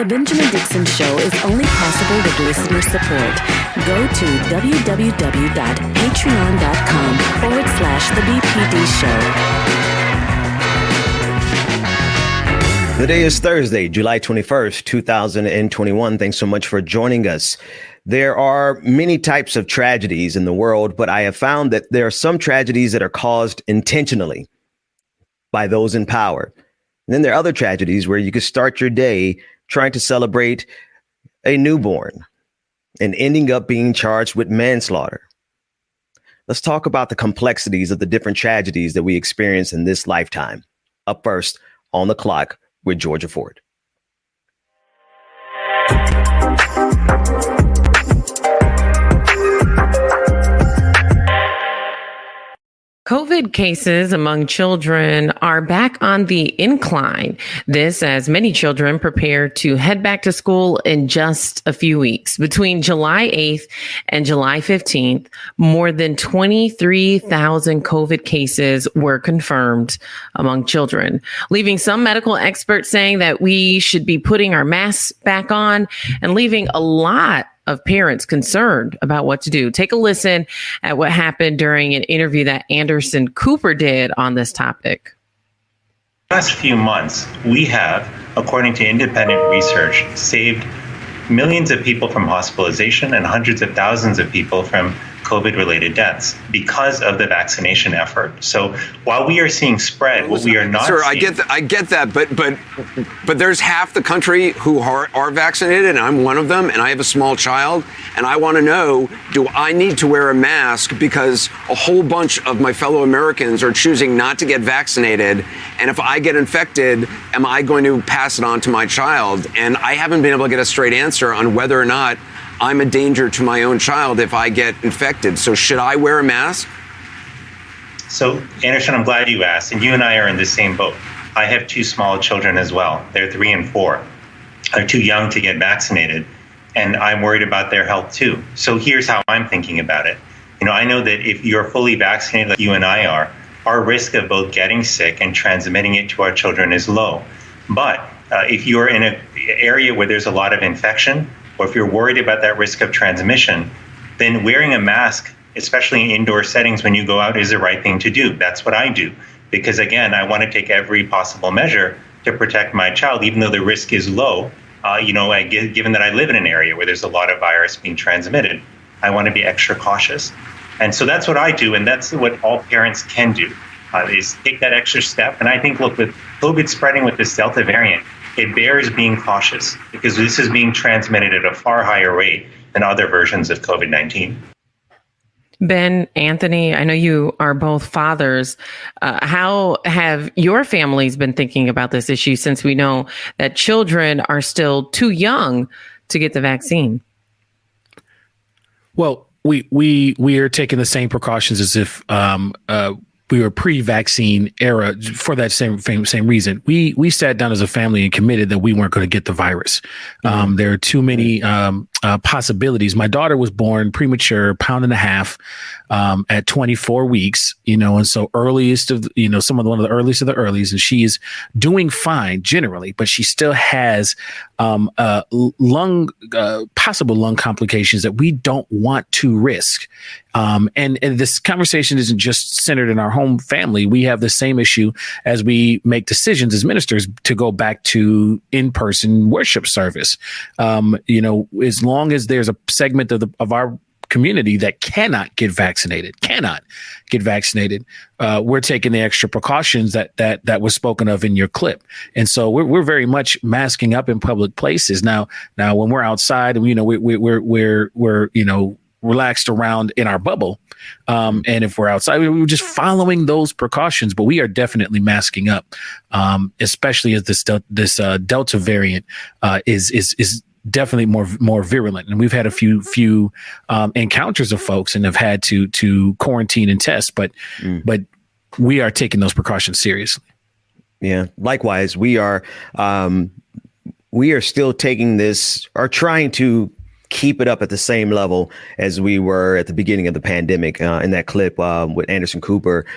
The Benjamin Dixon Show is only possible with listener support. Go to www.patreon.com/The BPD Show. The day is Thursday, July 21st, 2021. Thanks so much for joining us. There are many types of tragedies in the world, but I have found that there are some tragedies that are caused intentionally by those in power. And then there are other tragedies where you could start your day trying to celebrate a newborn and ending up being charged with manslaughter. Let's talk about the complexities of the different tragedies that we experience in this lifetime. Up first, on the clock with Georgia Ford. COVID cases among children are back on the incline. This as many children prepare to head back to school in just a few weeks. Between July 8th and July 15th, more than 23,000 COVID cases were confirmed among children, leaving some medical experts saying that we should be putting our masks back on and leaving a lot of parents concerned about what to do. Take a listen at what happened during an interview that Anderson Cooper did on this topic. Last few months, we have, according to independent research, saved millions of people from hospitalization and hundreds of thousands of people from COVID-related deaths because of the vaccination effort. So while we are seeing spread, what we are not Sir, seeing... I get that, but there's half the country who are vaccinated, and I'm one of them, and I have a small child, and I want to know, do I need to wear a mask because a whole bunch of my fellow Americans are choosing not to get vaccinated, and if I get infected, am I going to pass it on to my child? And I haven't been able to get a straight answer on whether or not I'm a danger to my own child if I get infected. So should I wear a mask? So, Anderson, I'm glad you asked, and you and I are in the same boat. I have two small children as well. They're 3 and 4. They're too young to get vaccinated, and I'm worried about their health too. So here's how I'm thinking about it. You know, I know that if you're fully vaccinated like you and I are, our risk of both getting sick and transmitting it to our children is low. But if you're in an area where there's a lot of infection, or if you're worried about that risk of transmission, then wearing a mask, especially in indoor settings when you go out, is the right thing to do. That's what I do. Because again, I want to take every possible measure to protect my child, even though the risk is low. Given that I live in an area where there's a lot of virus being transmitted, I want to be extra cautious. And so that's what I do. And that's what all parents can do, is take that extra step. And I think, look, with COVID spreading with this Delta variant, it bears being cautious because this is being transmitted at a far higher rate than other versions of COVID-19. Ben, Anthony, I know you are both fathers. How have your families been thinking about this issue since we know that children are still too young to get the vaccine? Well, we are taking the same precautions as if we were pre-vaccine era for that same reason. We sat down as a family and committed that we weren't going to get the virus. There are too many possibilities. My daughter was born premature, 1.5 pounds, at 24 weeks, and so earliest of, one of the earliest of the earliest, and she is doing fine generally, but she still has possible lung complications that we don't want to risk. And this conversation isn't just centered in our home family. We have the same issue as we make decisions as ministers to go back to in-person worship service. As long as there's a segment of our community that cannot get vaccinated, we're taking the extra precautions that was spoken of in your clip. And so we're very much masking up in public places. Now when we're outside, we're relaxed around in our bubble. And if we're outside, we're just following those precautions, but we are definitely masking up, especially as this Delta variant is definitely more virulent. And we've had a few encounters of folks and have had to quarantine and test, but we are taking those precautions seriously. Yeah. Likewise, we are still taking this, or trying to keep it up at the same level as we were at the beginning of the pandemic. In that clip with Anderson Cooper,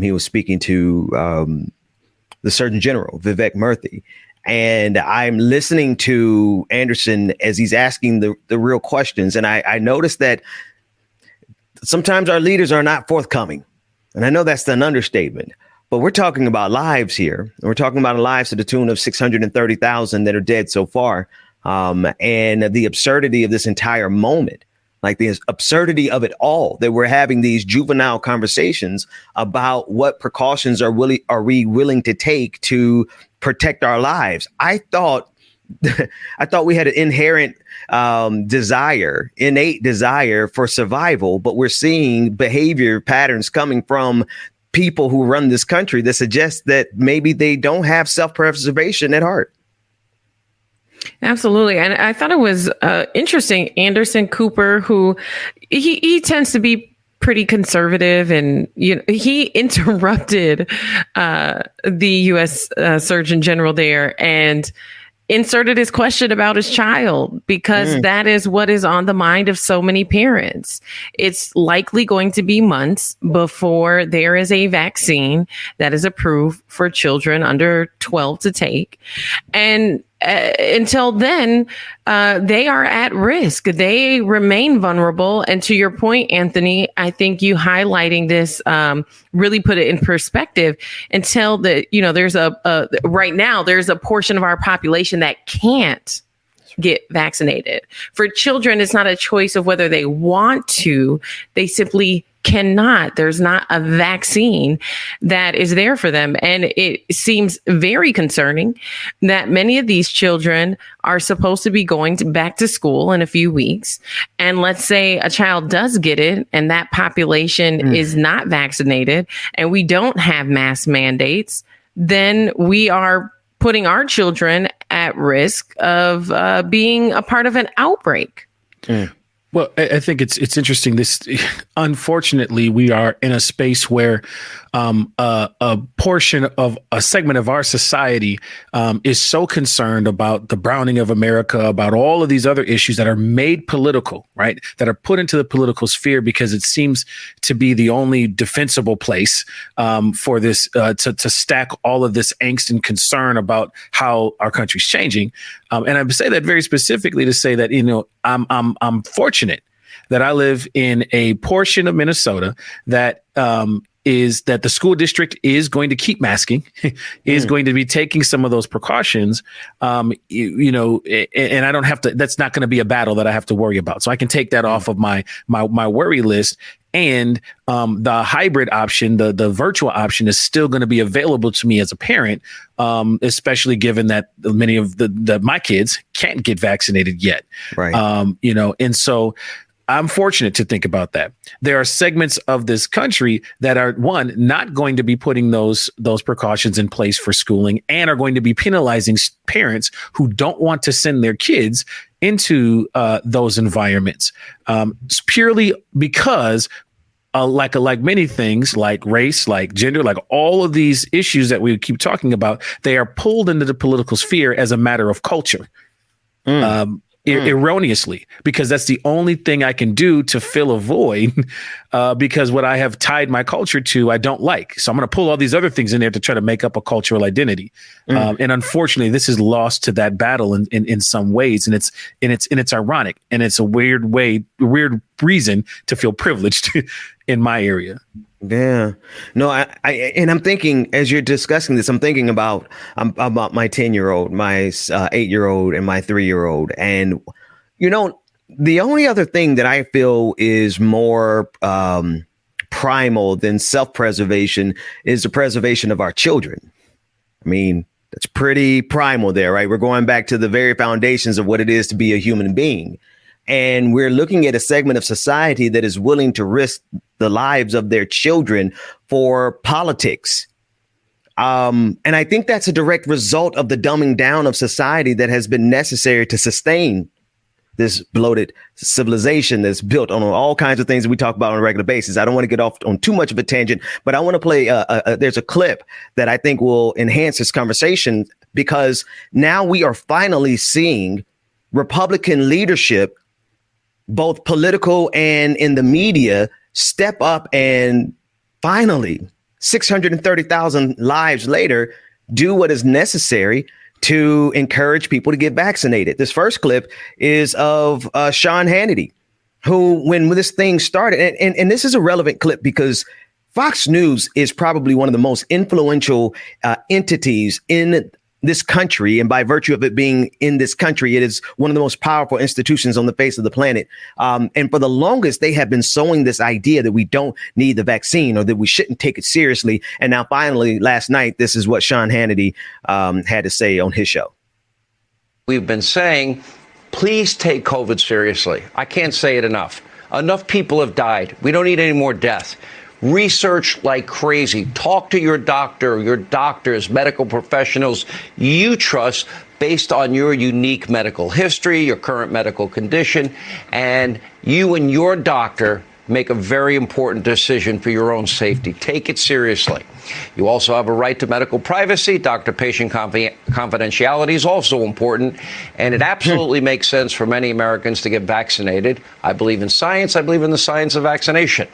he was speaking to the Surgeon General, Vivek Murthy, And I'm listening to Anderson as he's asking the real questions. And I noticed that sometimes our leaders are not forthcoming. And I know that's an understatement, but we're talking about lives here. And we're talking about lives to the tune of 630,000 that are dead so far. And the absurdity of this entire moment, like the absurdity of it all, that we're having these juvenile conversations about what precautions are we willing to take to protect our lives. I thought we had an inherent innate desire for survival, but we're seeing behavior patterns coming from people who run this country that suggest that maybe they don't have self-preservation at heart. Absolutely. And I thought it was interesting. Anderson Cooper, who he tends to be pretty conservative, and he interrupted the U.S. Surgeon General there and inserted his question about his child, because that is what is on the mind of so many parents. It's likely going to be months before there is a vaccine that is approved for children under 12 to take. And until then, they are at risk. They remain vulnerable. And to your point, Anthony, I think you highlighting this really put it in perspective. Until there's right now, there's a portion of our population that can't get vaccinated. For children, it's not a choice of whether they want to. They simply cannot. There's not a vaccine that is there for them. And it seems very concerning that many of these children are supposed to be going back to school in a few weeks. And let's say a child does get it and that population is not vaccinated and we don't have mask mandates, then we are putting our children at risk of being a part of an outbreak. Well, I think it's interesting. Unfortunately, we are in a space where a portion of a segment of our society is so concerned about the browning of America, about all of these other issues that are made political, right? That are put into the political sphere because it seems to be the only defensible place for this to stack all of this angst and concern about how our country's changing. And I say that very specifically to say that, I'm fortunate that I live in a portion of Minnesota that is that the school district is going to keep masking, is going to be taking some of those precautions, and I don't have to, that's not going to be a battle that I have to worry about. So I can take that off of my worry list. And the hybrid option, the virtual option is still going to be available to me as a parent, especially given that many of my kids can't get vaccinated yet. Right. And so I'm fortunate to think about that. There are segments of this country that are, one, not going to be putting those precautions in place for schooling and are going to be penalizing parents who don't want to send their kids into those environments, purely because like many things, like race, like gender, like all of these issues that we keep talking about, they are pulled into the political sphere as a matter of culture. Erroneously, because that's the only thing I can do to fill a void, because what I have tied my culture to, I don't like. So I'm going to pull all these other things in there to try to make up a cultural identity. And unfortunately, this is lost to that battle in some ways. And it's ironic. And it's a weird reason to feel privileged in my area. Yeah, no, I'm thinking as you're discussing this, I'm thinking about my 10-year-old, my 8-year-old, and my 3-year-old. And, the only other thing that I feel is more primal than self-preservation is the preservation of our children. I mean, that's pretty primal there, right? We're going back to the very foundations of what it is to be a human being. And we're looking at a segment of society that is willing to risk the lives of their children for politics. And I think that's a direct result of the dumbing down of society that has been necessary to sustain this bloated civilization that's built on all kinds of things that we talk about on a regular basis. I don't want to get off on too much of a tangent, but I want to play there's a clip that I think will enhance this conversation, because now we are finally seeing Republican leadership, both political and in the media, step up and finally, 630,000 lives later, do what is necessary to encourage people to get vaccinated. This first clip is of Sean Hannity, who, when this thing started, and this is a relevant clip because Fox News is probably one of the most influential entities in this country. And by virtue of it being in this country, it is one of the most powerful institutions on the face of the planet. And for the longest, they have been sowing this idea that we don't need the vaccine or that we shouldn't take it seriously. And now finally, last night, this is what Sean Hannity had to say on his show. We've been saying, please take COVID seriously. I can't say it enough. Enough people have died. We don't need any more deaths. Research like crazy. Talk to your doctor, your doctors, medical professionals you trust based on your unique medical history, your current medical condition, and you and your doctor make a very important decision for your own safety. Take it seriously. You also have a right to medical privacy. Doctor-patient confidentiality is also important, and it absolutely makes sense for many Americans to get vaccinated. I believe in science. I believe in the science of vaccination.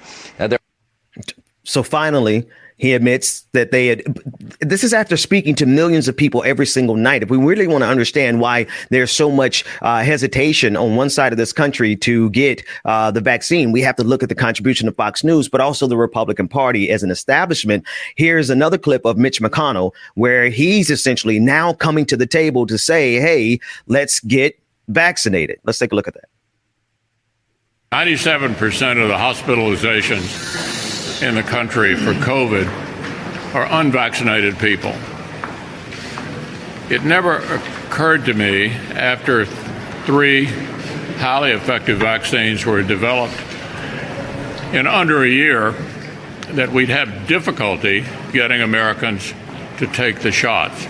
So finally, he admits that this is after speaking to millions of people every single night. If we really want to understand why there's so much hesitation on one side of this country to get the vaccine, we have to look at the contribution of Fox News, but also the Republican Party as an establishment. Here's another clip of Mitch McConnell, where he's essentially now coming to the table to say, hey, let's get vaccinated. Let's take a look at that. 97% of the hospitalizations in the country for COVID are unvaccinated people. It never occurred to me after 3 highly effective vaccines were developed in under a year that we'd have difficulty getting Americans to take the shots.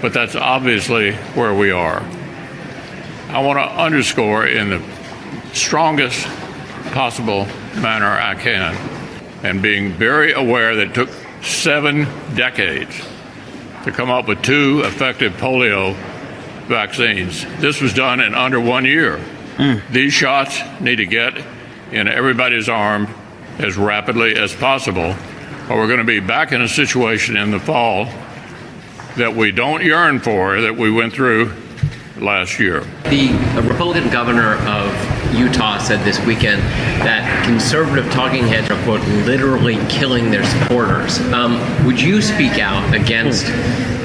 But that's obviously where we are. I want to underscore in the strongest possible manner I can, and being very aware that it took 7 decades to come up with 2 effective polio vaccines. This was done in under 1 year. These shots need to get in everybody's arm as rapidly as possible, or we're going to be back in a situation in the fall that we don't yearn for, that we went through last year. The Republican governor of Utah said this weekend that conservative talking heads are, quote, literally killing their supporters. Would you speak out against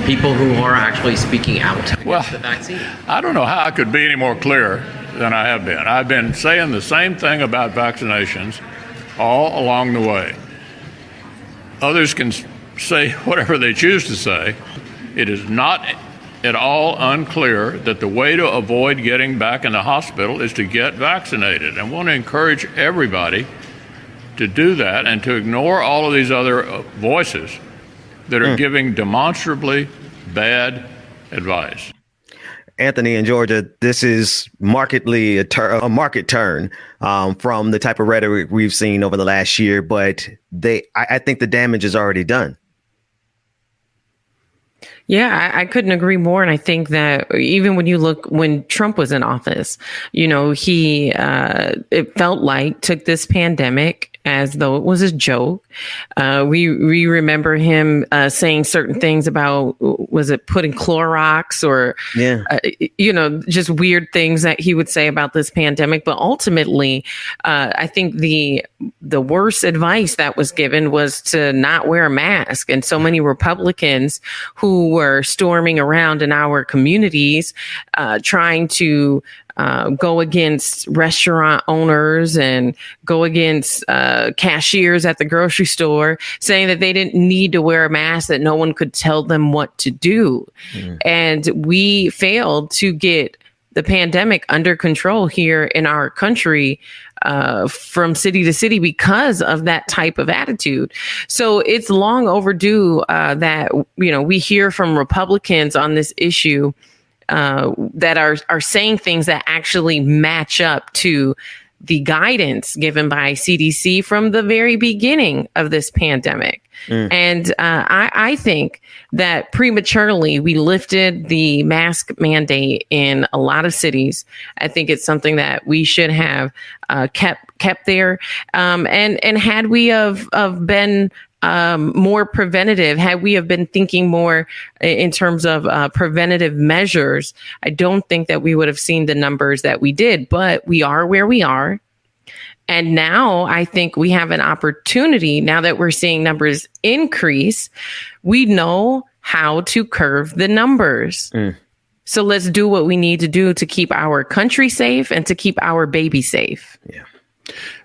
people who are actually speaking out against the vaccine? I don't know how I could be any more clear than I have been. I've been saying the same thing about vaccinations all along the way. Others can say whatever they choose to say. It is not at all unclear that the way to avoid getting back in the hospital is to get vaccinated. I want to encourage everybody to do that and to ignore all of these other voices that are giving demonstrably bad advice. Anthony in Georgia, this is markedly a market turn from the type of rhetoric we've seen over the last year, but I think the damage is already done. Yeah, I couldn't agree more. And I think that even when you look, when Trump was in office, he, it felt like took this pandemic as though it was a joke. We remember him saying certain things about, was it putting Clorox or, just weird things that he would say about this pandemic. But ultimately, I think the worst advice that was given was to not wear a mask. And so many Republicans who were storming around in our communities, trying to go against restaurant owners and go against cashiers at the grocery store, saying that they didn't need to wear a mask, that no one could tell them what to do. And we failed to get the pandemic under control here in our country from city to city because of that type of attitude. So it's long overdue that, we hear from Republicans on this issue that are saying things that actually match up to the guidance given by CDC from the very beginning of this pandemic. And I think that prematurely we lifted the mask mandate in a lot of cities. I think it's something that we should have kept there. And had we have been more preventative, had we have been thinking more in terms of preventative measures, I don't think that we would have seen the numbers that we did, but we are where we are. And now I think we have an opportunity, now that we're seeing numbers increase, we know how to curve the numbers. So let's do what we need to do to keep our country safe and to keep our baby safe. Yeah.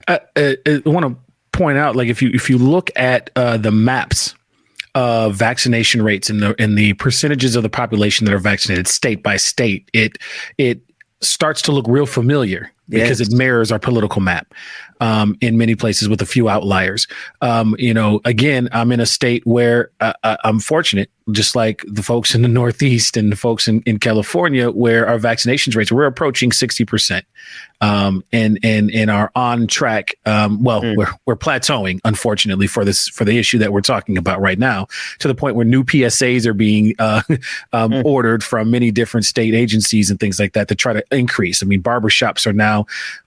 I want to point out, like, if you look at the maps of vaccination rates and the percentages of the population that are vaccinated state by state, it starts to look real familiar because it mirrors our political map in many places with a few outliers. Again, I'm in a state where I'm fortunate, just like the folks in the Northeast and the folks in California, where our vaccinations rates, we're approaching 60%. And are on track. We're plateauing, unfortunately, for the issue that we're talking about right now, to the point where new PSAs are being ordered from many different state agencies and things like that to try to increase. I mean, barbershops are now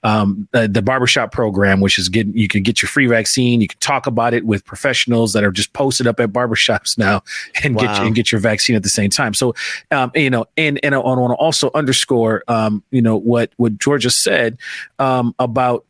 the barbershop program, which is you can get your free vaccine. You can talk about it with professionals that are just posted up at barbershops now and get your vaccine at the same time. So, and I want to also underscore, what Georgia said about,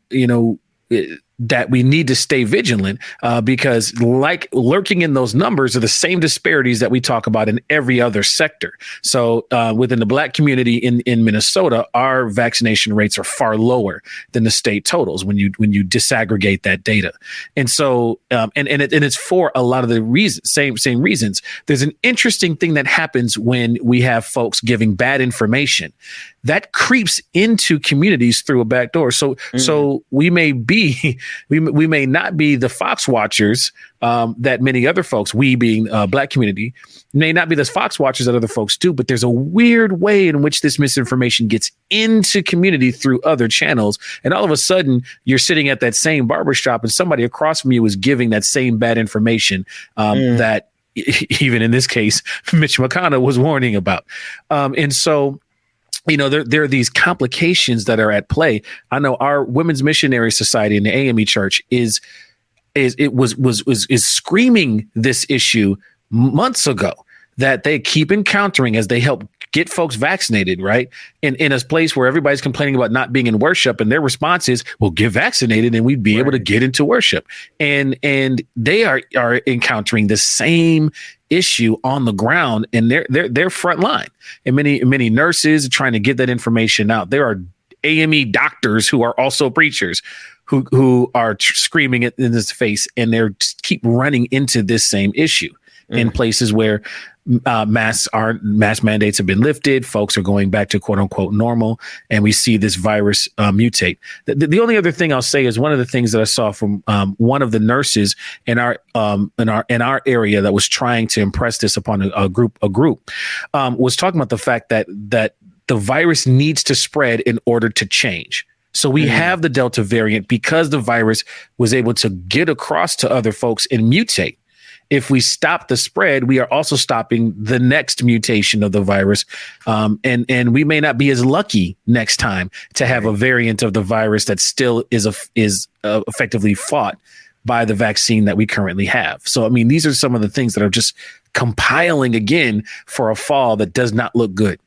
that we need to stay vigilant because, like, lurking in those numbers are the same disparities that we talk about in every other sector. So within the Black community in Minnesota, our vaccination rates are far lower than the state totals when you disaggregate that data. And so and it's for a lot of the reasons, same reasons. There's an interesting thing that happens when we have folks giving bad information that creeps into communities through a back door. So we may not be the Fox watchers that many other folks, we being Black community, may not be the Fox watchers that other folks do, but there's a weird way in which this misinformation gets into community through other channels. And all of a sudden you're sitting at that same barbershop and somebody across from you is giving that same bad information that even in this case, Mitch McConnell was warning about. And so, there are these complications that are at play. I know our Women's Missionary Society in the AME Church is screaming this issue months ago, that they keep encountering as they help get folks vaccinated, right? In a place where everybody's complaining about not being in worship, and their response is, well, get vaccinated and we'd be able to get into worship. And they are encountering the same issue on the ground, and they're front line. And many nurses are trying to get that information out. There are AME doctors who are also preachers who are screaming it in his face, and they're keep running into this same issue in places where mask mandates have been lifted. Folks are going back to quote unquote normal, and we see this virus mutate. The only other thing I'll say is one of the things that I saw from one of the nurses in our area that was trying to impress this upon a group was talking about the fact that the virus needs to spread in order to change. So we have the Delta variant because the virus was able to get across to other folks and mutate. If we stop the spread, we are also stopping the next mutation of the virus. And we may not be as lucky next time to have a variant of the virus that still is effectively fought by the vaccine that we currently have. So, I mean, these are some of the things that are just compiling again for a fall that does not look good.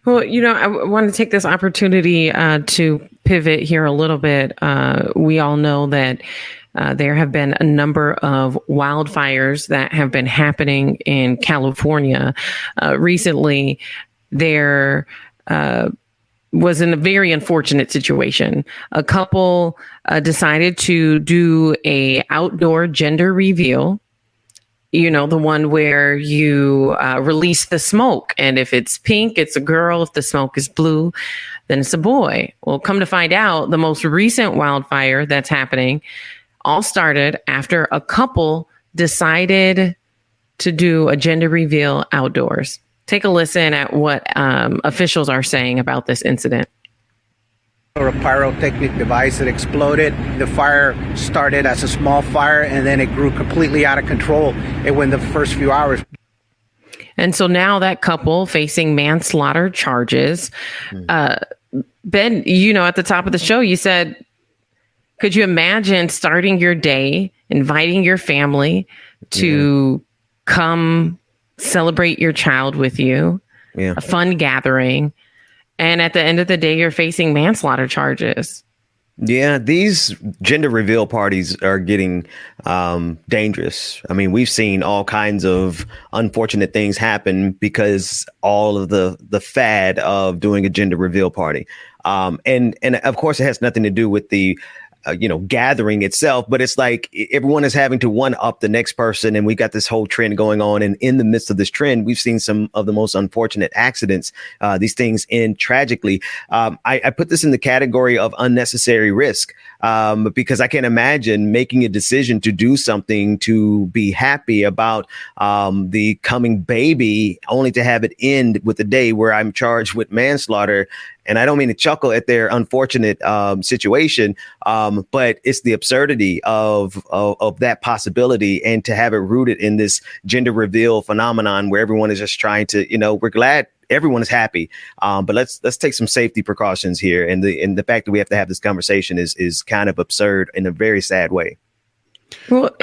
Well, I want to take this opportunity to pivot here a little bit. We all know that there have been a number of wildfires that have been happening in California. Recently, there was in a very unfortunate situation. A couple decided to do a outdoor gender reveal. The one where you release the smoke. And if it's pink, it's a girl. If the smoke is blue, then it's a boy. Well, come to find out, the most recent wildfire that's happening all started after a couple decided to do a gender reveal outdoors. Take a listen at what officials are saying about this incident. Or a pyrotechnic device that exploded. The fire started as a small fire and then it grew completely out of control within the first few hours. And so now that couple facing manslaughter charges. Ben, at the top of the show, you said Could you imagine starting your day, inviting your family to come celebrate your child with you, a fun gathering, and at the end of the day, you're facing manslaughter charges? Yeah, these gender reveal parties are getting dangerous. I mean, we've seen all kinds of unfortunate things happen because all of the fad of doing a gender reveal party. And of course, it has nothing to do with the gathering itself, but it's like everyone is having to one up the next person. And we got this whole trend going on. And in the midst of this trend, we've seen some of the most unfortunate accidents. These things end tragically. I put this in the category of unnecessary risk because I can't imagine making a decision to do something to be happy about the coming baby only to have it end with a day where I'm charged with manslaughter. And I don't mean to chuckle at their unfortunate situation, but it's the absurdity of that possibility, and to have it rooted in this gender reveal phenomenon where everyone is just trying to, we're glad everyone is happy, but let's take some safety precautions here. And the fact that we have to have this conversation is kind of absurd in a very sad way. Well,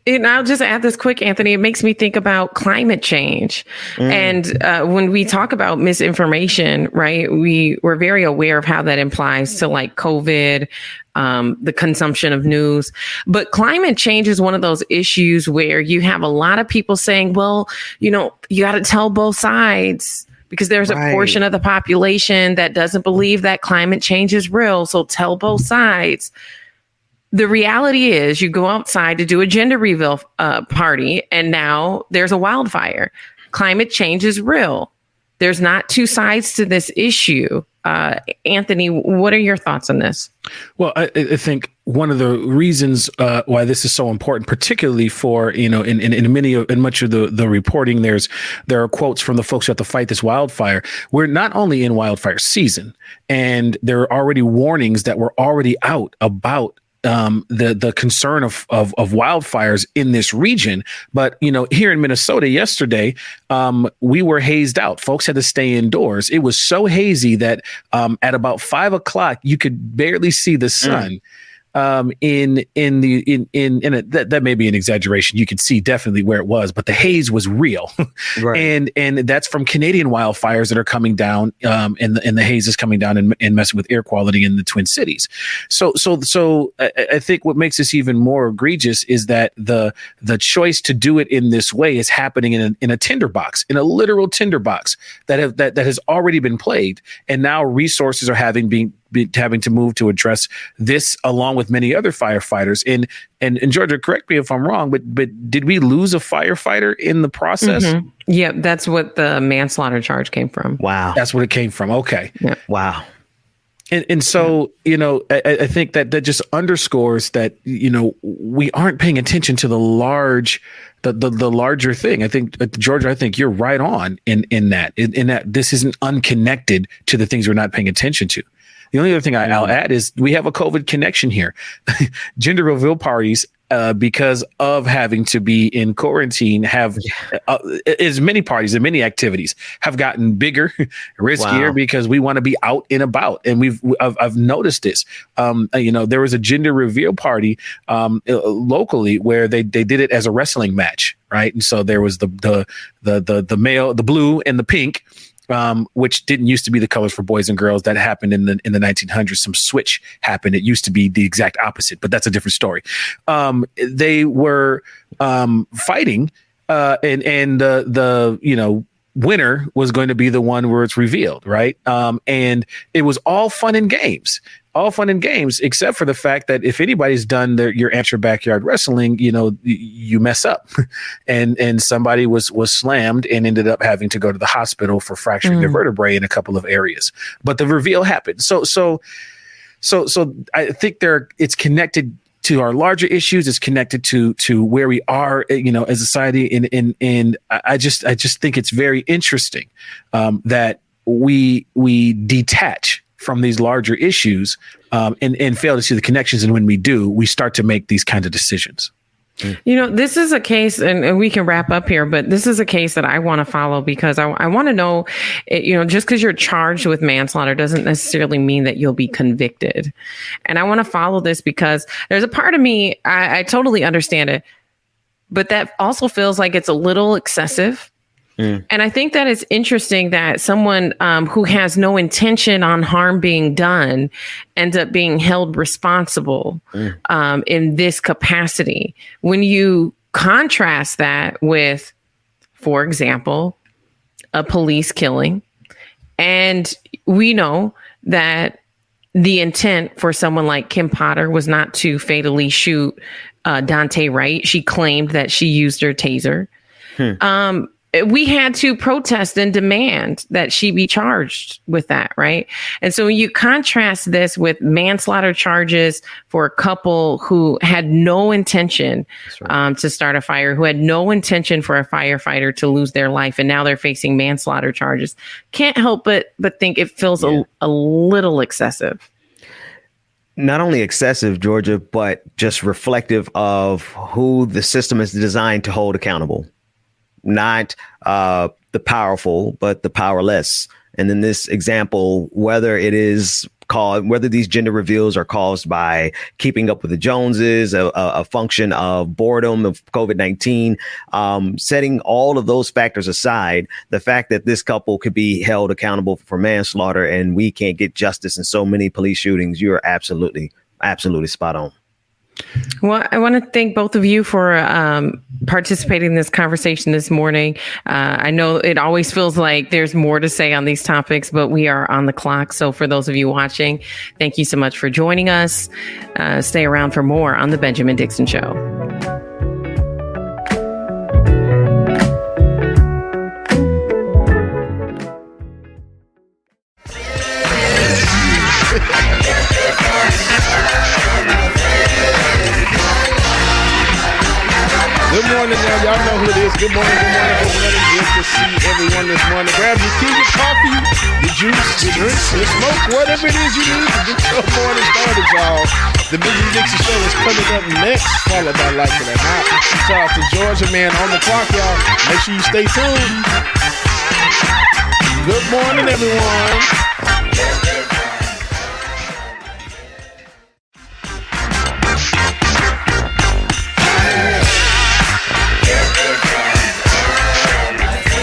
and I'll just add this quick, Anthony. It makes me think about climate change. And when we talk about misinformation, right, we're very aware of how that implies to like COVID, the consumption of news. But climate change is one of those issues where you have a lot of people saying, well, you got to tell both sides, because there's a portion of the population that doesn't believe that climate change is real. So tell both sides. The reality is you go outside to do a gender reveal party, and now there's a wildfire. Climate change is real. There's not two sides to this issue. Anthony, what are your thoughts on this? Well, I think one of the reasons why this is so important, particularly for, in much of the reporting, there are quotes from the folks who have to fight this wildfire. We're not only in wildfire season, and there are already warnings that were already out about the concern of wildfires in this region. But, here in Minnesota yesterday, we were hazed out. Folks had to stay indoors. It was so hazy that at about 5 o'clock, you could barely see the sun. That may be an exaggeration. You could see definitely where it was, but the haze was real. Right. And that's from Canadian wildfires that are coming down, and the haze is coming down and messing with air quality in the Twin Cities. So I think what makes this even more egregious is that the choice to do it in this way is happening in a tinderbox, in a literal tinderbox that has already been plagued, and now resources are having to move to address this, along with many other firefighters. And Georgia, correct me if I'm wrong, but did we lose a firefighter in the process? Mm-hmm. Yeah, that's what the manslaughter charge came from. Wow. That's what it came from. Okay. Yeah. Wow. And so, I think that just underscores that, we aren't paying attention to the larger thing. I think, Georgia, I think you're right on in that this isn't unconnected to the things we're not paying attention to. The only other thing I'll add is we have a COVID connection here. Gender reveal parties, because of having to be in quarantine, have as many parties and many activities have gotten bigger, riskier, because we want to be out and about. And I've noticed this. There was a gender reveal party locally where they did it as a wrestling match, right? And so there was the male, the blue and the pink, which didn't used to be the colors for boys and girls. That happened in the 1900s. Some switch happened. It used to be the exact opposite, but that's a different story. They were fighting, and the winner was going to be the one where it's revealed, right? And it was all fun and games. Except for the fact that if anybody's done your amateur backyard wrestling, you mess up, and somebody was slammed and ended up having to go to the hospital for fracturing their vertebrae in a couple of areas. But the reveal happened. So I think it's connected to our larger issues. It's connected to where we are, as a society. And I just think it's very interesting that we detach from these larger issues and fail to see the connections. And when we do, we start to make these kinds of decisions. You know, this is a case, and we can wrap up here, but this is a case that I want to follow because I want to know, just because you're charged with manslaughter doesn't necessarily mean that you'll be convicted. And I want to follow this because there's a part of me, I totally understand it, but that also feels like it's a little excessive. And I think that it's interesting that someone who has no intention on harm being done ends up being held responsible in this capacity. When you contrast that with, for example, a police killing, and we know that the intent for someone like Kim Potter was not to fatally shoot Dante Wright. She claimed that she used her taser. We had to protest and demand that she be charged with that, right? And so when you contrast this with manslaughter charges for a couple who had no intention to start a fire, who had no intention for a firefighter to lose their life, and now they're facing manslaughter charges, can't help but think it feels a little excessive. Not only excessive, Georgia, but just reflective of who the system is designed to hold accountable. Not the powerful, but the powerless. And in this example, whether these gender reveals are caused by keeping up with the Joneses, a function of boredom, of COVID-19, setting all of those factors aside, the fact that this couple could be held accountable for manslaughter and we can't get justice in so many police shootings, you're absolutely spot on. Well, I want to thank both of you for participating in this conversation this morning. I know it always feels like there's more to say on these topics, but we are on the clock. So for those of you watching, thank you so much for joining us. Stay around for more on The Benjamin Dixon Show. Good morning, y'all know who it is. Good morning. Good to see everyone this morning. Grab your tea, your coffee, your juice, your drinks, your smoke, whatever it is you need to get your morning started, y'all. The Benjamin Dixon Show is coming up next, followed by Like It or Not. Shout out to Georgia, man, on the clock, y'all. Make sure you stay tuned. Good morning, everyone.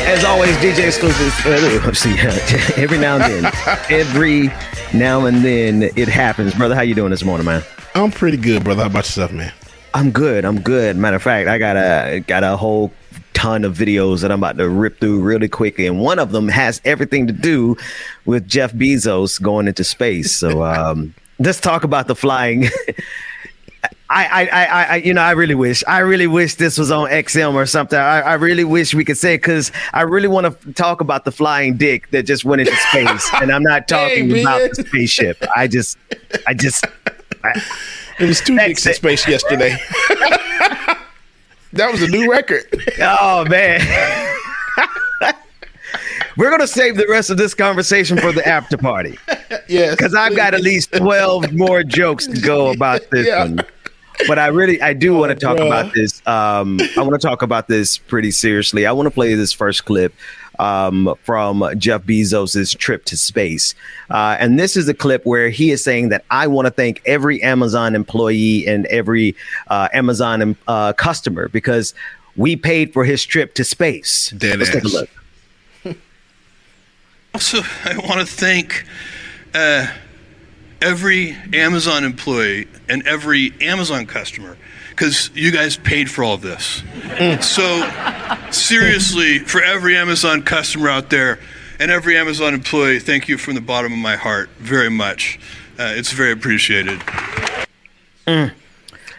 As always, DJ exclusives. Every now and then it happens. Brother, how you doing this morning, man? I'm pretty good, brother. How about yourself, man? I'm good. Matter of fact, I got a whole ton of videos that I'm about to rip through really quickly, and one of them has everything to do with Jeff Bezos going into space. So let's talk about the flying. I really wish this was on XM or something. I really wish we could say, because I really want to talk about the flying dick that just went into space, and I'm not talking about the spaceship. It was two dicks in space yesterday. That was a new record. Oh man. We're going to save the rest of this conversation for the after party. Yes. Because I've got at least 12 more jokes to go about this one. But I do want to talk about this. I want to talk about this pretty seriously. I want to play this first clip from Jeff Bezos' trip to space. And this is a clip where he is saying that I want to thank every Amazon employee and every Amazon customer because we paid for his trip to space. Let's take a look. Also, I want to thank every Amazon employee and every Amazon customer because you guys paid for all of this. So seriously, for every Amazon customer out there and every Amazon employee, thank you from the bottom of my heart very much. It's very appreciated.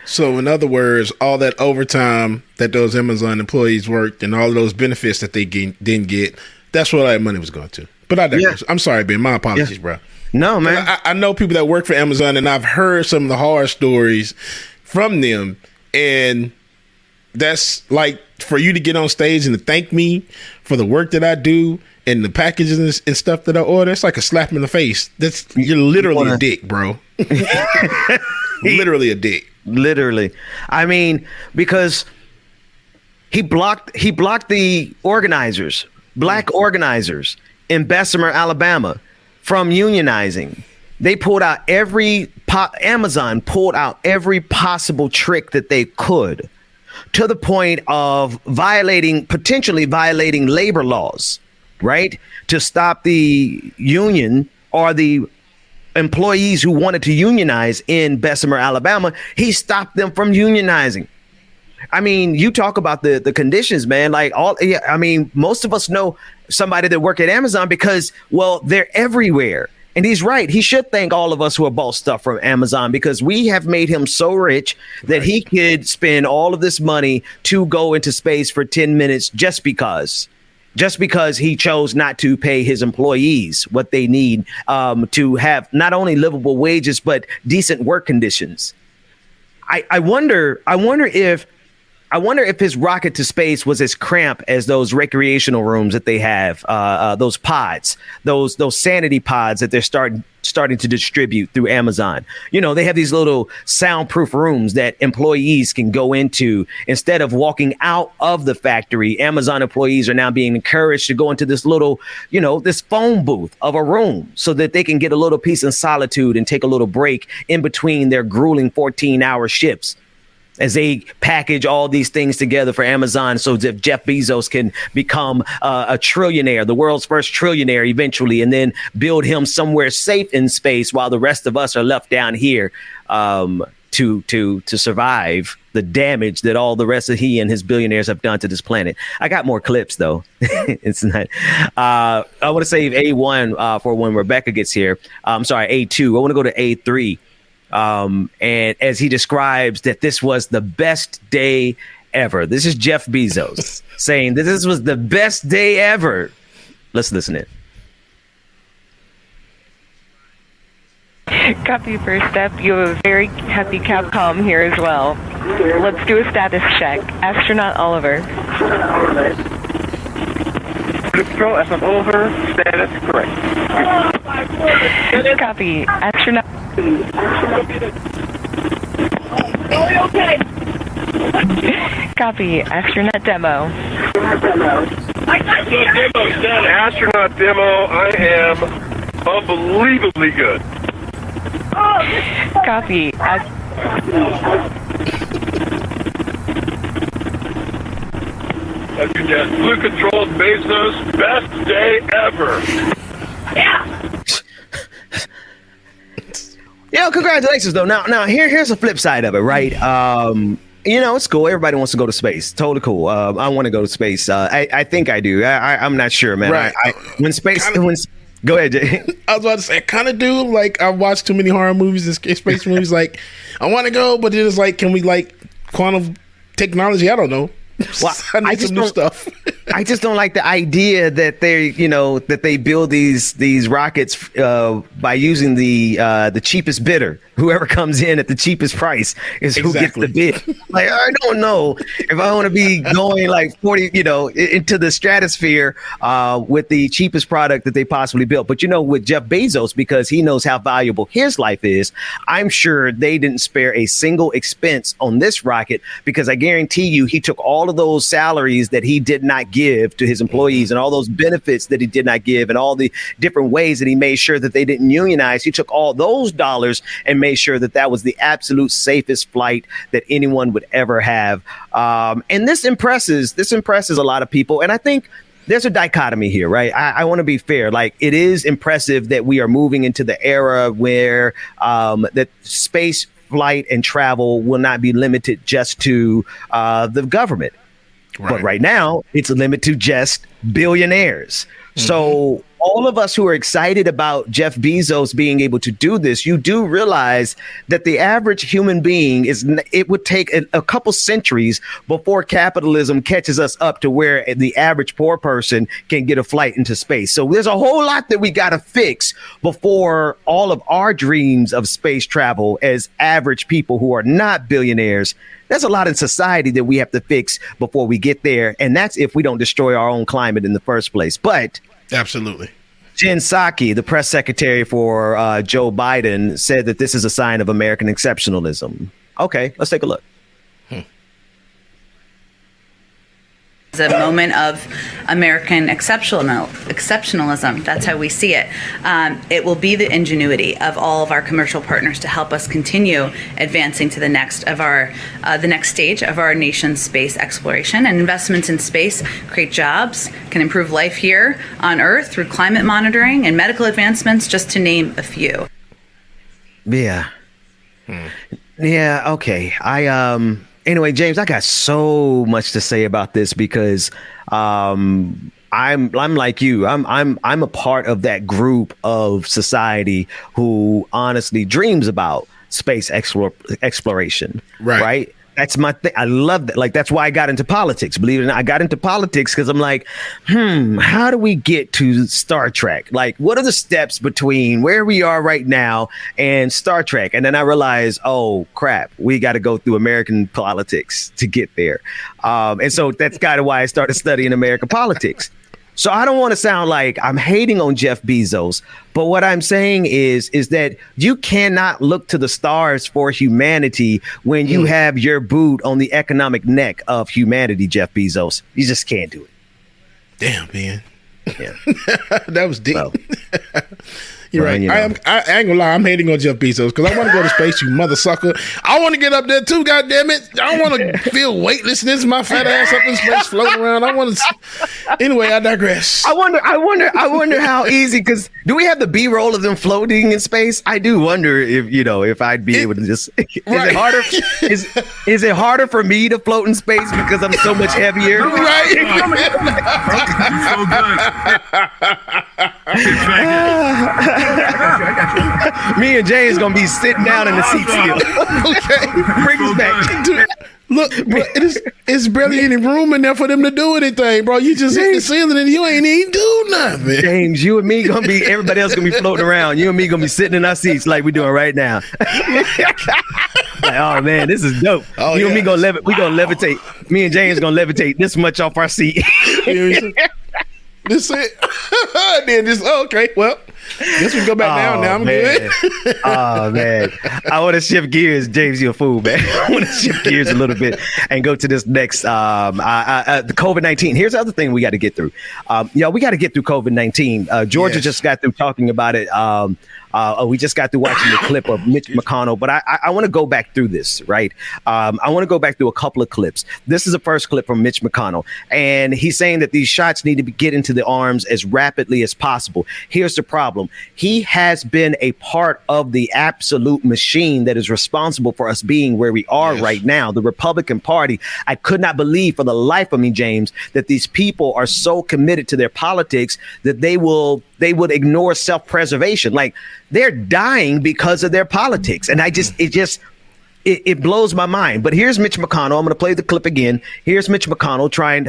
So in other words, all that overtime that those Amazon employees worked and all of those benefits that they didn't get, that's where all that money was going to. But I digress. Yeah. I'm sorry, Ben. My apologies, bro. No, man. I know people that work for Amazon, and I've heard some of the horror stories from them. And that's like for you to get on stage and to thank me for the work that I do and the packages and stuff that I order. It's like a slap in the face. You're literally a dick, bro. Literally a dick. Literally. I mean, because he blocked the organizers, black organizers in Bessemer, Alabama, from unionizing. They pulled out Amazon pulled out every possible trick that they could, to the point of potentially violating labor laws, right? To stop the union or the employees who wanted to unionize in Bessemer, Alabama. He stopped them from unionizing. I mean, you talk about the conditions, man. Most of us know somebody that work at Amazon because, well, they're everywhere. And he's right. He should thank all of us who have bought stuff from Amazon, because we have made him so rich that he could spend all of this money to go into space for 10 minutes just because he chose not to pay his employees what they need to have not only livable wages, but decent work conditions. I wonder if his rocket to space was as cramped as those recreational rooms that they have, those pods, those sanity pods that they're starting to distribute through Amazon. You know, they have these little soundproof rooms that employees can go into instead of walking out of the factory. Amazon employees are now being encouraged to go into this little, this phone booth of a room so that they can get a little peace and solitude and take a little break in between their grueling 14-hour shifts, as they package all these things together for Amazon so that Jeff Bezos can become a trillionaire, the world's first trillionaire eventually, and then build him somewhere safe in space while the rest of us are left down here to survive the damage that all the rest of he and his billionaires have done to this planet. I got more clips, though. It's not. I want to save A1 for when Rebecca gets here. I'm sorry, A2. I want to go to A3. And as he describes that this was the best day ever. This is Jeff Bezos saying that this was the best day ever. Let's listen in. Copy first step. You have a very happy Capcom here as well. Let's do a status check. Astronaut Oliver. Control, SM Oliver. Status correct. Copy. Astronaut. Copy. Astronaut demo. Astronaut demo. I am unbelievably good. Copy. Blue Control Bezos, best day ever. Yeah. Congratulations though. Now here's the flip side of it, right? It's cool. Everybody wants to go to space. Totally cool. I want to go to space. I think I do. I'm not sure, man. Right. Go ahead, Jay. I was about to say, I kind of do. Like, I watched too many horror movies and space movies. Like, I want to go, but then it's like, can we quantum technology? I don't know. Well, I just new stuff. I just don't like the idea that they build these rockets by using the cheapest bidder. Whoever comes in at the cheapest price is who gets the bid. Like, I don't know if I want to be going like 40, into the stratosphere with the cheapest product that they possibly built. But with Jeff Bezos, because he knows how valuable his life is, I'm sure they didn't spare a single expense on this rocket, because I guarantee you he took all of those salaries that he did not give to his employees and all those benefits that he did not give and all the different ways that he made sure that they didn't unionize. He took all those dollars and made sure that was the absolute safest flight that anyone would ever have. And this impresses a lot of people. And I think there's a dichotomy here, right? I want to be fair. Like, it is impressive that we are moving into the era where that space flight and travel will not be limited just to the government. Right. But right now, it's limited to just billionaires. Mm-hmm. So all of us who are excited about Jeff Bezos being able to do this, you do realize that the average human being it would take a couple centuries before capitalism catches us up to where the average poor person can get a flight into space. So there's a whole lot that we got to fix before all of our dreams of space travel as average people who are not billionaires. There's a lot in society that we have to fix before we get there. And that's if we don't destroy our own climate in the first place. But absolutely. Jen Psaki, the press secretary for Joe Biden, said that this is a sign of American exceptionalism. Okay, let's take a look. It's a moment of American exceptionalism. That's how we see it. It will be the ingenuity of all of our commercial partners to help us continue advancing to the next stage of our nation's space exploration. And investments in space create jobs, can improve life here on Earth through climate monitoring and medical advancements, just to name a few. Yeah. Yeah. Okay. Anyway, James, I got so much to say about this because I'm like you. I'm a part of that group of society who honestly dreams about space exploration. Right. That's my thing. I love that. Like, that's why I got into politics. Believe it or not, I got into politics because I'm like, how do we get to Star Trek? Like, what are the steps between where we are right now and Star Trek? And then I realized, oh, crap, we got to go through American politics to get there. And so that's kind of why I started studying American politics. So I don't want to sound like I'm hating on Jeff Bezos, but what I'm saying is that you cannot look to the stars for humanity when you have your boot on the economic neck of humanity, Jeff Bezos. You just can't do it. Damn, man. Yeah. That was deep. Well, You're right. I ain't gonna lie. I'm hating on Jeff Bezos because I want to go to space, you mother sucker. I want to get up there too. God damn it! I want to feel weightless. This is my fat ass up in space floating around. I want to. Anyway, I digress. I wonder how easy. Because do we have the B-roll of them floating in space? I do wonder if I'd be able to just. Is it harder? Is it harder for me to float in space because I'm so much heavier? Right. Me and Jay is gonna be sitting down in the seat still. Okay, bring us back. Dude, look, bro, it's barely any room in there for them to do anything, bro. You just hit the ceiling and you ain't even do nothing. James, you and me gonna be. Everybody else gonna be floating around. You and me gonna be sitting in our seats like we're doing right now. Like, oh man, this is dope. Oh, you and me gonna we gonna levitate. Me and James gonna levitate this much off our seat. This it. Then just okay. Well, guess we go back down now. I'm good. Oh man, I want to shift gears. James, you're a fool, man. I want to shift gears a little bit and go to this next. The COVID-19. Here's the other thing we got to get through. We got to get through COVID-19. Georgia just got through talking about it. We just got through watching the clip of Mitch McConnell, but I want to go back through this, right? I want to go back through a couple of clips. This is the first clip from Mitch McConnell, and he's saying that these shots need to get into the arms as rapidly as possible. Here's the problem. He has been a part of the absolute machine that is responsible for us being where we are right now, the Republican Party. I could not believe for the life of me, James, that these people are so committed to their politics that they would ignore self-preservation. Like, they're dying because of their politics. And it blows my mind. But here's Mitch McConnell. I'm going to play the clip again. Here's Mitch McConnell trying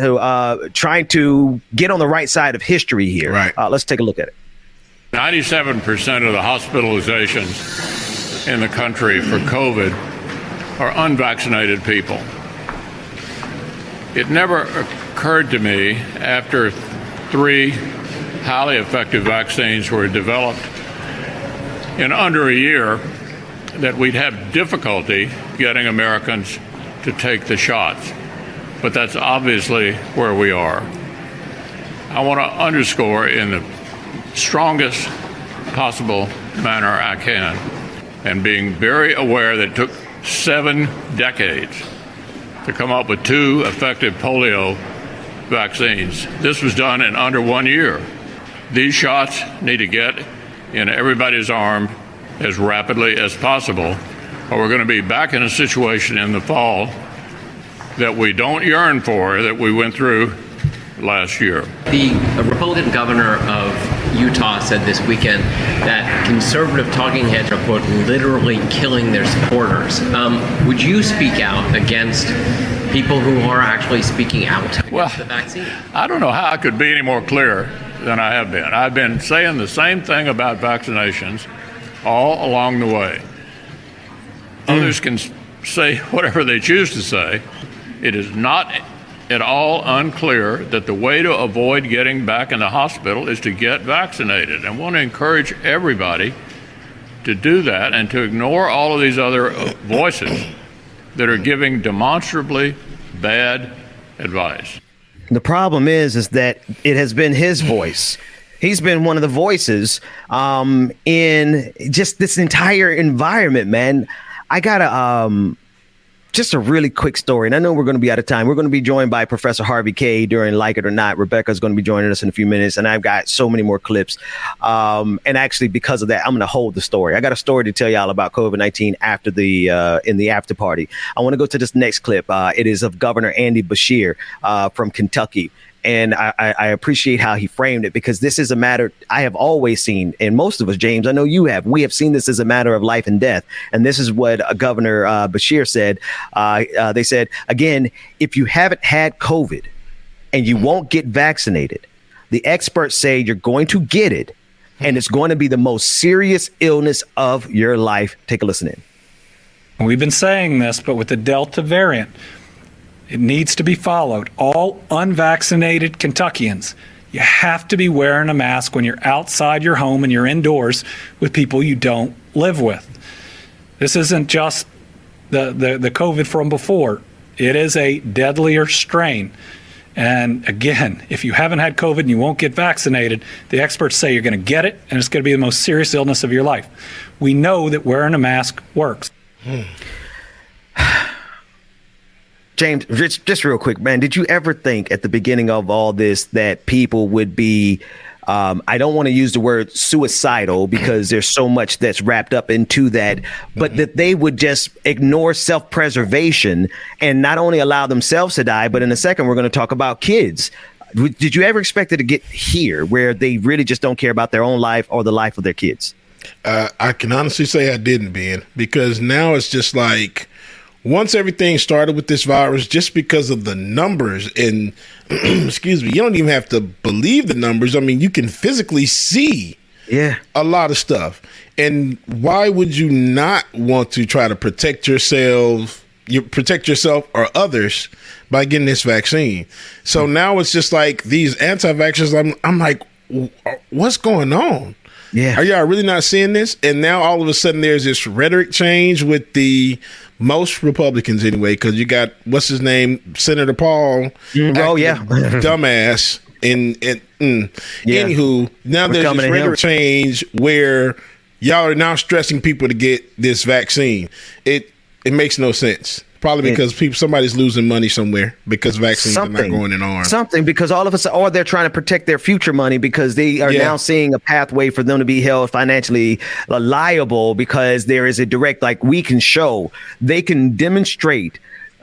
to get on the right side of history here. Right. Let's take a look at it. 97% of the hospitalizations in the country for COVID are unvaccinated people. It never occurred to me after 3 highly effective vaccines were developed in under a year that we'd have difficulty getting Americans to take the shots. But that's obviously where we are. I want to underscore in the strongest possible manner I can, and being very aware that it took 7 decades to come up with 2 effective polio vaccines. This was done in under 1 year. These shots need to get in everybody's arm as rapidly as possible, or we're going to be back in a situation in the fall that we don't yearn for, that we went through last year. The Republican governor of Utah said this weekend that conservative talking heads are, quote, literally killing their supporters. Would you speak out against people who are actually speaking out against the vaccine? I don't know how I could be any more clear than I have been. I've been saying the same thing about vaccinations all along the way. Others can say whatever they choose to say. It is not at all unclear that the way to avoid getting back in the hospital is to get vaccinated. I want to encourage everybody to do that and to ignore all of these other voices that are giving demonstrably bad advice. The problem is that it has been his voice. He's been one of the voices in just this entire environment, man. I got just a really quick story, and I know we're going to be out of time. We're going to be joined by Professor Harvey Kaye during Like It or Not. Rebecca's going to be joining us in a few minutes, and I've got so many more clips. And actually, because of that, I'm going to hold the story. I got a story to tell y'all about COVID-19 after in the after party. I want to go to this next clip. It is of Governor Andy Beshear from Kentucky. And I appreciate how he framed it, because this is a matter I have always seen, and most of us, James, I know you have. We have seen this as a matter of life and death. And this is what Governor Beshear said. They said, again, if you haven't had COVID and you won't get vaccinated, the experts say you're going to get it, and it's going to be the most serious illness of your life. Take a listen in. We've been saying this, but with the Delta variant, it needs to be followed. All unvaccinated Kentuckians, you have to be wearing a mask when you're outside your home and you're indoors with people you don't live with. This isn't just the COVID from before. It is a deadlier strain. And again, if you haven't had COVID and you won't get vaccinated, the experts say you're going to get it, and it's going to be the most serious illness of your life. We know that wearing a mask works. James, just real quick, man, did you ever think at the beginning of all this that people would be, I don't want to use the word suicidal because there's so much that's wrapped up into that, but that they would just ignore self-preservation and not only allow themselves to die, but in a second, we're going to talk about kids. Did you ever expect it to get here where they really just don't care about their own life or the life of their kids? I can honestly say I didn't, Ben, because now it's just like, once everything started with this virus, just because of the numbers and, excuse me, you don't even have to believe the numbers. I mean, you can physically see a lot of stuff. And why would you not want to try to protect yourself or others by getting this vaccine? So now it's just like these anti-vaxxers, I'm like, what's going on? Yeah. Are y'all really not seeing this? And now all of a sudden there's this rhetoric change with the most Republicans anyway, because you got, what's his name, Senator Paul. Oh, yeah. Dumbass. Anywho, now there's this rhetoric change where y'all are now stressing people to get this vaccine. It makes no sense. Probably because somebody's losing money somewhere because vaccines are not going in arms. Because all of us, or they're trying to protect their future money because they are now seeing a pathway for them to be held financially liable because there is a direct, like we can show, they can demonstrate.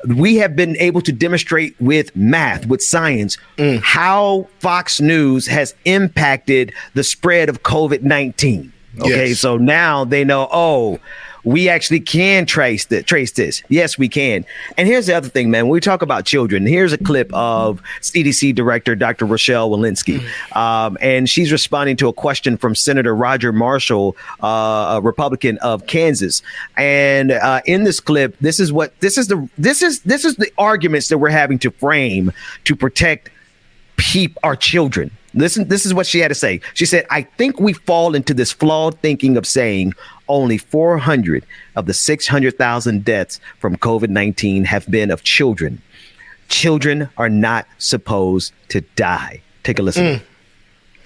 We have been able to demonstrate with math, with science, how Fox News has impacted the spread of COVID-19. Okay, so now they know, we actually can trace this. Yes, we can. And here's the other thing, man. When we talk about children, here's a clip of CDC Director Dr. Rochelle Walensky. And she's responding to a question from Senator Roger Marshall, a Republican of Kansas. And in this clip, this is the arguments that we're having to frame to protect our children. Listen, this is what she had to say. She said, I think we fall into this flawed thinking of saying only 400 of the 600,000 deaths from COVID-19 have been of children. Children are not supposed to die. Take a listen.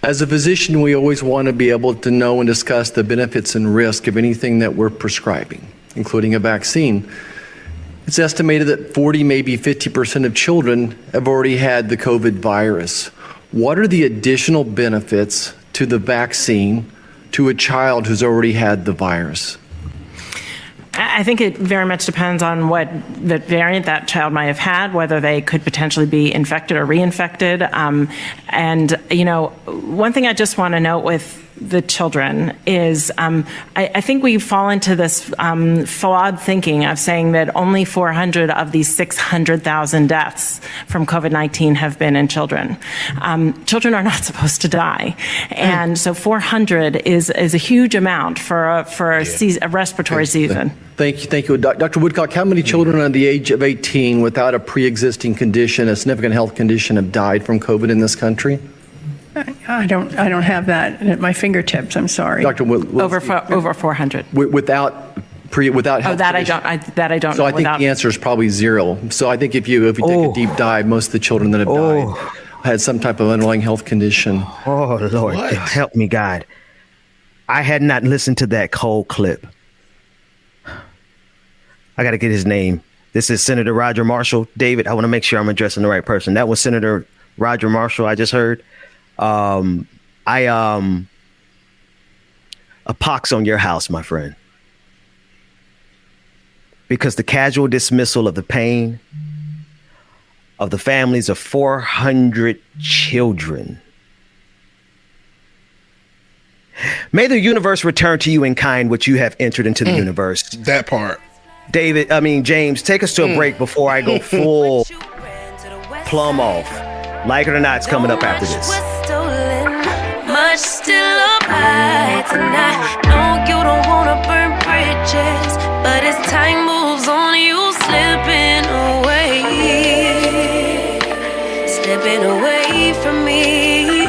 As a physician, we always want to be able to know and discuss the benefits and risk of anything that we're prescribing, including a vaccine. It's estimated that 40, maybe 50% of children have already had the COVID virus. What are the additional benefits to the vaccine to a child who's already had the virus? I think it very much depends on what the variant that child might have had, whether they could potentially be infected or reinfected. And, you know, one thing I just want to note with the children is I think we fall into this flawed thinking of saying that only 400 of these 600,000 deaths from COVID-19 have been in children. Children are not supposed to die. And so 400 is a huge amount for a respiratory season. Thank you. Dr. Woodcock, how many children under the age of 18 without a pre-existing condition, a significant health condition, have died from COVID in this country? I don't have that at my fingertips. I'm sorry. Dr. Over 400. Without without health that condition. I don't So know. I think the answer is probably 0. So I think if you take a deep dive, most of the children that have died had some type of underlying health condition. Oh, Lord, help me, God. I had not listened to that cold clip. I got to get his name. This is Senator Roger Marshall. David, I want to make sure I'm addressing the right person. That was Senator Roger Marshall I just heard. A pox on your house, my friend. Because the casual dismissal of the pain of the families of 400 children. May the universe return to you in kind what you have entered into the universe. That part. James, take us to a break before I go full plumb off. Like it or not, it's coming up after this. Much still applied tonight. No, you don't wanna burn bridges, but as time moves on, you slipping away from me.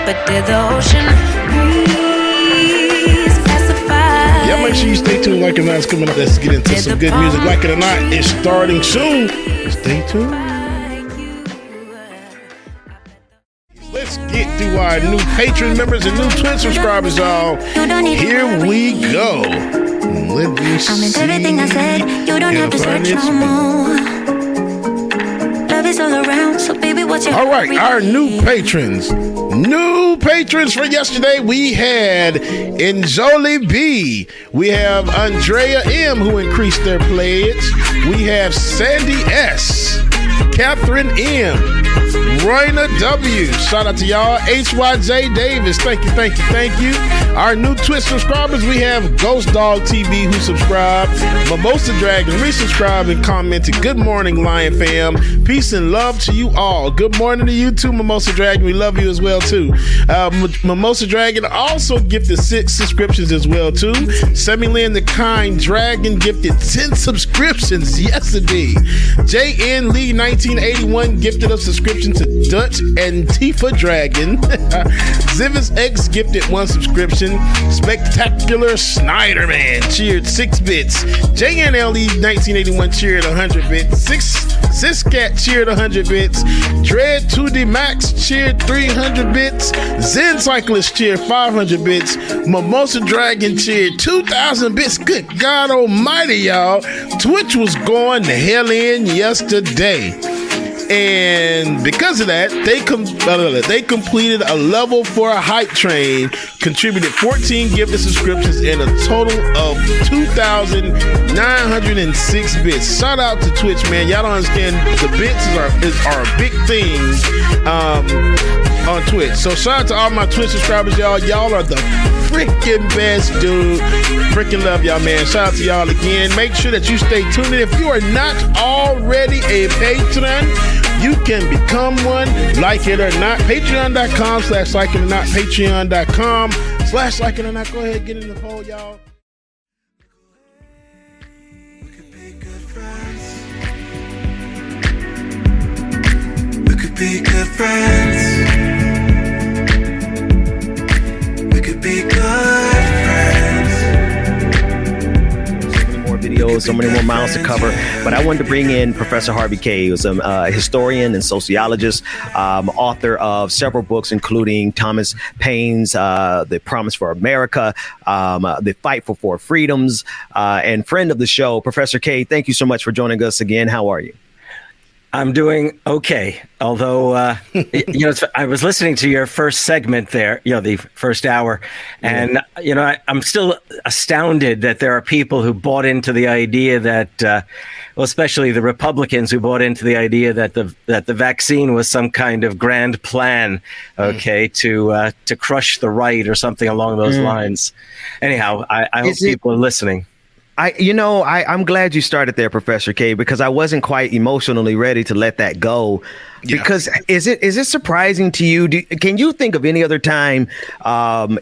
But did the ocean breeze pacify? Yeah, make sure you stay tuned. Like it or not, it's coming up. Let's get into some good music. Like it or not, it's starting soon. Stay tuned. Let's get to our new Patreon members and new Twitch subscribers, y'all. Here we go. Let me see. I meant everything I said. You don't have to search no more. Love is all around, so baby, what's your All right, our new patrons. New patrons for yesterday, we had Njoli B. We have Andrea M, who increased their pledge. We have Sandy S, Catherine M, Royna W. Shout out to y'all. HYJ Davis. Thank you. Our new Twitch subscribers, we have Ghost Dog TV who subscribed. Mimosa Dragon resubscribed and commented, "Good morning, Lion fam. Peace and love to you all." Good morning to you too, Mimosa Dragon. We love you as well too. Mimosa Dragon also gifted 6 subscriptions as well too. Semi-Lynn the Kind Dragon gifted 10 subscriptions. Yes, indeed. JN Lee 1981 gifted a subscription to Dutch and Tifa Dragon. Zivis X gifted 1 subscription. Spectacular Snyderman cheered 6 bits. JNLE 1981 cheered 100 bits. Siscat cheered 100 bits. Dread 2D Max cheered 300 bits. Zen Cyclist cheered 500 bits. Mimosa Dragon cheered 2,000 bits. Good God almighty, y'all. Twitch was going the hell in yesterday. And because of that, they completed a level 4 hype train, contributed 14 gifted subscriptions, and a total of 2,906 bits. Shout out to Twitch, man. Y'all don't understand, the bits are a big thing on Twitch. So shout out to all my Twitch subscribers, y'all. Y'all are the freaking best, dude. Freaking love y'all, man. Shout out to y'all again. Make sure that you stay tuned in. If you are not already a patron, you can become one. Like it or not. Patreon.com/like it or not. Patreon.com/like it or not. Go ahead, get in the poll, y'all. We could be good friends. We could be good friends. We could be good friends. So many more videos, so many more miles to cover. But I wanted to bring in Professor Harvey Kaye, who's a historian and sociologist, author of several books, including Thomas Paine's The Promise for America, The Fight for Four Freedoms, and friend of the show. Professor Kaye, thank you so much for joining us again. How are you? I'm doing okay. Although, I was listening to your first segment there, the first hour, and, I'm still astounded that there are people who bought into the idea that, especially the Republicans who bought into the idea that the vaccine was some kind of grand plan, to crush the right or something along those lines. Anyhow, I hope people are listening. I'm glad you started there, Professor Kaye, because I wasn't quite emotionally ready to let that go. Because is it surprising to you? Can you think of any other time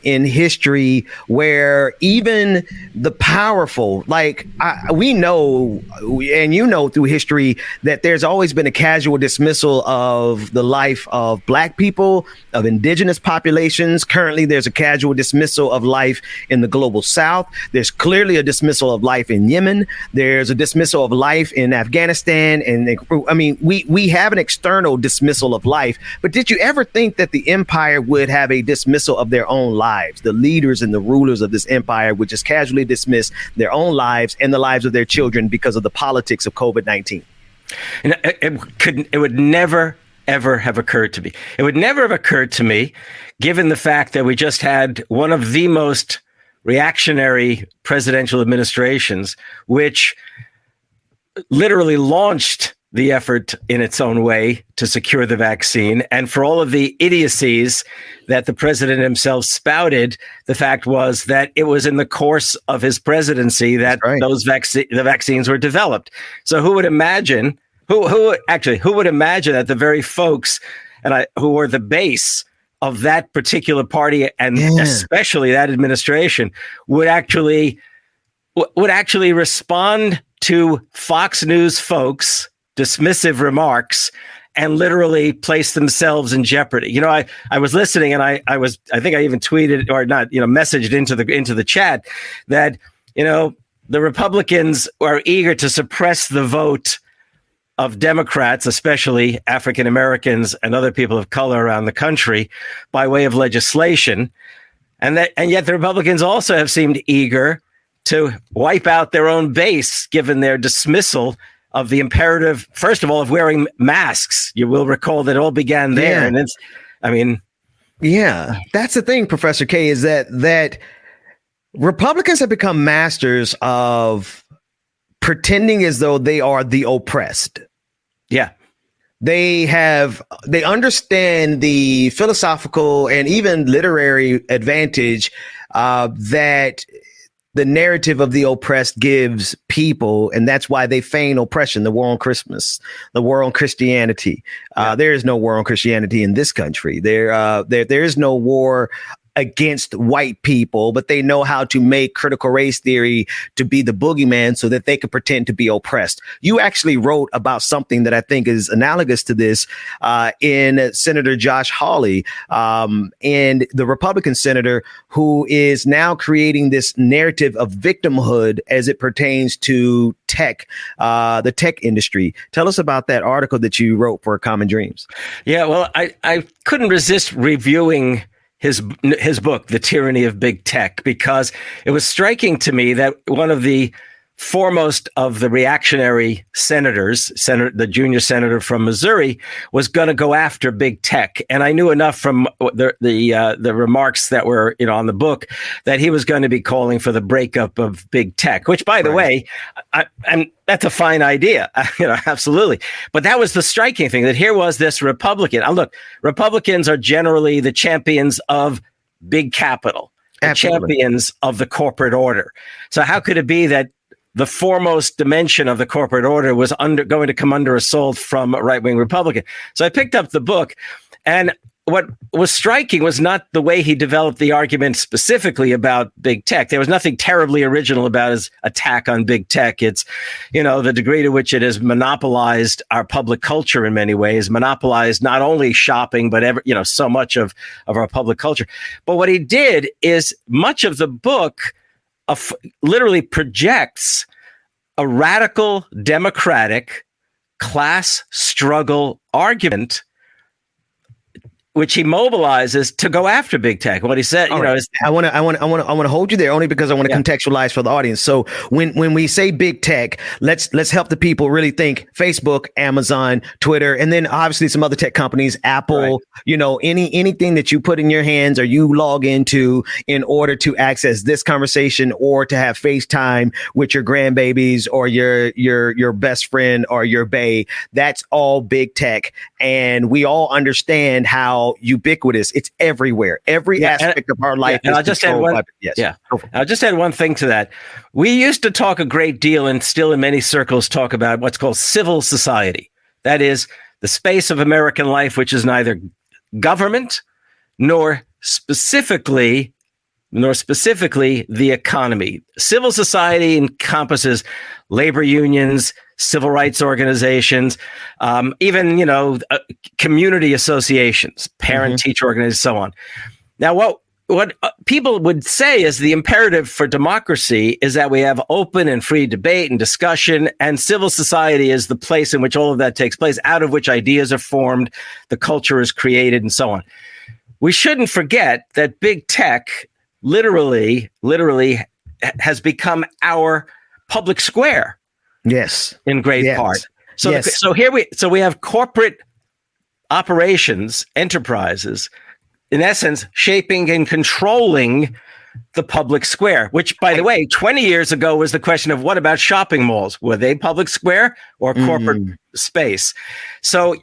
in history where even the powerful, like we know, and you know through history that there's always been a casual dismissal of the life of Black people, of indigenous populations. Currently, there's a casual dismissal of life in the global South. There's clearly a dismissal of life in Yemen. There's a dismissal of life in Afghanistan. And I mean, we have an external dismissal of life, but did you ever think that the empire would have a dismissal of their own lives? The leaders and the rulers of this empire would just casually dismiss their own lives and the lives of their children because of the politics of COVID-19. And it would never, ever have occurred to me. It would never have occurred to me, given the fact that we just had one of the most reactionary presidential administrations, which literally launched the effort in its own way to secure the vaccine. And for all of the idiocies that the president himself spouted, the fact was that it was in the course of his presidency that the vaccines were developed. So who would imagine, who would imagine that the very folks who were the base of that particular party and especially that administration would actually respond to Fox News folks' dismissive remarks and literally place themselves in jeopardy. You know, I was listening and I think I even tweeted or not, messaged into the chat that, the Republicans are eager to suppress the vote of Democrats, especially African Americans and other people of color around the country by way of legislation. And yet the Republicans also have seemed eager to wipe out their own base, given their dismissal of the imperative, first of all, of wearing masks. You will recall that it all began there. Yeah. And that's the thing, Professor K, is that Republicans have become masters of pretending as though they are the oppressed. Yeah. They understand the philosophical and even literary advantage that the narrative of the oppressed gives people, and that's why they feign oppression. The war on Christmas, the war on Christianity. There is no war on Christianity in this country. There is no war against white people, but they know how to make critical race theory to be the boogeyman so that they can pretend to be oppressed. You actually wrote about something that I think is analogous to this in Senator Josh Hawley, and the Republican senator who is now creating this narrative of victimhood as it pertains to tech, the tech industry. Tell us about that article that you wrote for Common Dreams. Yeah, well, I couldn't resist reviewing his book, The Tyranny of Big Tech, because it was striking to me that one of the foremost of the reactionary senators, the junior senator from Missouri, was going to go after big tech. And I knew enough from the remarks that were on the book that he was going to be calling for the breakup of big tech, which, by the way, and that's a fine idea, absolutely. But that was the striking thing, that here was this Republican. Look, Republicans are generally the champions of big capital, the champions of the corporate order. So how could it be that the foremost dimension of the corporate order was going to come under assault from a right-wing Republican? So I picked up the book, and what was striking was not the way he developed the argument specifically about big tech. There was nothing terribly original about his attack on big tech. It's, the degree to which it has monopolized our public culture in many ways, monopolized not only shopping, but so much of our public culture. But what he did is much of the book literally projects a radical democratic class struggle argument, which he mobilizes to go after big tech. What he said, is, I want to hold you there only because I want to contextualize for the audience. So when we say big tech, let's help the people really think Facebook, Amazon, Twitter, and then obviously some other tech companies, Apple, anything that you put in your hands or you log into in order to access this conversation or to have FaceTime with your grandbabies or your best friend or your bae. That's all big tech. And we all understand how ubiquitous it's everywhere. Every aspect of our life. And I'll just add one. I'll just add one thing to that. We used to talk a great deal, and still in many circles talk about what's called civil society. That is the space of American life, which is neither government nor specifically the economy. Civil society encompasses labor unions, civil rights organizations, even, community associations, parent-teacher organizations, so on. Now, what people would say is the imperative for democracy is that we have open and free debate and discussion, and civil society is the place in which all of that takes place, out of which ideas are formed, the culture is created, and so on. We shouldn't forget that big tech literally has become our public square. Yes. In great part. So, yes. So we have corporate operations, enterprises, in essence, shaping and controlling the public square, which, by the way, 20 years ago was the question of what about shopping malls? Were they public square or corporate space? So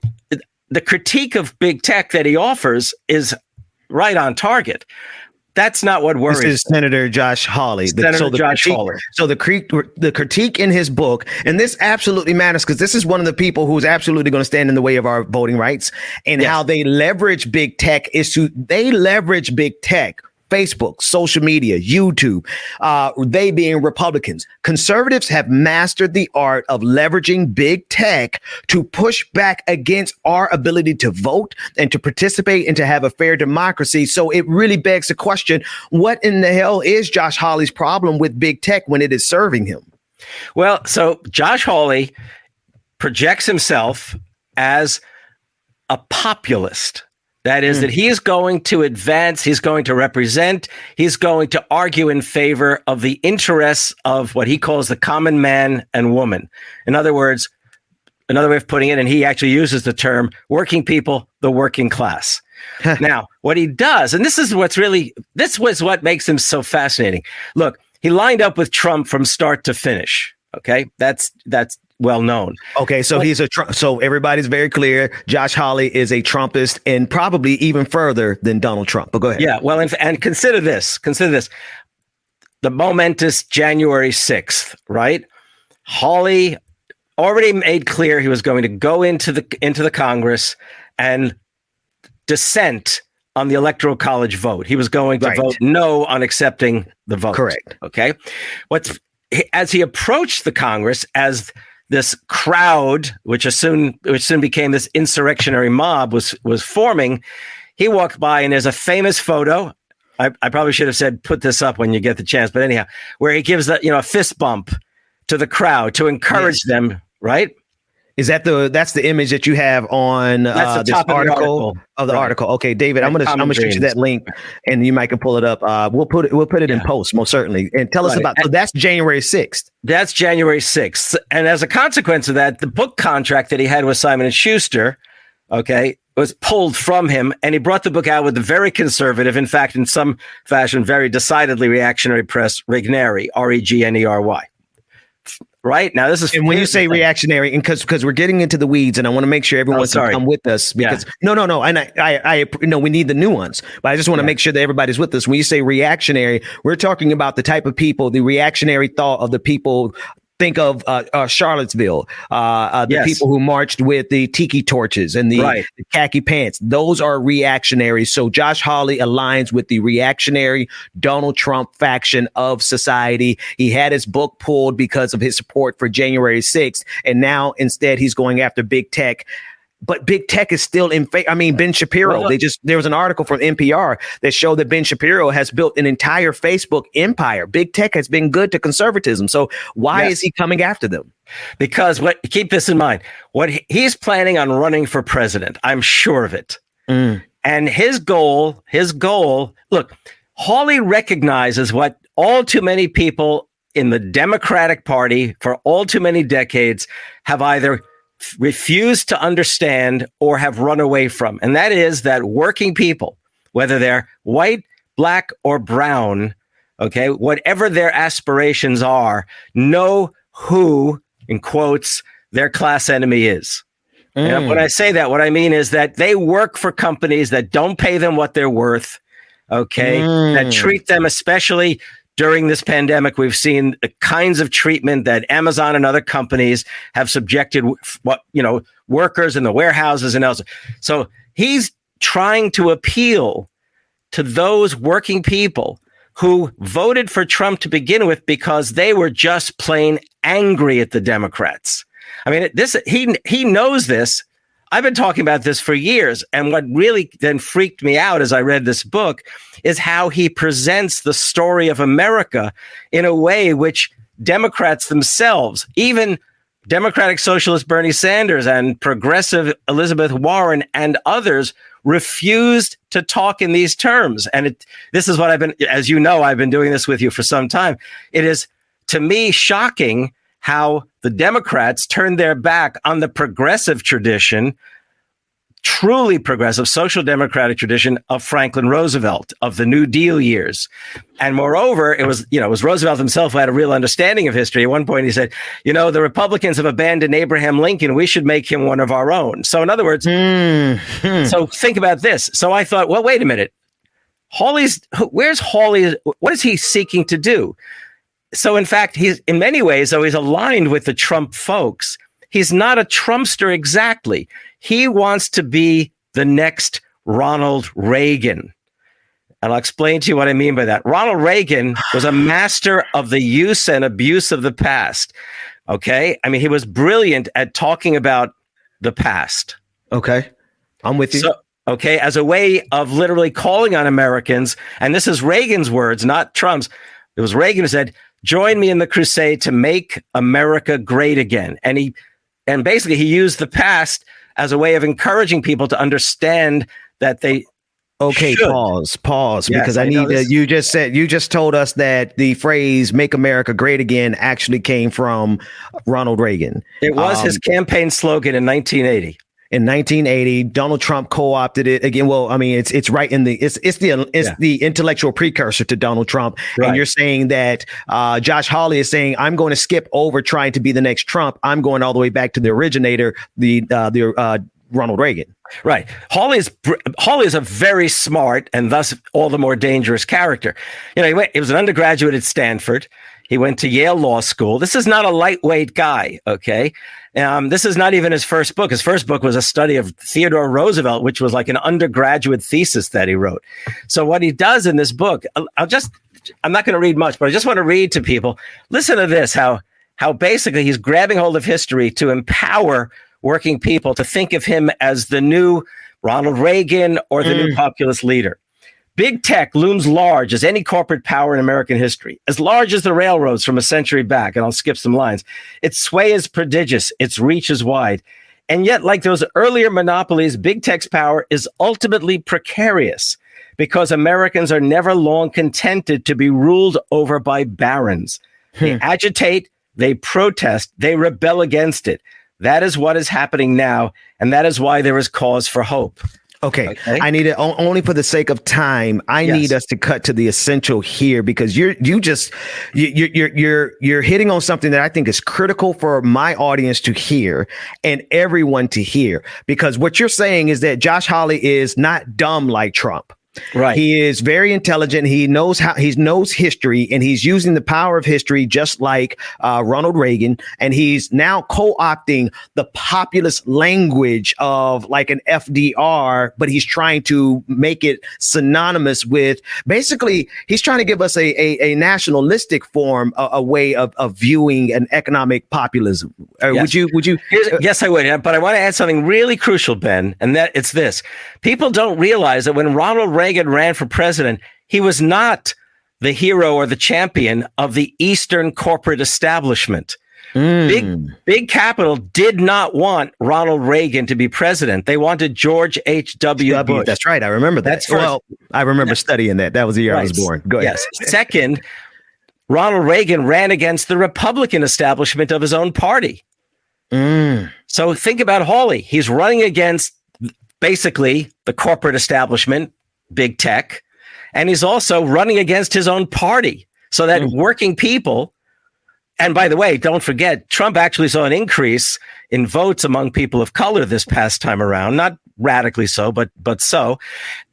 the critique of big tech that he offers is right on target. That's not what worries. This is Senator Josh Hawley. Hawley. So the critique in his book, and this absolutely matters because this is one of the people who's absolutely going to stand in the way of our voting rights, and how they leverage big tech they leverage big tech. Facebook, social media, YouTube, they being Republicans. Conservatives have mastered the art of leveraging big tech to push back against our ability to vote and to participate and to have a fair democracy. So it really begs the question, what in the hell is Josh Hawley's problem with big tech when it is serving him? Well, so Josh Hawley projects himself as a populist. That is, that he is going to advance, he's going to represent, he's going to argue in favor of the interests of what he calls the common man and woman. In other words, another way of putting it, and he actually uses the term working people, the working class. Now, what he does, and this was what makes him so fascinating. Look, he lined up with Trump from start to finish. Okay, that's well known. Okay, so so everybody's very clear. Josh Hawley is a Trumpist, and probably even further than Donald Trump. But go ahead. Yeah, well, and consider this. The momentous January 6th, right? Hawley already made clear he was going to go into the Congress and dissent on the Electoral College vote. He was going to vote no on accepting the vote. Correct. Okay. As he approached the Congress, as this crowd, which soon became this insurrectionary mob, was forming, he walked by, and there's a famous photo. I probably should have said, put this up when you get the chance, but anyhow, where he gives a fist bump to the crowd to encourage them, right? Is that's the image that you have on this article of the article? Okay, David, I'm gonna shoot you that link, and you might can pull it up. We'll put it in post, most certainly, and tell us about. So that's January 6th. That's January 6th, and as a consequence of that, the book contract that he had with Simon & Schuster, was pulled from him, and he brought the book out with the very conservative, in fact, in some fashion, very decidedly reactionary press, Regnery, Regnery. Right now, this is, and when you say reactionary, and because we're getting into the weeds, and I want to make sure everyone can come with us, because no, and I we need the nuance, but I just want to make sure that everybody's with us. When you say reactionary, we're talking about the type of people, the reactionary thought of the people. Think of Charlottesville, the people who marched with the tiki torches and the khaki pants. Those are reactionary. So Josh Hawley aligns with the reactionary Donald Trump faction of society. He had his book pulled because of his support for January 6th. And now instead he's going after big tech. But big tech is still in favor. I mean, Ben Shapiro, there was an article from NPR that showed that Ben Shapiro has built an entire Facebook empire. Big tech has been good to conservatism. So why is he coming after them? Because keep this in mind, he's planning on running for president. I'm sure of it. And his goal, look, Hawley recognizes what all too many people in the Democratic Party for all too many decades have either refuse to understand or have run away from. And that is that working people, whether they're white, black, or brown, whatever their aspirations are, know who, in quotes, their class enemy is. And when I say that, what I mean is that they work for companies that don't pay them what they're worth, that treat them, especially during this pandemic, we've seen the kinds of treatment that Amazon and other companies have subjected workers in the warehouses and else. So he's trying to appeal to those working people who voted for Trump to begin with because they were just plain angry at the Democrats. I mean, he knows this. I've been talking about this for years. And what really then freaked me out as I read this book is how he presents the story of America in a way which Democrats themselves, even Democratic Socialist Bernie Sanders and progressive Elizabeth Warren and others, refused to talk in these terms. And this is what I've been, as you know, I've been doing this with you for some time. It is, to me, shocking how the Democrats turned their back on the progressive tradition, truly progressive social democratic tradition of Franklin Roosevelt, of the New Deal years. And moreover, it was Roosevelt himself who had a real understanding of history. At one point, he said, the Republicans have abandoned Abraham Lincoln. We should make him one of our own. So in other words, so think about this. So I thought, well, wait a minute. Where's Hawley? What is he seeking to do? So in fact, he's in many ways, though he's aligned with the Trump folks, he's not a Trumpster exactly. He wants to be the next Ronald Reagan. And I'll explain to you what I mean by that. Ronald Reagan was a master of the use and abuse of the past. Okay? I mean, he was brilliant at talking about the past. Okay. I'm with you. So, okay, as a way of literally calling on Americans, and this is Reagan's words, not Trump's. It was Reagan who said, "Join me in the crusade to make America great again." And basically he used the past as a way of encouraging people to understand that they Okay, should. Pause, Yes, because I need to. You just told us that the phrase "Make America Great Again" actually came from Ronald Reagan. It was his campaign slogan in 1980. In 1980, Donald Trump co-opted it again. Well, I mean, it's right in the the intellectual precursor to Donald Trump. Right. And you're saying that Josh Hawley is saying, I'm going to skip over trying to be the next Trump. I'm going all the way back to the originator, the Ronald Reagan. Right. Hawley is a very smart and thus all the more dangerous character. He was an undergraduate at Stanford. He went to Yale Law School. This is not a lightweight guy, okay? This is not even his first book. His first book was a study of Theodore Roosevelt, which was like an undergraduate thesis that he wrote. So what he does in this book, I'm not going to read much, but I just want to read to people. Listen to this, how basically he's grabbing hold of history to empower working people to think of him as the new Ronald Reagan or the new populist leader. Big tech looms large as any corporate power in American history, as large as the railroads from a century back. And I'll skip some lines. Its sway is prodigious. Its reach is wide. And yet, like those earlier monopolies, big tech's power is ultimately precarious because Americans are never long contented to be ruled over by barons. They agitate, they protest, they rebel against it. That is what is happening now. And that is why there is cause for hope. Okay. I need it only for the sake of time. I need us to cut to the essential here because you're hitting on something that I think is critical for my audience to hear and everyone to hear, because what you're saying is that Josh Hawley is not dumb like Trump. Right. He is very intelligent. He knows history, and he's using the power of history just like Ronald Reagan. And he's now co-opting the populist language of like an FDR, but he's trying to make it synonymous with basically he's trying to give us a nationalistic form, a way of viewing an economic populism. Yes. Would you? Yes, I would. But I want to add something really crucial, Ben, and that it's this. People don't realize that when Ronald Reagan ran for president, he was not the hero or the champion of the Eastern corporate establishment. Big capital did not want Ronald Reagan to be president. They wanted George H.W. Bush. That's right. I remember that. I remember studying that. That was the year I was born. Go ahead. Yes. Second, Ronald Reagan ran against the Republican establishment of his own party. So think about Hawley. He's running against basically the corporate establishment, big tech, and he's also running against his own party. So that working people, and by the way, don't forget, Trump actually saw an increase in votes among people of color this past time around, not radically so, but so.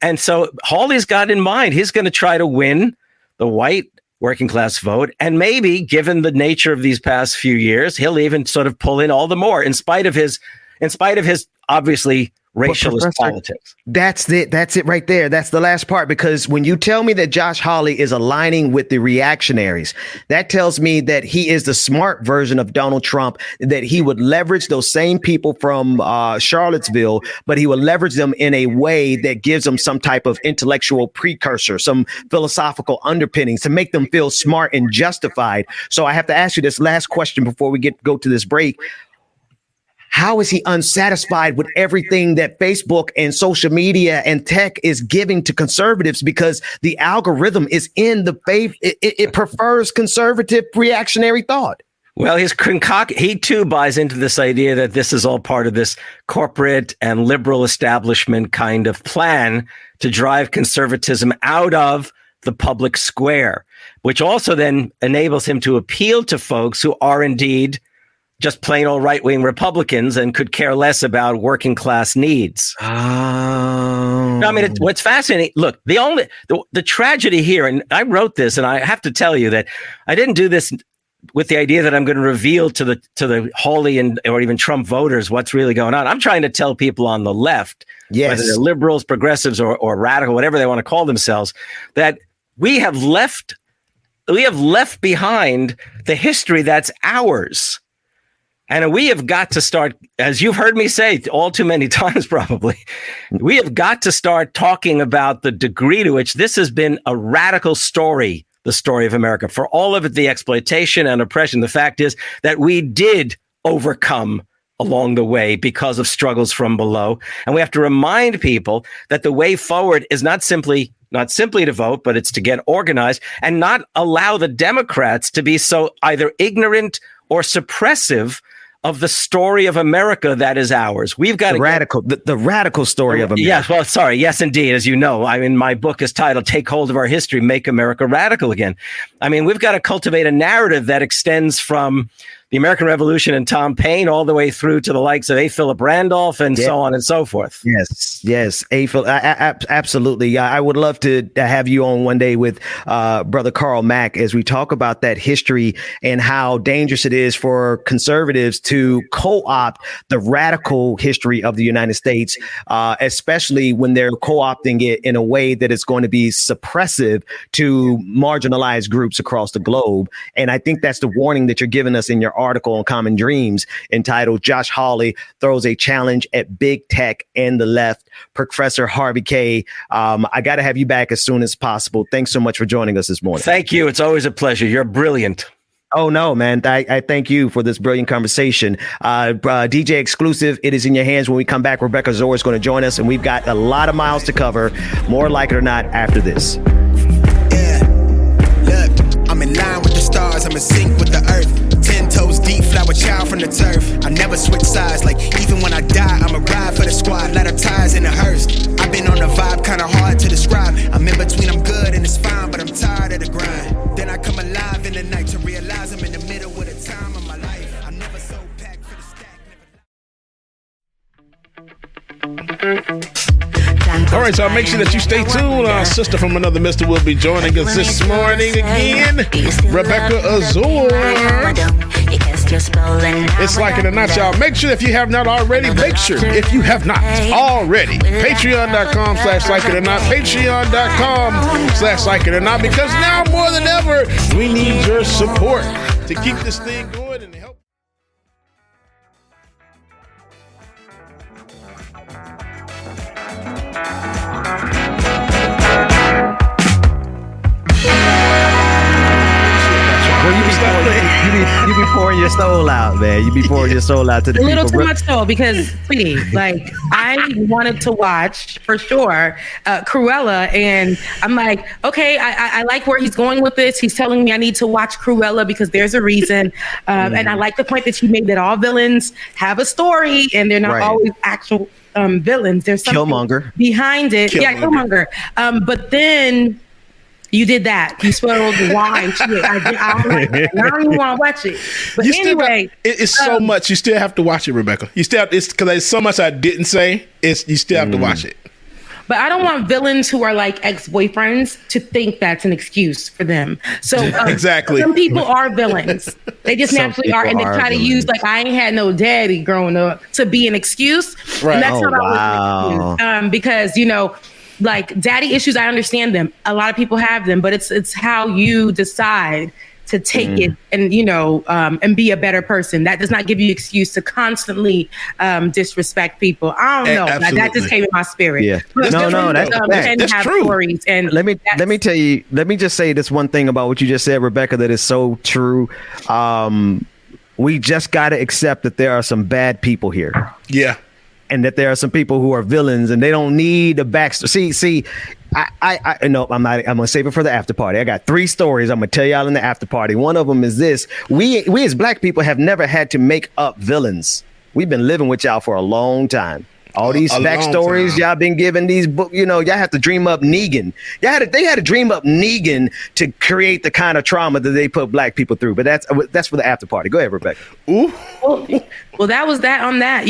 And so Hawley's got in mind, he's going to try to win the white working class vote. And maybe given the nature of these past few years, he'll even sort of pull in all the more in spite of his in spite of his obviously racialist politics. That's it. That's it right there. That's the last part, because when you tell me that Josh Hawley is aligning with the reactionaries, that tells me that he is the smart version of Donald Trump, that he would leverage those same people from Charlottesville, but he would leverage them in a way that gives them some type of intellectual precursor, some philosophical underpinnings to make them feel smart and justified. So I have to ask you this last question before we go to this break. How is he unsatisfied with everything that Facebook and social media and tech is giving to conservatives? Because the algorithm is in the faith. It prefers conservative reactionary thought. Well, he too buys into this idea that this is all part of this corporate and liberal establishment kind of plan to drive conservatism out of the public square, which also then enables him to appeal to folks who are indeed just plain old right-wing Republicans and could care less about working class needs. Oh. No, I mean, what's fascinating, look, the tragedy here, and I wrote this, and I have to tell you that I didn't do this with the idea that I'm going to reveal to the Hawley or even Trump voters what's really going on. I'm trying to tell people on the left, whether they're liberals, progressives, or radical, whatever they want to call themselves, that we have left behind the history that's ours. And we have got to start, as you've heard me say all too many times probably, we have got to start talking about the degree to which this has been a radical story, the story of America. For all of it, the exploitation and oppression, the fact is that we did overcome along the way because of struggles from below. And we have to remind people that the way forward is not simply to vote, but it's to get organized and not allow the Democrats to be so either ignorant or suppressive of the story of America that is ours. We've got the radical story of America. Yes, well, sorry. Yes, indeed. As you know, my book is titled "Take Hold of Our History, Make America Radical Again." I mean, we've got to cultivate a narrative that extends from the American Revolution and Tom Paine all the way through to the likes of A. Philip Randolph and so on and so forth. Yes. Absolutely. I would love to have you on one day with Brother Carl Mack as we talk about that history and how dangerous it is for conservatives to co-opt the radical history of the United States, especially when they're co-opting it in a way that is going to be suppressive to marginalized groups across the globe. And I think that's the warning that you're giving us in your article on Common Dreams entitled "Josh Hawley Throws a Challenge at Big Tech and the Left." Professor Harvey K., I got to have you back as soon as possible. Thanks so much for joining us this morning. Thank you. It's always a pleasure. You're brilliant. Oh, no, man. I thank you for this brilliant conversation. DJ exclusive. It is in your hands. When we come back, Rebecca Zor is going to join us, and we've got a lot of miles to cover, more like it or not, after this. I'm in line with the stars, I'm in sync with the earth. 10 toes deep, flower child from the turf. I never switch sides, like even when I die, I'm a ride for the squad. Ladder ties in the hearse. I've been on the vibe, kinda hard to describe. I'm in between, I'm good and it's fine, but I'm tired of the grind. Then I come alive in the night to realize I'm in the middle of the time of my life. I'm never so packed for the stack. All right, so make sure that you stay tuned. Our sister from another mister will be joining us this morning again, Rebecca Azor. It's like it or not, y'all. Make sure if you have not already, patreon.com/like it or not, patreon.com/like it or not, because now more than ever, we need your support to keep this thing going and help. You be pouring your soul out, man. You be pouring your soul out to the people. A little people. too much so, because, sweetie, like, I wanted to watch, for sure, Cruella, and I'm like, okay, I like where he's going with this. He's telling me I need to watch Cruella because there's a reason. And I like the point that he made that all villains have a story, and they're not always actual villains. There's something Killmonger behind it. Yeah, Killmonger. But then you did that. You spoiled the wine. I don't like that. I don't even want to watch it. But anyway, it's so much. You still have to watch it, Rebecca. You still have, it's because there's so much I didn't say. You still have to watch it. But I don't want villains who are like ex-boyfriends to think that's an excuse for them. So exactly. Some people are villains. They just naturally are, and they try to use like I ain't had no daddy growing up to be an excuse. Right. And that's not always wow. an excuse. Because like daddy issues, I understand them. A lot of people have them, but it's how you decide to take it and, and be a better person. That does not give you excuse to constantly disrespect people. I don't know. Like, that just came in my spirit. Yeah. But That's true. Stories and let me tell you, let me just say this one thing about what you just said, Rebecca, that is so true. We just got to accept that there are some bad people here. Yeah. And that there are some people who are villains and they don't need a backstory. See, I no, I'm not. I'm gonna save it for the after party. I got 3 stories I'm gonna tell y'all in the after party. One of them is this: we as black people have never had to make up villains. We've been living with y'all for a long time. All these backstories y'all been given these books, y'all have to dream up Negan. They had to dream up Negan to create the kind of trauma that they put black people through. But that's for the after party. Go ahead, Rebecca. Ooh. Well, that was that on that.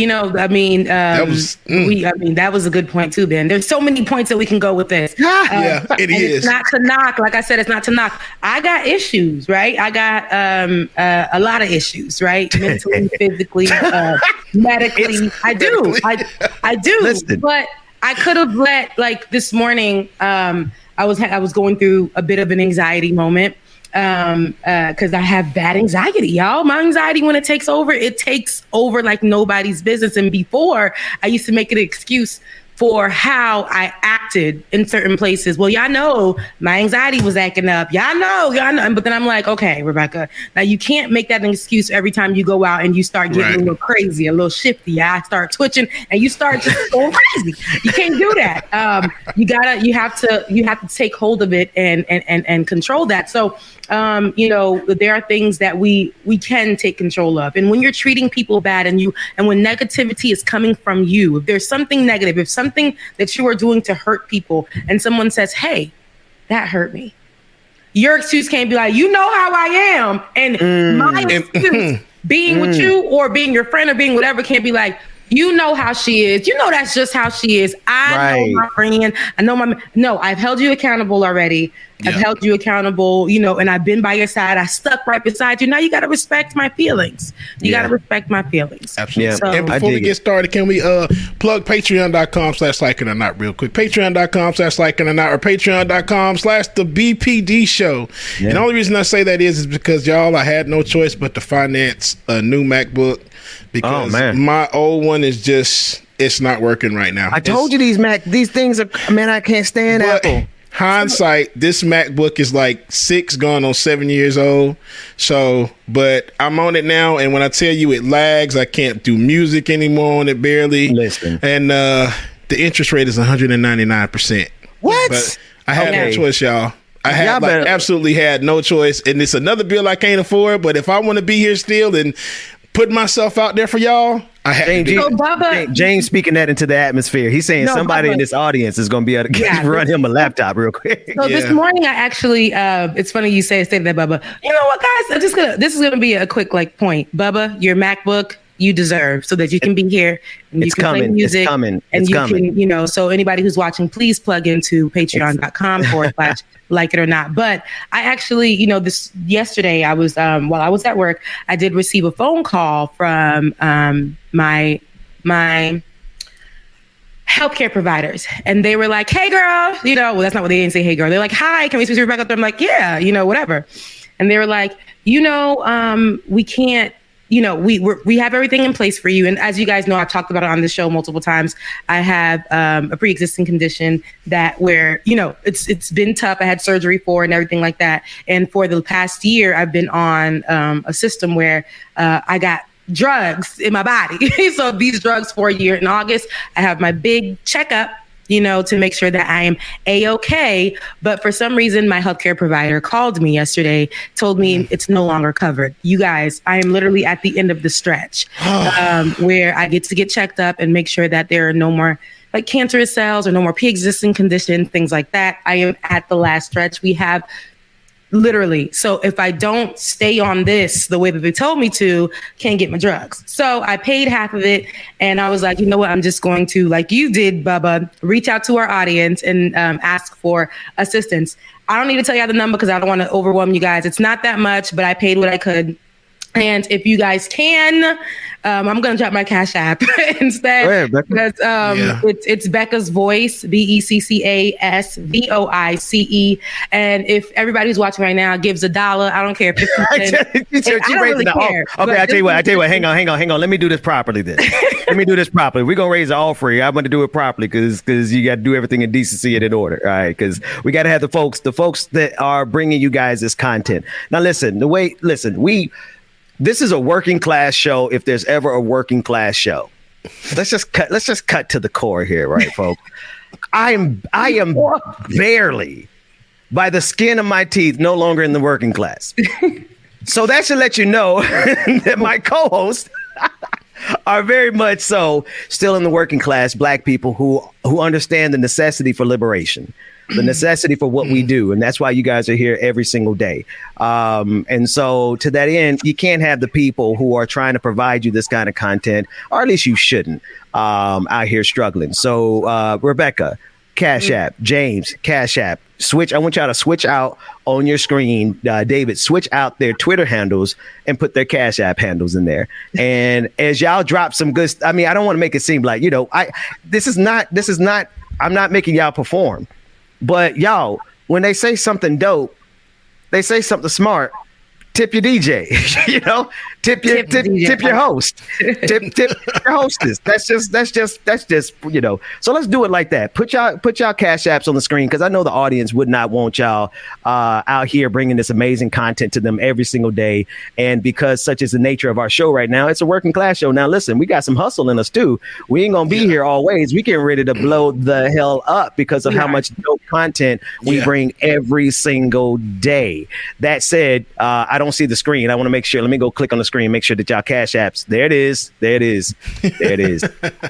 That was a good point too, Ben. There's so many points that we can go with this. Yeah, it is. It's not to knock. Like I said, it's not to knock. I got issues, right? I got a lot of issues, right? Mentally, physically, medically. I do. Listen. But I could have let, like this morning, I was going through a bit of an anxiety moment. Because I have bad anxiety, y'all. My anxiety, when it takes over like nobody's business. And before, I used to make it an excuse for how I acted in certain places. Well, y'all know my anxiety was acting up. Y'all know. But then I'm like, okay, Rebecca, now you can't make that an excuse every time you go out and you start getting a little crazy, a little shifty. I start twitching and you start just going crazy. You can't do that. You have to take hold of it and control that. So, there are things that we can take control of. And when you're treating people bad and when negativity is coming from you, if there's something negative, if something that you are doing to hurt people and someone says, hey, that hurt me, your excuse can't be like, you know how I am. And my excuse being with you or being your friend or being whatever can't be like, you know how she is. That's just how she is. I know my friend. I've held you accountable already. I've held you accountable, and I've been by your side. I stuck right beside you. Now you got to respect my feelings. You got to respect my feelings. Absolutely. So, and before we get started, can we plug patreon.com/liking or not real quick? Patreon.com/liking or not, or patreon.com/the BPD show. Yeah. And the only reason I say that is because y'all, I had no choice but to finance a new MacBook because my old one is just, it's not working right now. I told you these things are, I can't stand Apple. Hindsight, this MacBook is like 6 going on 7 years old. So, but I'm on it now, and when I tell you it lags, I can't do music anymore on it barely. Listen. And the interest rate is 199%. What? But I had no choice, y'all. I had absolutely had no choice, and it's another bill I can't afford. But if I want to be here still and put myself out there for y'all, I have to do it. James speaking that into the atmosphere. He's saying somebody in this audience is going to be able to run him a laptop real quick. So this morning, I actually, it's funny you say that, Bubba. You know what, guys? This is going to be a quick point. Bubba, your MacBook, you deserve so that you can be here and you can play music. It's coming. So anybody who's watching, please plug into patreon.com/like it or not. But I actually, yesterday I was, while I was at work, I did receive a phone call from my healthcare providers. And they were like, hey girl, that's not what they didn't say, hey girl. They're like, hi, can we speak to Rebecca? I'm like, yeah, whatever. And they were like, we can't, we have everything in place for you. And as you guys know, I've talked about it on the show multiple times. I have a pre-existing condition where it's been tough. I had surgery for and everything like that. And for the past year, I've been on a system where I got drugs in my body. So these drugs for a year. In August, I have my big checkup, to make sure that I am A-okay. But for some reason, my healthcare provider called me yesterday, told me it's no longer covered. You guys, I am literally at the end of the stretch where I get to get checked up and make sure that there are no more like cancerous cells or no more pre-existing conditions, things like that. I am at the last stretch. We have Literally. So if I don't stay on this the way that they told me to, can't get my drugs. So I paid half of it, and I was like, you know what? I'm just going to, like you did, Bubba, reach out to our audience and ask for assistance. I don't need to tell you the number because I don't want to overwhelm you guys. It's not that much, but I paid what I could. And if you guys can, I'm going to drop my Cash App instead. Because it's Becca's Voice, BECCASVOICE. And if everybody's watching right now gives $1, I don't care. 50 cents. I don't really care. Okay, I tell you what. Hang on. Let me do this properly then. We're going to raise it all free. I'm going to do it properly because you got to do everything in decency and in order. All right. Because we got to have the folks that are bringing you guys this content. Now, this is a working class show. If there's ever a working class show, let's just cut to the core here, right, folks? I am barely, by the skin of my teeth, no longer in the working class. So that should let you know that my co-hosts are very much so still in the working class, Black people who understand the necessity for liberation. The necessity for what we do. And that's why you guys are here every single day. And so to that end, you can't have the people who are trying to provide you this kind of content, or at least you shouldn't, out here struggling. So Rebecca, Cash App, James, Cash App, I want y'all to switch out on your screen. David, switch out their Twitter handles and put their Cash App handles in there. And as y'all drop some good, I don't want to make it seem like, this is not, I'm not making y'all perform. But y'all, when they say something dope, they say something smart, tip your DJ, tip your host, tip your hostess. That's just, so let's do it like that. Put y'all Cash Apps on the screen, because I know the audience would not want y'all out here bringing this amazing content to them every single day. And because such is the nature of our show right now, it's a working class show. Now, listen, we got some hustle in us too. We ain't gonna be here always. We getting ready to blow the hell up because of how much dope content we bring every single day. That said, I don't see the screen. I want to make sure. Let me go click on the screen. Make sure that y'all Cash Apps. There it is.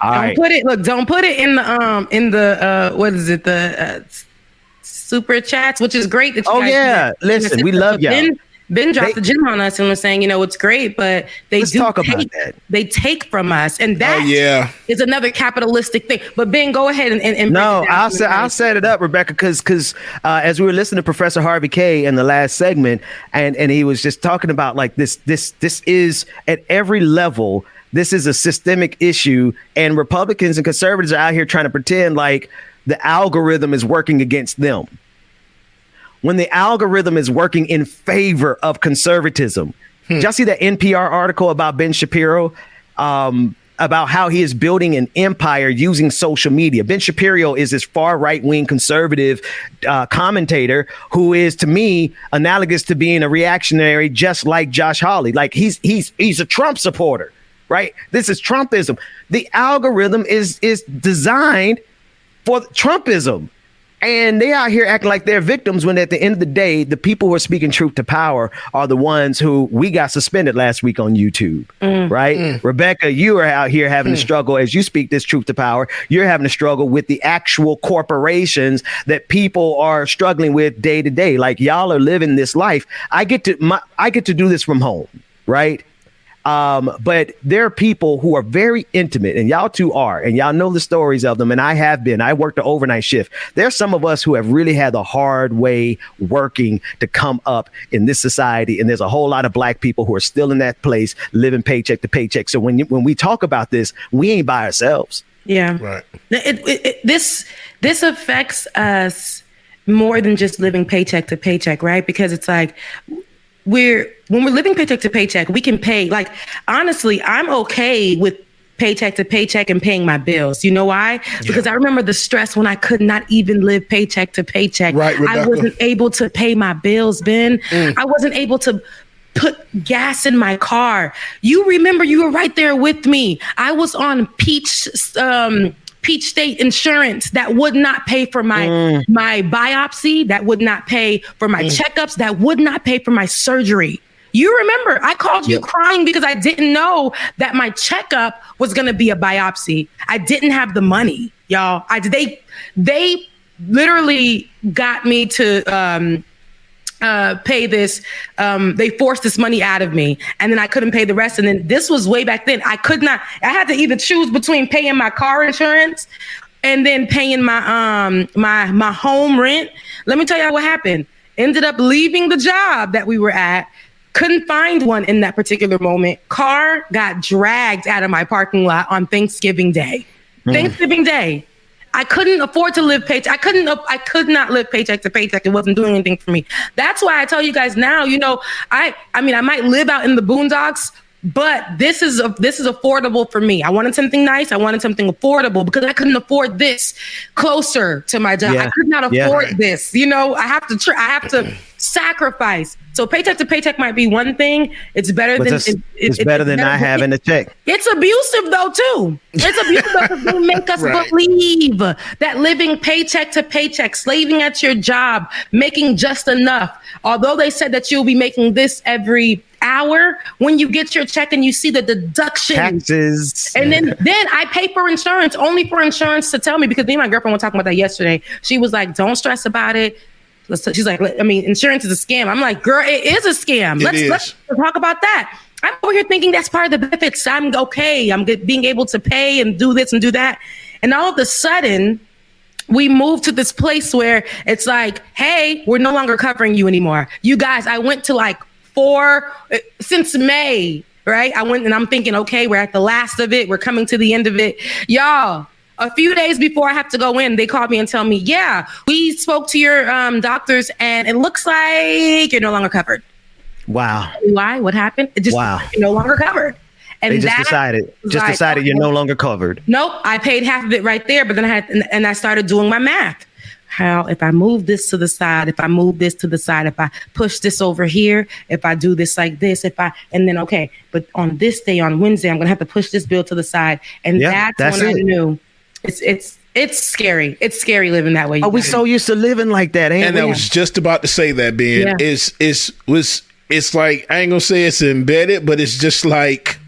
All right. Don't put it in the what is it? The super chats, which is great. That you guys listen, we love y'all. Ben dropped the gym on us and was saying, it's great, but they they take from us, and that is another capitalistic thing. But Ben, go ahead and no, I'll set it up, Rebecca, because as we were listening to Professor Harvey K in the last segment, and he was just talking about like this is at every level. This is a systemic issue, and Republicans and conservatives are out here trying to pretend like the algorithm is working against them, when the algorithm is working in favor of conservatism. Did y'all see that NPR article about Ben Shapiro, about how he is building an empire using social media? Ben Shapiro is this far right-wing conservative commentator who is, to me, analogous to being a reactionary, just like Josh Hawley. Like he's a Trump supporter, right? This is Trumpism. The algorithm is designed for Trumpism. And they out here acting like they're victims, when at the end of the day, the people who are speaking truth to power are the ones who we got suspended last week on YouTube, right? Rebecca, you are out here having to struggle as you speak this truth to power. You're having to struggle with the actual corporations that people are struggling with day to day. Like, y'all are living this life. I get to do this from home, right? But there are people who are very intimate, and y'all two are, and y'all know the stories of them. And I have been. I worked the overnight shift. There's some of us who have really had the hard way working to come up in this society. And there's a whole lot of Black people who are still in that place, living paycheck to paycheck. So when we talk about this, we ain't by ourselves. Yeah. Right. This affects us more than just living paycheck to paycheck, right? Because it's like, when we're living paycheck to paycheck, we can pay. Like, honestly, I'm okay with paycheck to paycheck and paying my bills. You know why? Because I remember the stress when I could not even live paycheck to paycheck. Right, Rebecca. I wasn't able to pay my bills, Ben. I wasn't able to put gas in my car. You remember, you were right there with me. I was on Peach State insurance that would not pay for my biopsy, that would not pay for my checkups, that would not pay for my surgery. You remember, I called you crying because I didn't know that my checkup was going to be a biopsy. I didn't have the money, y'all. They literally got me to pay this. They forced this money out of me, and then I couldn't pay the rest. And then this was way back then. I had to either choose between paying my car insurance and then paying my my home rent. Let me tell you what happened. Ended up leaving the job that we were at. Couldn't find one in that particular moment. Car got dragged out of my parking lot on Thanksgiving Day. Thanksgiving Day. I couldn't afford to live paycheck. I could not live paycheck to paycheck. It wasn't doing anything for me. That's why I tell you guys now, I mean, I might live out in the boondocks, but this is affordable for me. I wanted something nice. I wanted something affordable because I couldn't afford this closer to my job. I could not afford this. I have to sacrifice. So paycheck to paycheck might be one thing. It's better than it's better than not having a check. It's abusive though too. It's abusive because they make us believe that living paycheck to paycheck, slaving at your job, making just enough. Although they said that you'll be making this every hour, when you get your check and you see the deductions, taxes, and then I pay for insurance, only for insurance to tell me, because me and my girlfriend were talking about that yesterday. She was like, "Don't stress about it." She's like, I mean, insurance is a scam. I'm like, girl, it is a scam. Let's talk about that. I'm over here thinking that's part of the benefits. I'm okay. I'm being able to pay and do this and do that. And all of a sudden, we moved to this place where it's like, hey, we're no longer covering you anymore. You guys, I went to like 4 since May, right? I went and I'm thinking, okay, we're at the last of it. We're coming to the end of it. Y'all. A few days before I have to go in, they called me and tell me, yeah, we spoke to your doctors and it looks like you're no longer covered. Wow. Why? What happened? It just you're no longer covered. And they just decided you're no longer covered. Nope. I paid half of it right there, but then I started doing my math. How, if I move this to the side, if I move this to the side, if I push this over here, if I do this like this, and then, okay, but on this day, on Wednesday, I'm going to have to push this bill to the side. And that's when I knew. It's scary. It's scary living that way. Oh, we so used to living like that, ain't we? And I was just about to say that, Ben. Yeah. It's like, I ain't gonna say it's embedded, but it's just like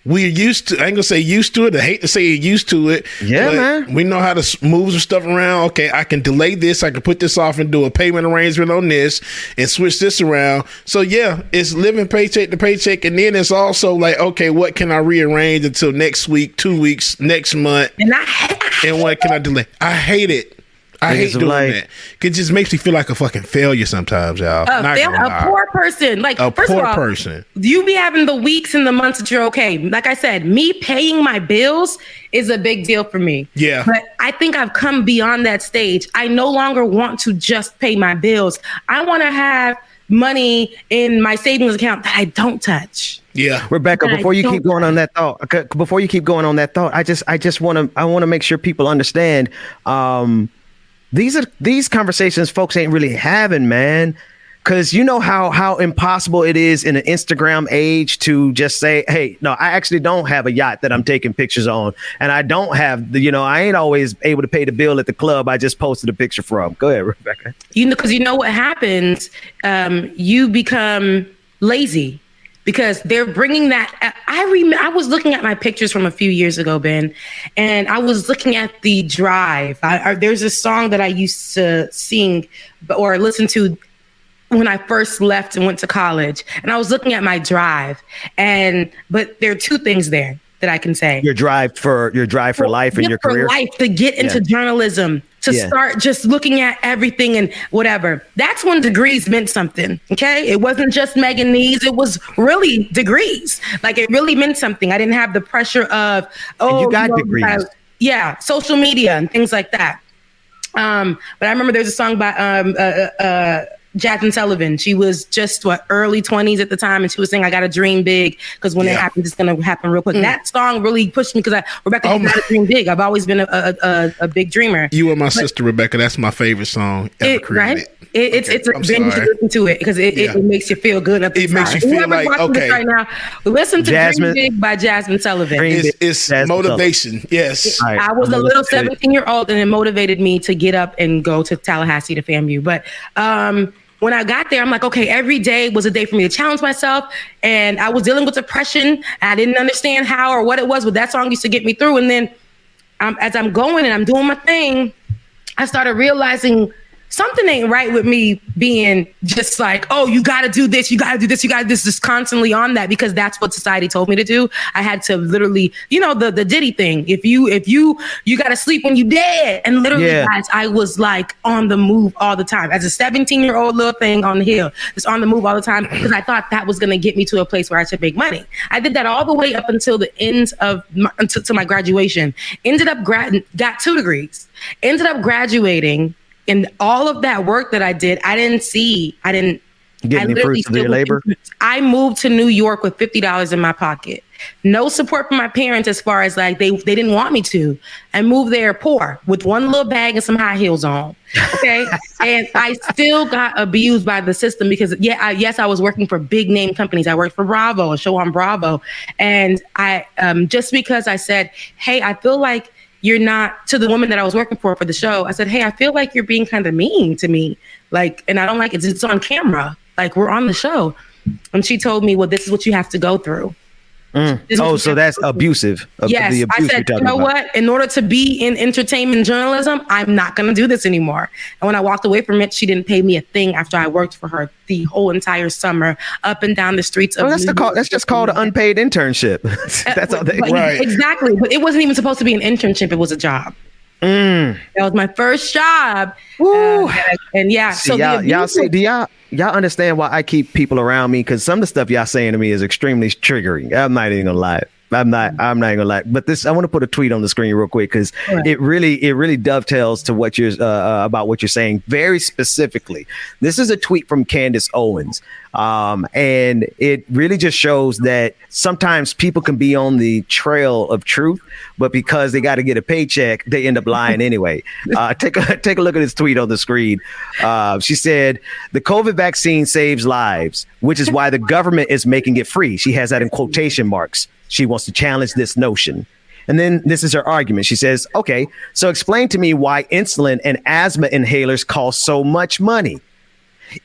we're used to. I ain't gonna say used to it. I hate to say used to it. Yeah, man. We know how to move some stuff around. Okay, I can delay this. I can put this off and do a payment arrangement on this and switch this around. So yeah, it's living paycheck to paycheck, and then it's also like, okay, what can I rearrange until next week, 2 weeks, next month, and what can I delay? I hate it. I hate doing that. It just makes me feel like a fucking failure sometimes, y'all. A poor person. Like, first of all, you be having the weeks and the months that you're okay. Like I said, me paying my bills is a big deal for me. Yeah. But I think I've come beyond that stage. I no longer want to just pay my bills. I want to have money in my savings account that I don't touch. Yeah. Rebecca, before you keep going on that thought, I just want to make sure people understand, these conversations folks ain't really having, man, because you know how impossible it is in an Instagram age to just say, hey, no, I actually don't have a yacht that I'm taking pictures on, and I don't have I ain't always able to pay the bill at the club I just posted a picture from. Go ahead, Rebecca. Because you know what happens, you become lazy. Because they're bringing that. I was looking at my pictures from a few years ago, Ben, and I was looking at the drive. There's a song that I used to sing or listen to when I first left and went to college, and I was looking at my drive. But there are two things there that I can say. Your drive for life and your career. For life, to get into journalism, to start just looking at everything and whatever. That's when degrees meant something. Okay, it wasn't just Meganese. It was really degrees. Like, it really meant something. I didn't have the pressure of you got degrees. Social media and things like that. But I remember there's a song by Jasmine Sullivan. She was just early 20s at the time, and she was saying, I got to dream big, because when it happens, it's going to happen real quick. That song really pushed me, because Rebecca, you got to dream big. I've always been a big dreamer. You and my sister Rebecca, that's my favorite song ever created. Right? It's you should listen to it, because it makes you feel good. It makes you feel like, okay, right now, listen to Dream Big by Jasmine Sullivan. It's motivation. Yes. Right. I was a little 17-year-old, and it motivated me to get up and go to Tallahassee to FAMU. But when I got there, I'm like, okay, every day was a day for me to challenge myself. And I was dealing with depression. I didn't understand how or what it was, but that song used to get me through. And then as I'm going and I'm doing my thing, I started realizing something ain't right with me being just like, oh, you got to do this, you got to do this, you got to this, just constantly on that, because that's what society told me to do. I had to literally, the Diddy thing. If you got to sleep when you dead. And literally, guys, I was like on the move all the time. As a 17-year-old little thing on the hill, just on the move all the time, because I thought that was going to get me to a place where I should make money. I did that all the way up until the end of until my graduation. Ended up got 2 degrees. Ended up graduating. And all of that work that I did, I didn't get any fruits of your labor. I moved to New York with $50 in my pocket. No support from my parents as far as like they didn't want me to. I moved there poor with one little bag and some high heels on. Okay. And I still got abused by the system because I was working for big name companies. I worked for Bravo, a show on Bravo. And I just because I said, hey, I feel like you're not, to the woman that I was working for the show, I said, hey, I feel like you're being kind of mean to me. Like, and I don't like it. It's on camera. Like, we're on the show. And she told me, well, this is what you have to go through. Oh, so that's abusive. Yes, the abuse I said, you know what? In order to be in entertainment journalism, I'm not going to do this anymore. And when I walked away from it, she didn't pay me a thing after I worked for her the whole entire summer, up and down the streets of. That's just called an unpaid internship. That's all they. Right. Exactly, but it wasn't even supposed to be an internship. It was a job. That was my first job. And yeah, see, y'all understand why I keep people around me? Because some of the stuff y'all saying to me is extremely triggering. I'm not even gonna lie. I'm not even gonna lie. But this, I want to put a tweet on the screen real quick because it really dovetails to what you're about what you're saying very specifically. This is a tweet from Candace Owens. And it really just shows that sometimes people can be on the trail of truth, but because they got to get a paycheck, they end up lying anyway. Take a look at this tweet on the screen. She said, the COVID vaccine saves lives, which is why the government is making it free. She has that in quotation marks. She wants to challenge this notion. And then this is her argument. She says, okay, so explain to me why insulin and asthma inhalers cost so much money.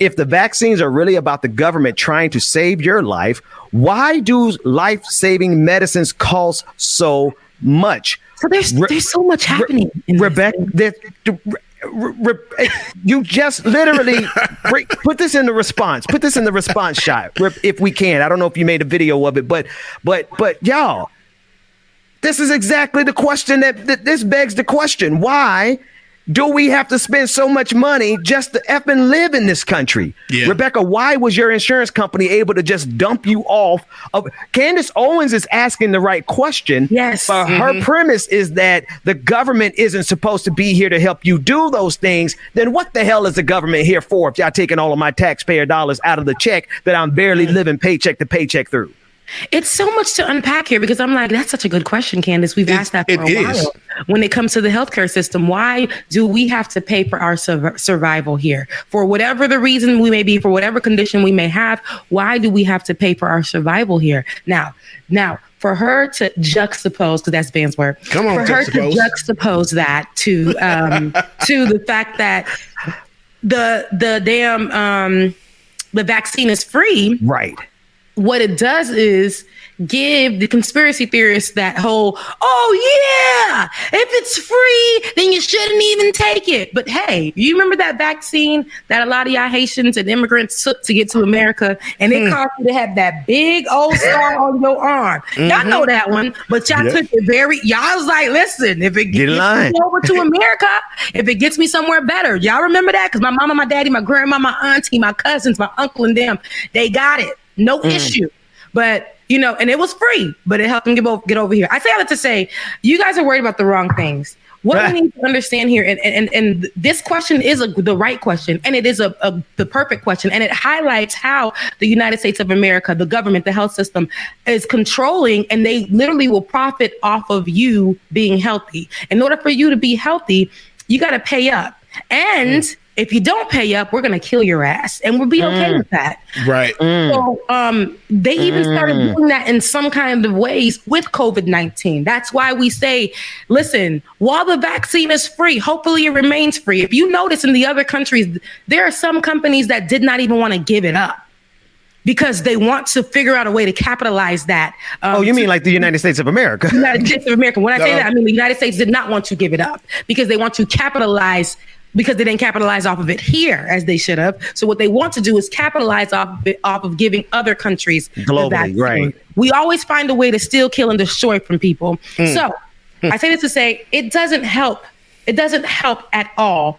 If the vaccines are really about the government trying to save your life, why do life-saving medicines cost so much? So there's so much happening. Rebecca, you just literally put this in the response. Put this in the response shot, if we can. I don't know if you made a video of it, but y'all, this is exactly the question that this begs the question. Why do we have to spend so much money just to effing live in this country? Yeah. Rebecca, why was your insurance company able to just dump you off? Candace Owens is asking the right question. Yes. But her premise is that the government isn't supposed to be here to help you do those things. Then what the hell is the government here for if y'all taking all of my taxpayer dollars out of the check that I'm barely living paycheck to paycheck through? It's so much to unpack here because I'm like, that's such a good question, Candace. We've asked that for a while. When it comes to the healthcare system, why do we have to pay for our survival here? For whatever the reason we may be, for whatever condition we may have, why do we have to pay for our survival here? Now, for her to juxtapose, because that's Van's word. Come on, for her to juxtapose that to the fact that the vaccine is free. Right. What it does is give the conspiracy theorists that whole, oh yeah, if it's free, then you shouldn't even take it. But hey, you remember that vaccine that a lot of y'all Haitians and immigrants took to get to America, and it caused you to have that big old scar on your arm. Y'all know that one, but y'all took it y'all was like, listen, if it gets me over to America, if it gets me somewhere better, y'all remember that? Because my mama, my daddy, my grandma, my auntie, my cousins, my uncle, and them, they got it. No issue. But, and it was free, but it helped them get over here. I say all that to say, you guys are worried about the wrong things. What we need to understand here, and this question is the right question, and it is the perfect question, and it highlights how the United States of America, the government, the health system is controlling, and they literally will profit off of you being healthy. In order for you to be healthy, you got to pay up. And if you don't pay up, we're going to kill your ass, and we'll be okay with that. Right. So they even started doing that in some kind of ways with COVID-19. That's why we say, listen, while the vaccine is free, hopefully it remains free. If you notice in the other countries, there are some companies that did not even want to give it up because they want to figure out a way to capitalize that. You mean like the United States of America? United States of America. When I say that, I mean the United States did not want to give it up because they want to capitalize because they didn't capitalize off of it here as they should have. So what they want to do is capitalize off of giving other countries globally, right? We always find a way to steal, kill, and destroy from people. So I say this to say it doesn't help. It doesn't help at all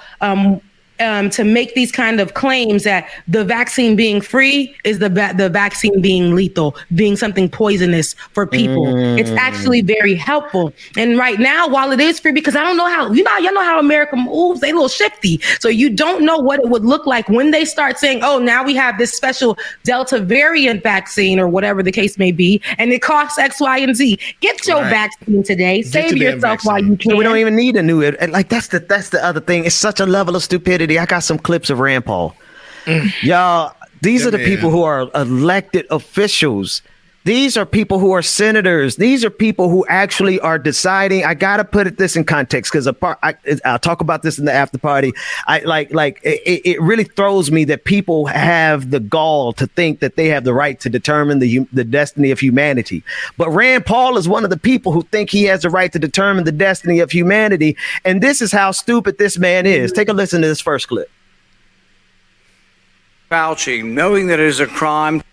to make these kind of claims that the vaccine being free is the vaccine being lethal, being something poisonous for people. It's actually very helpful. And right now, while it is free, because I don't know how, y'all know how America moves, they a little shifty. So you don't know what it would look like when they start saying, oh, now we have this special Delta variant vaccine or whatever the case may be, and it costs X, Y, and Z. Get your vaccine today. Save yourself while you can. So we don't even need a new, like that's the other thing. It's such a level of stupidity. I got some clips of Rand Paul. Y'all, these are the people who are elected officials. These are people who are senators. These are people who actually are deciding. I got to put this in context because I'll talk about this in the after party. It really throws me that people have the gall to think that they have the right to determine the destiny of humanity. But Rand Paul is one of the people who think he has the right to determine the destiny of humanity. And this is how stupid this man is. Take a listen to this first clip. Fauci, knowing that it is a crime.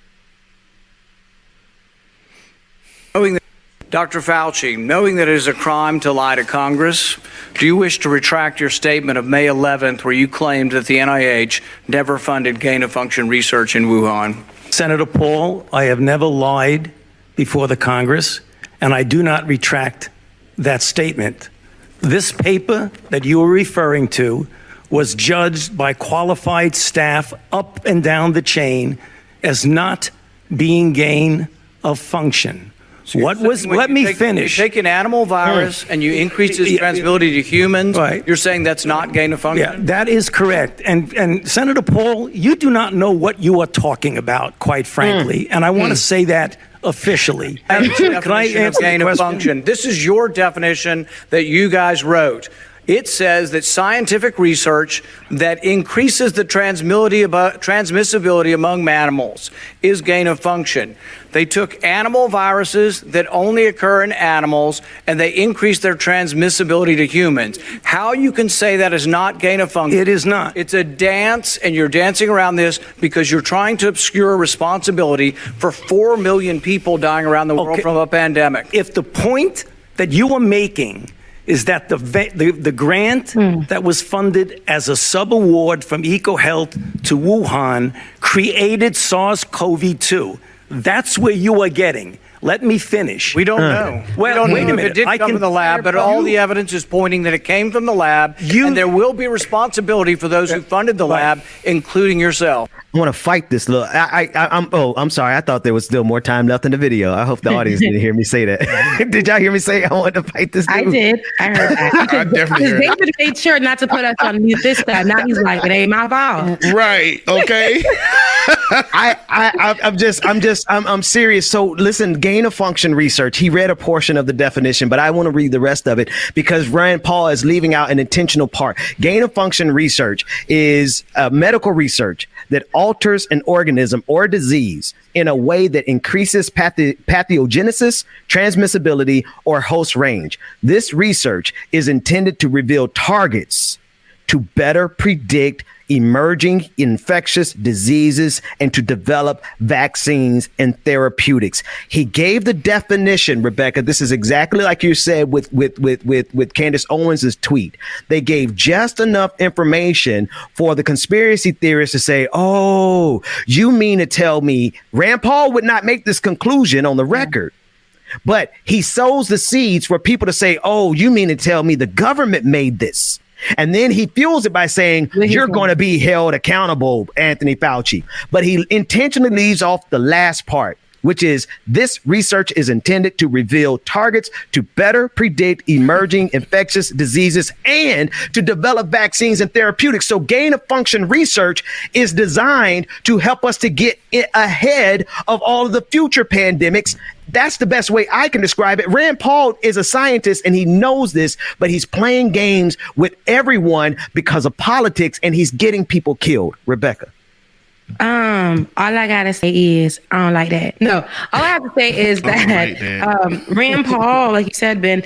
Dr. Fauci, knowing that it is a crime to lie to Congress, do you wish to retract your statement of May 11th where you claimed that the NIH never funded gain-of-function research in Wuhan? Senator Paul, I have never lied before the Congress, and I do not retract that statement. This paper that you are referring to was judged by qualified staff up and down the chain as not being gain of function. So let me finish. You take an animal virus and you increase its transmissibility to humans. Right. You're saying that's not gain of function? Yeah, that is correct. And Senator Paul, you do not know what you are talking about, quite frankly. And I want to say that officially. Can I answer gain of function? This is your definition that you guys wrote. It says that scientific research that increases the transmissibility among mammals is gain of function. They took animal viruses that only occur in animals and they increased their transmissibility to humans. How you can say that is not gain of function? It is not. It's a dance, and you're dancing around this because you're trying to obscure responsibility for 4 million people dying around the world from a pandemic. If the point that you are making is that the grant that was funded as a sub-award from EcoHealth to Wuhan created SARS-CoV-2. That's where you are getting. Let me finish. We don't know. Well, wait a minute. It did come from the lab, but all the evidence is pointing that it came from the lab, and there will be responsibility for those who funded the lab, including yourself. I want to fight this. Look, I'm sorry. I thought there was still more time left in the video. I hope the audience didn't hear me say that. Did y'all hear me say I wanted to fight this dude? I did. I heard that. I definitely heard that. David made sure not to put us on mute this time. Now he's like, it ain't my fault. Right. Okay. I'm serious. So listen, gain of function research. He read a portion of the definition, but I want to read the rest of it because Rand Paul is leaving out an intentional part. Gain of function research is medical research that alters an organism or disease in a way that increases pathogenesis, transmissibility, or host range. This research is intended to reveal targets to better predict emerging infectious diseases and to develop vaccines and therapeutics. He gave the definition, Rebecca. This is exactly like you said with Candace Owens' tweet. They gave just enough information for the conspiracy theorists to say, oh, you mean to tell me Rand Paul would not make this conclusion on the record. But he sows the seeds for people to say, oh, you mean to tell me the government made this? And then he fuels it by saying, you're going to be held accountable, Anthony Fauci. But he intentionally leaves off the last part, which is this research is intended to reveal targets to better predict emerging infectious diseases and to develop vaccines and therapeutics. So gain of function research is designed to help us to get ahead of all of the future pandemics. That's the best way I can describe it. Rand Paul is a scientist and he knows this, but he's playing games with everyone because of politics and he's getting people killed. Rebecca. All I gotta say is I don't like that. No, all I have to say is that Rand Paul, like you said, Ben,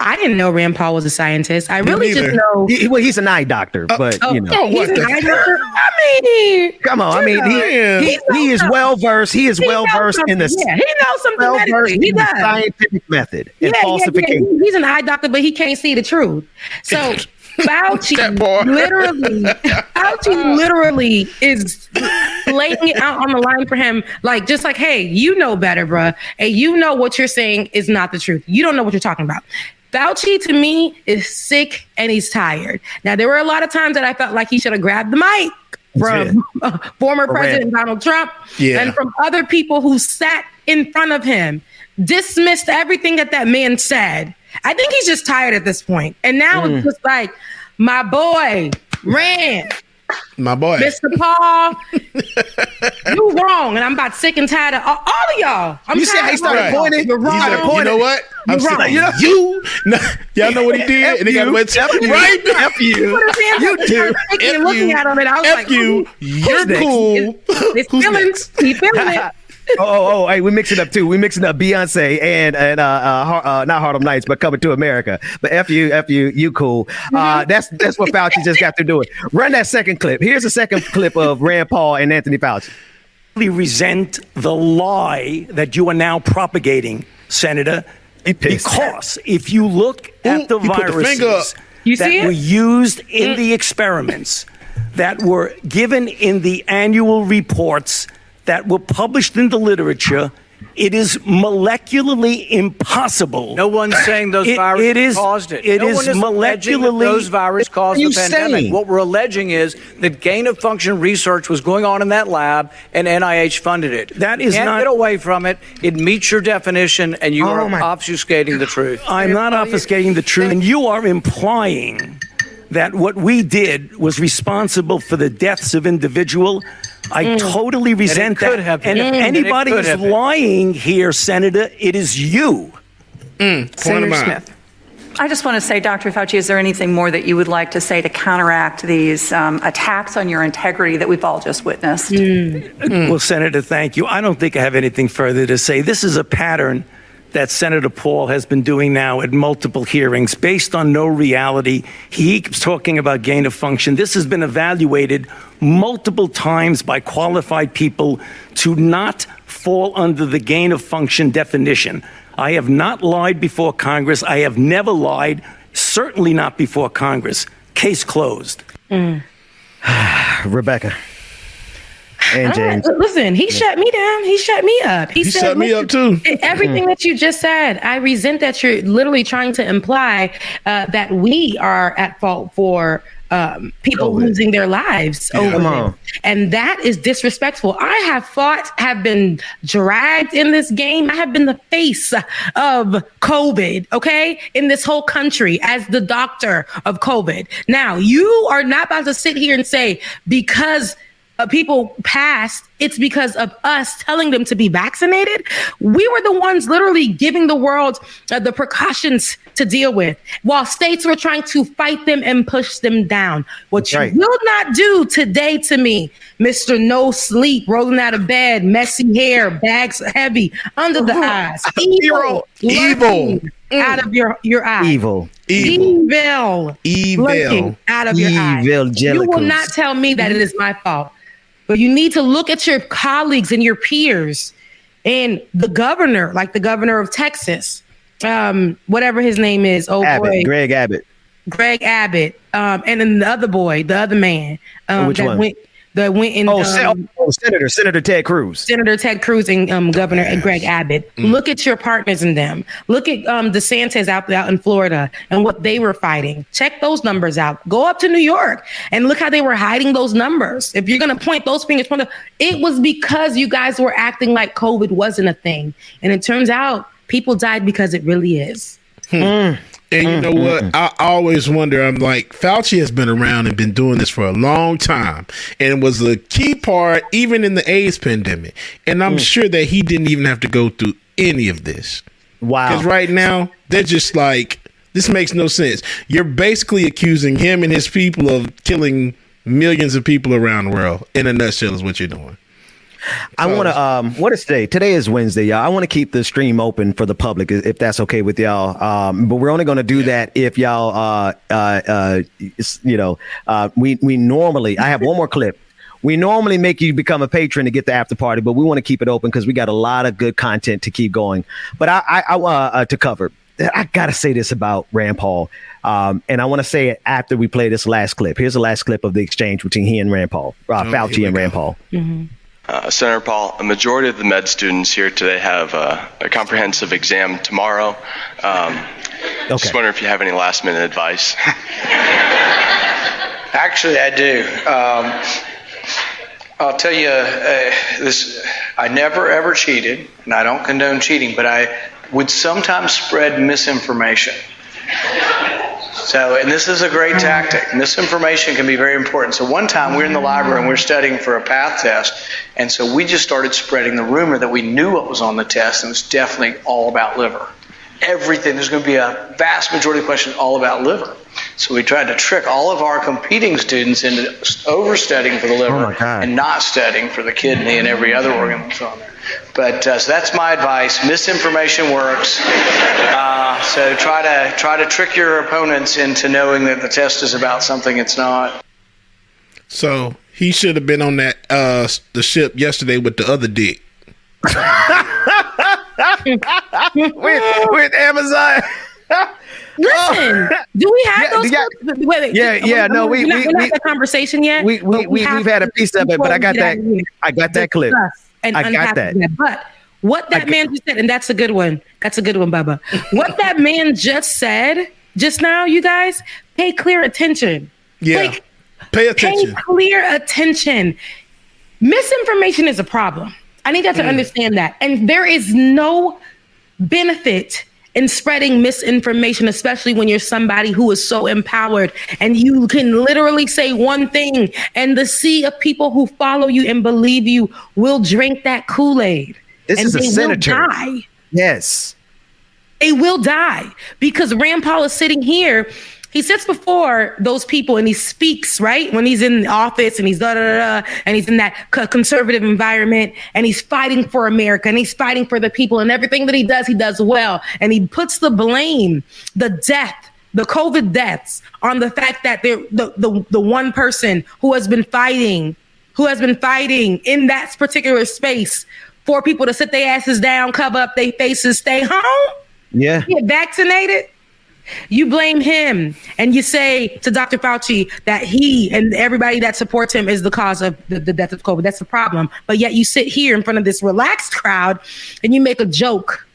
I didn't know Rand Paul was a scientist. I really just know. He's an eye doctor, but you know. He's an eye doctor. I mean, come on. I mean, he is well versed. He is well versed in the. Yeah, he knows something medically. He does. Scientific method and falsification. Yeah. He's an eye doctor, but he can't see the truth. So. Fauci literally is laying it out on the line for him, like, just like, hey, you know better, bruh. And you know what you're saying is not the truth. You don't know what you're talking about. Fauci, to me, is sick and he's tired. Now, there were a lot of times that I felt like he should have grabbed the mic from former President Donald Trump and from other people who sat in front of him, dismissed everything that man said. I think he's just tired at this point. And now it's just like, my boy, Rand. My boy. Mr. Paul, you wrong. And I'm about sick and tired of all of y'all. You see how he started pointing? You're wrong. You know what? I'm sick. Y'all know what he did? And he got wet right? F you. You do. Looking at him and I was like, you. You're cool. He's feeling it. Hey, we mix it up too. We mixing up Beyonce and not Harlem Nights, but Coming to America. But F you, you cool. That's what Fauci just got to do it. Run that second clip. Here's a second clip of Rand Paul and Anthony Fauci. We resent the lie that you are now propagating, Senator, because if you look at the viruses that were used in the experiments that were given in the annual reports that were published in the literature, it is molecularly impossible. No one's saying those viruses caused it. It no is one is molecularly. Those viruses caused the pandemic. What we're alleging is that gain-of-function research was going on in that lab, and NIH funded it. That is not. Get away from it. It meets your definition, and you are obfuscating the truth. I'm not obfuscating the truth, and you are implying that what we did was responsible for the deaths of individuals. I totally resent that. And if anybody is lying here, Senator, it is you. Senator Smith. I just want to say, Dr. Fauci, is there anything more that you would like to say to counteract these attacks on your integrity that we've all just witnessed? Well, Senator, thank you. I don't think I have anything further to say. This is a pattern that Senator Paul has been doing now at multiple hearings based on no reality. He keeps talking about gain of function. This has been evaluated multiple times by qualified people to not fall under the gain of function definition. I have not lied before Congress. I have never lied, certainly not before Congress. Case closed. Rebecca. And James. Listen, he shut me down. He shut me up. He said, shut me up too. Everything that you just said, I resent that you're literally trying to imply that we are at fault for people losing their lives over this. And that is disrespectful. I have been dragged in this game. I have been the face of COVID, okay, in this whole country as the doctor of COVID. Now, you are not about to sit here and say, because people passed, it's because of us telling them to be vaccinated. We were the ones literally giving the world the precautions to deal with, while states were trying to fight them and push them down. What you will not do today to me, Mr. No Sleep, rolling out of bed, messy hair, bags heavy under the eyes, evil out of your eye. Evil lurking out of your eye. You will not tell me that it is my fault. But you need to look at your colleagues and your peers and the governor, like the governor of Texas, whatever his name is. Greg Abbott. And then the other boy, the other man. Which one? That went in. Senator Ted Cruz. Senator Ted Cruz and Governor Greg Abbott. Look at your partners in them. Look at DeSantis out in Florida and what they were fighting. Check those numbers out. Go up to New York and look how they were hiding those numbers. If you're going to point those fingers, it was because you guys were acting like COVID wasn't a thing. And it turns out people died because it really is. And you know what? I always wonder, I'm like, Fauci has been around and been doing this for a long time. And it was a key part even in the AIDS pandemic. And I'm sure that he didn't even have to go through any of this. Wow. Because right now, they're just like, this makes no sense. You're basically accusing him and his people of killing millions of people around the world. In a nutshell is what you're doing. I want to, what is today? Today is Wednesday, y'all. I want to keep the stream open for the public, if that's okay with y'all. But we're only going to do that if y'all, we normally, I have one more clip. We normally make you become a patron to get the after party, but we want to keep it open because we got a lot of good content to keep going. But I to cover, I got to say this about Rand Paul. And I want to say it after we play this last clip. Here's the last clip of the exchange between he and Rand Paul, Fauci and Rand Paul. Mm-hmm. Senator Paul, a majority of the med students here today have a comprehensive exam tomorrow. Just wondering if you have any last minute advice. Actually, I do. I'll tell you this, I never ever cheated, and I don't condone cheating, but I would sometimes spread misinformation. So, and this is a great tactic. Misinformation can be very important. So one time we were in the library and we were studying for a path test, and so we just started spreading the rumor that we knew what was on the test, and it was definitely all about liver. Everything, there's going to be a vast majority of questions all about liver. So we tried to trick all of our competing students into overstudying for the liver and not studying for the kidney and every other organ that's on there. But so that's my advice. Misinformation works. So try to trick your opponents into knowing that the test is about something it's not. So he should have been on that the ship yesterday with the other dick. with Amazon. Listen, do we have those? Wait, no, we're not had the conversation yet. We've had a piece of it, but I got that clip. And I got that. But what that man just said, and that's a good one. That's a good one, Bubba. What that man just said just now, you guys, pay clear attention. Yeah, pay attention. Pay clear attention. Misinformation is a problem. I need that to understand that. And there is no benefit in spreading misinformation, especially when you're somebody who is so empowered and you can literally say one thing and the sea of people who follow you and believe you will drink that Kool-Aid. This is a senator. Will die. Yes. They will die because Rand Paul is sitting here. He sits before those people and he speaks, right? When he's in the office and he's and he's in that conservative environment and he's fighting for America and he's fighting for the people, and everything that he does well. And he puts the blame, the COVID deaths on the fact that they're the one person who has been fighting in that particular space for people to sit their asses down, cover up their faces, stay home. Yeah. Get vaccinated. You blame him and you say to Dr. Fauci that he and everybody that supports him is the cause of the death of COVID. That's the problem. But yet you sit here in front of this relaxed crowd and you make a joke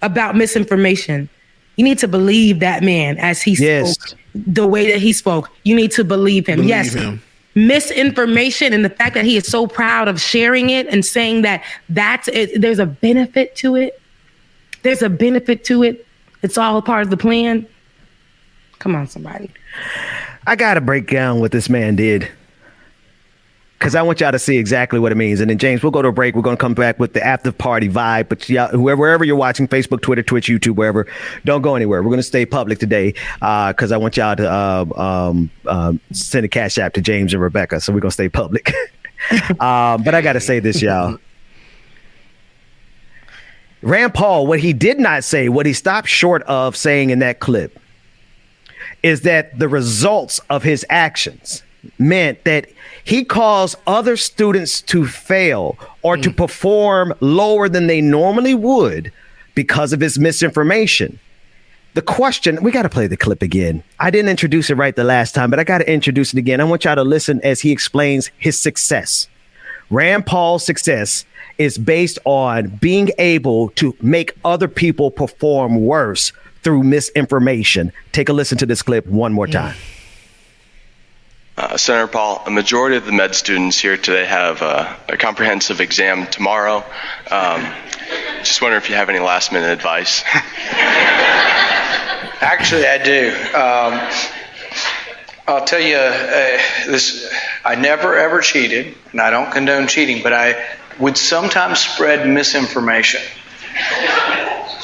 about misinformation. You need to believe that man as he spoke, the way that he spoke. You need to believe him. Believe him. Misinformation and the fact that he is so proud of sharing it and saying that there's a benefit to it. There's a benefit to it. It's all a part of the plan. Come on, somebody. I got to break down what this man did because I want y'all to see exactly what it means. And then, James, we'll go to a break. We're going to come back with the after party vibe. But wherever you're watching, Facebook, Twitter, Twitch, YouTube, wherever, don't go anywhere. We're going to stay public today because I want y'all to send a cash app to James and Rebecca. So we're going to stay public. But I got to say this, y'all. Rand Paul, what he did not say, what he stopped short of saying in that clip, is that the results of his actions meant that he caused other students to fail or to perform lower than they normally would because of his misinformation. The question, we got to play the clip again. I didn't introduce it right the last time, but I got to introduce it again. I want y'all to listen as he explains his success. Rand Paul's success is based on being able to make other people perform worse through misinformation. Take a listen to this clip one more time. Senator Paul, a majority of the med students here today have a comprehensive exam tomorrow. Just wondering if you have any last minute advice. Actually, I do. I'll tell you this, I never ever cheated, and I don't condone cheating, but I would sometimes spread misinformation.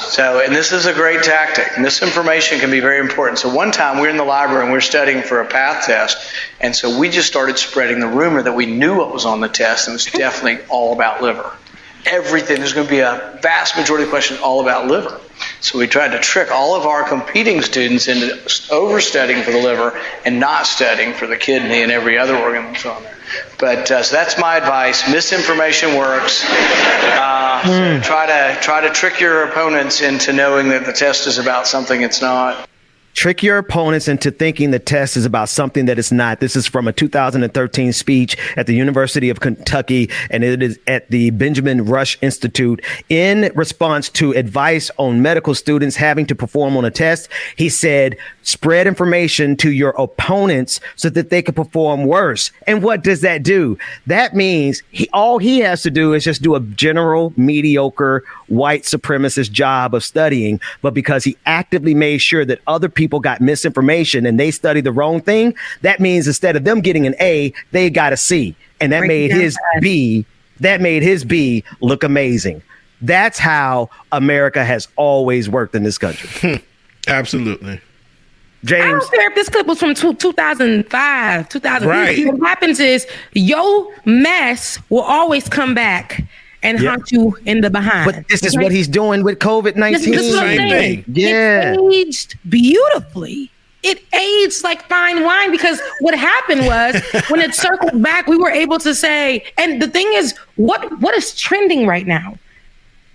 So, and this is a great tactic. Misinformation can be very important. So one time we were in the library and we were studying for a path test. And so we just started spreading the rumor that we knew what was on the test, and it was definitely all about liver. Everything, there's going to be a vast majority of questions all about liver. So we tried to trick all of our competing students into overstudying for the liver and not studying for the kidney and every other organ that's on there. But so that's my advice. Misinformation works. So try to trick your opponents into knowing that the test is about something it's not. Trick your opponents into thinking the test is about something that it's not. This is from a 2013 speech at the University of Kentucky, and it is at the Benjamin Rush Institute. In response to advice on medical students having to perform on a test, he said, spread information to your opponents so that they can perform worse. And what does that do? That means all he has to do is just do a general, mediocre, white supremacist job of studying. But because he actively made sure that other people got misinformation and they studied the wrong thing, that means instead of them getting an A, they got a C. And that made his B look amazing. That's how America has always worked in this country. Absolutely. James, I don't care if this clip was from 2005, 2000. Right. What happens is your mess will always come back and haunt you in the behind. But this is what he's doing with COVID-19. This is what I'm saying. Yeah. It aged beautifully. It aged like fine wine, because what happened was when it circled back, we were able to say, and the thing is, what is trending right now?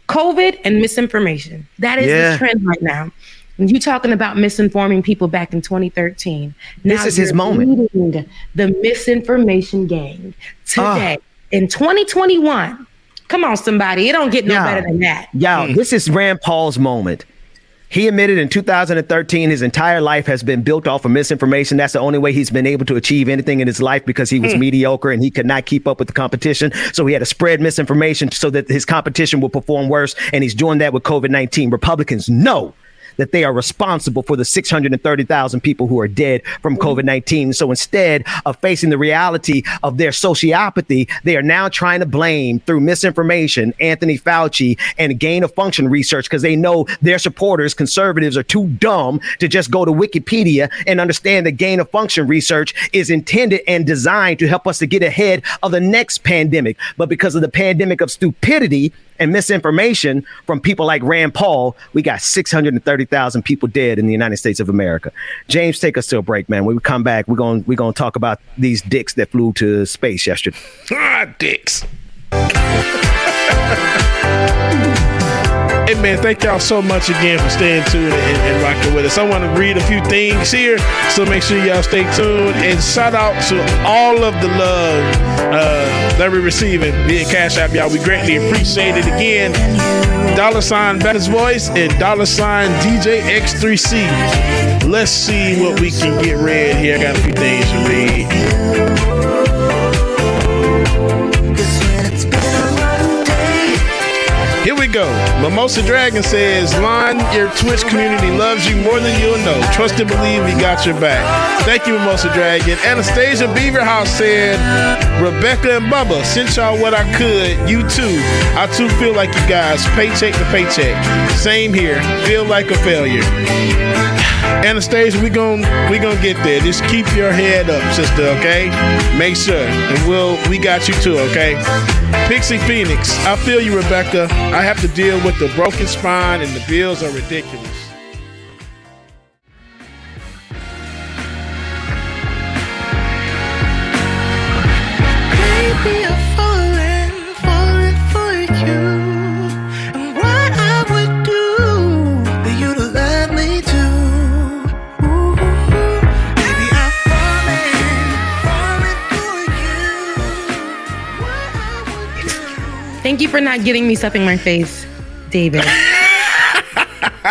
COVID and misinformation. That is the trend right now. And you talking about misinforming people back in 2013. Now this is his moment. The misinformation gang today in 2021. Come on, somebody. It don't get no better than that. This is Rand Paul's moment. He admitted in 2013 his entire life has been built off of misinformation. That's the only way he's been able to achieve anything in his life, because he was mediocre and he could not keep up with the competition. So he had to spread misinformation so that his competition will perform worse. And he's doing that with COVID-19. Republicans know that they are responsible for the 630,000 people who are dead from COVID-19. So instead of facing the reality of their sociopathy, they are now trying to blame, through misinformation, Anthony Fauci and gain of function research, because they know their supporters, conservatives, are too dumb to just go to Wikipedia and understand that gain of function research is intended and designed to help us to get ahead of the next pandemic. But because of the pandemic of stupidity and misinformation from people like Rand Paul, we got 630,000 people dead in the United States of America. James, take us to a break, man. When we come back, we're gonna talk about these dicks that flew to space yesterday. Dicks. Hey, man, thank y'all so much again for staying tuned and rocking with us. I want to read a few things here, so make sure y'all stay tuned. And shout out to all of the love that we're receiving via Cash App, y'all. We greatly appreciate it. Again, $ Becca's Voice and $ DJ X3C. Let's see what we can get read here. I got a few things to read. Here we go. Mimosa Dragon says, Lon, your Twitch community loves you more than you'll know. Trust and believe we got your back. Thank you, Mimosa Dragon. Anastasia Beaverhouse said, Rebecca and Bubba, sent y'all what I could. You too. I too feel like you guys. Paycheck to paycheck. Same here. Feel like a failure. Anastasia, we gonna get there. Just keep your head up, sister, okay? Make sure. And we got you too, okay? Pixie Phoenix, I feel you, Rebecca. I have to deal with the broken spine and the bills are ridiculous. Baby, I'm falling for you. And what I would do for you to love me too. Ooh, baby, I'm falling for you. Thank you for not getting me stuff in my face, David.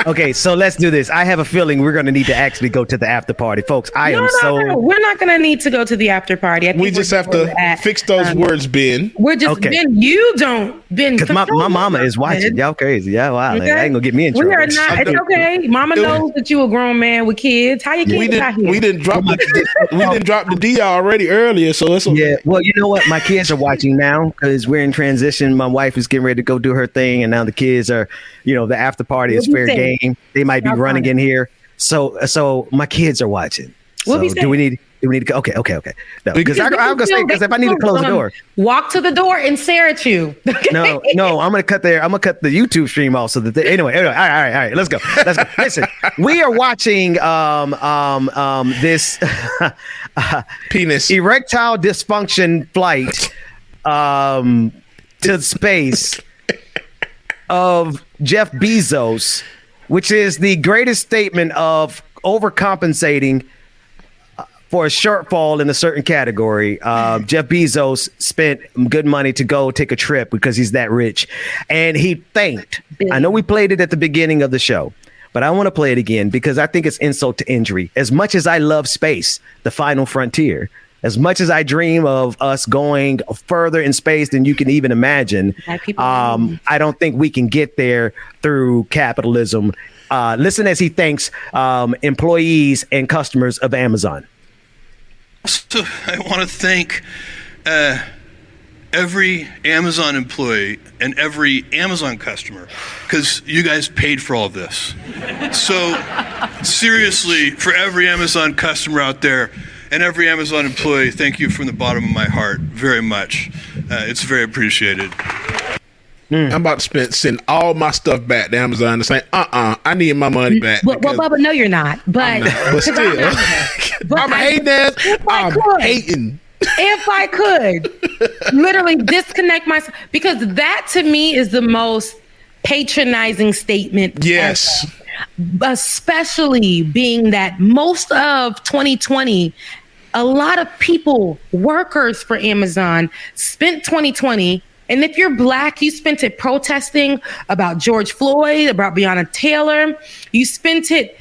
Okay, so let's do this. I have a feeling we're going to need to actually go to the after party, folks. No, we're not going to need to go to the after party. I think We just have to fix those words, Ben. We're just Ben. You don't Ben. Because my mama is watching. Y'all crazy. Yeah, wow. Okay. I ain't gonna get me in trouble. We are not. It's okay. Mama knows that you a grown man with kids. How your kids out here? We didn't drop the D already earlier, so it's okay. Yeah. Well, you know what? My kids are watching now because we're in transition. My wife is getting ready to go do her thing, and now the kids are, the after party is fair game. They might be running in here. So my kids are watching. So do we need to go? Okay. No, because I'm gonna say, because if I need to close the door, walk to the door and stare at you. No, I'm gonna cut the YouTube stream off so that anyway. All right. Let's go. Listen, we are watching this penis erectile dysfunction flight to space of Jeff Bezos, which is the greatest statement of overcompensating for a shortfall in a certain category. Jeff Bezos spent good money to go take a trip because he's that rich. And he thanked. I know we played it at the beginning of the show, but I want to play it again because I think it's insult to injury. As much as I love space, the final frontier, as much as I dream of us going further in space than you can even imagine, I don't think we can get there through capitalism. Listen as he thanks employees and customers of Amazon. So I want to thank every Amazon employee and every Amazon customer because you guys paid for all of this. So seriously, for every Amazon customer out there and every Amazon employee, thank you from the bottom of my heart very much. It's very appreciated. I'm about to send all my stuff back to Amazon and say, I need my money back. Well, Bubba, no, you're not. But still, I'm hating ass. I'm hating. If I could literally disconnect myself, because that to me is the most patronizing statement. Yes. Ever. Especially being that most of 2020, a lot of people, workers for Amazon, spent 2020. And if you're Black, you spent it protesting about George Floyd, about Breonna Taylor. You spent it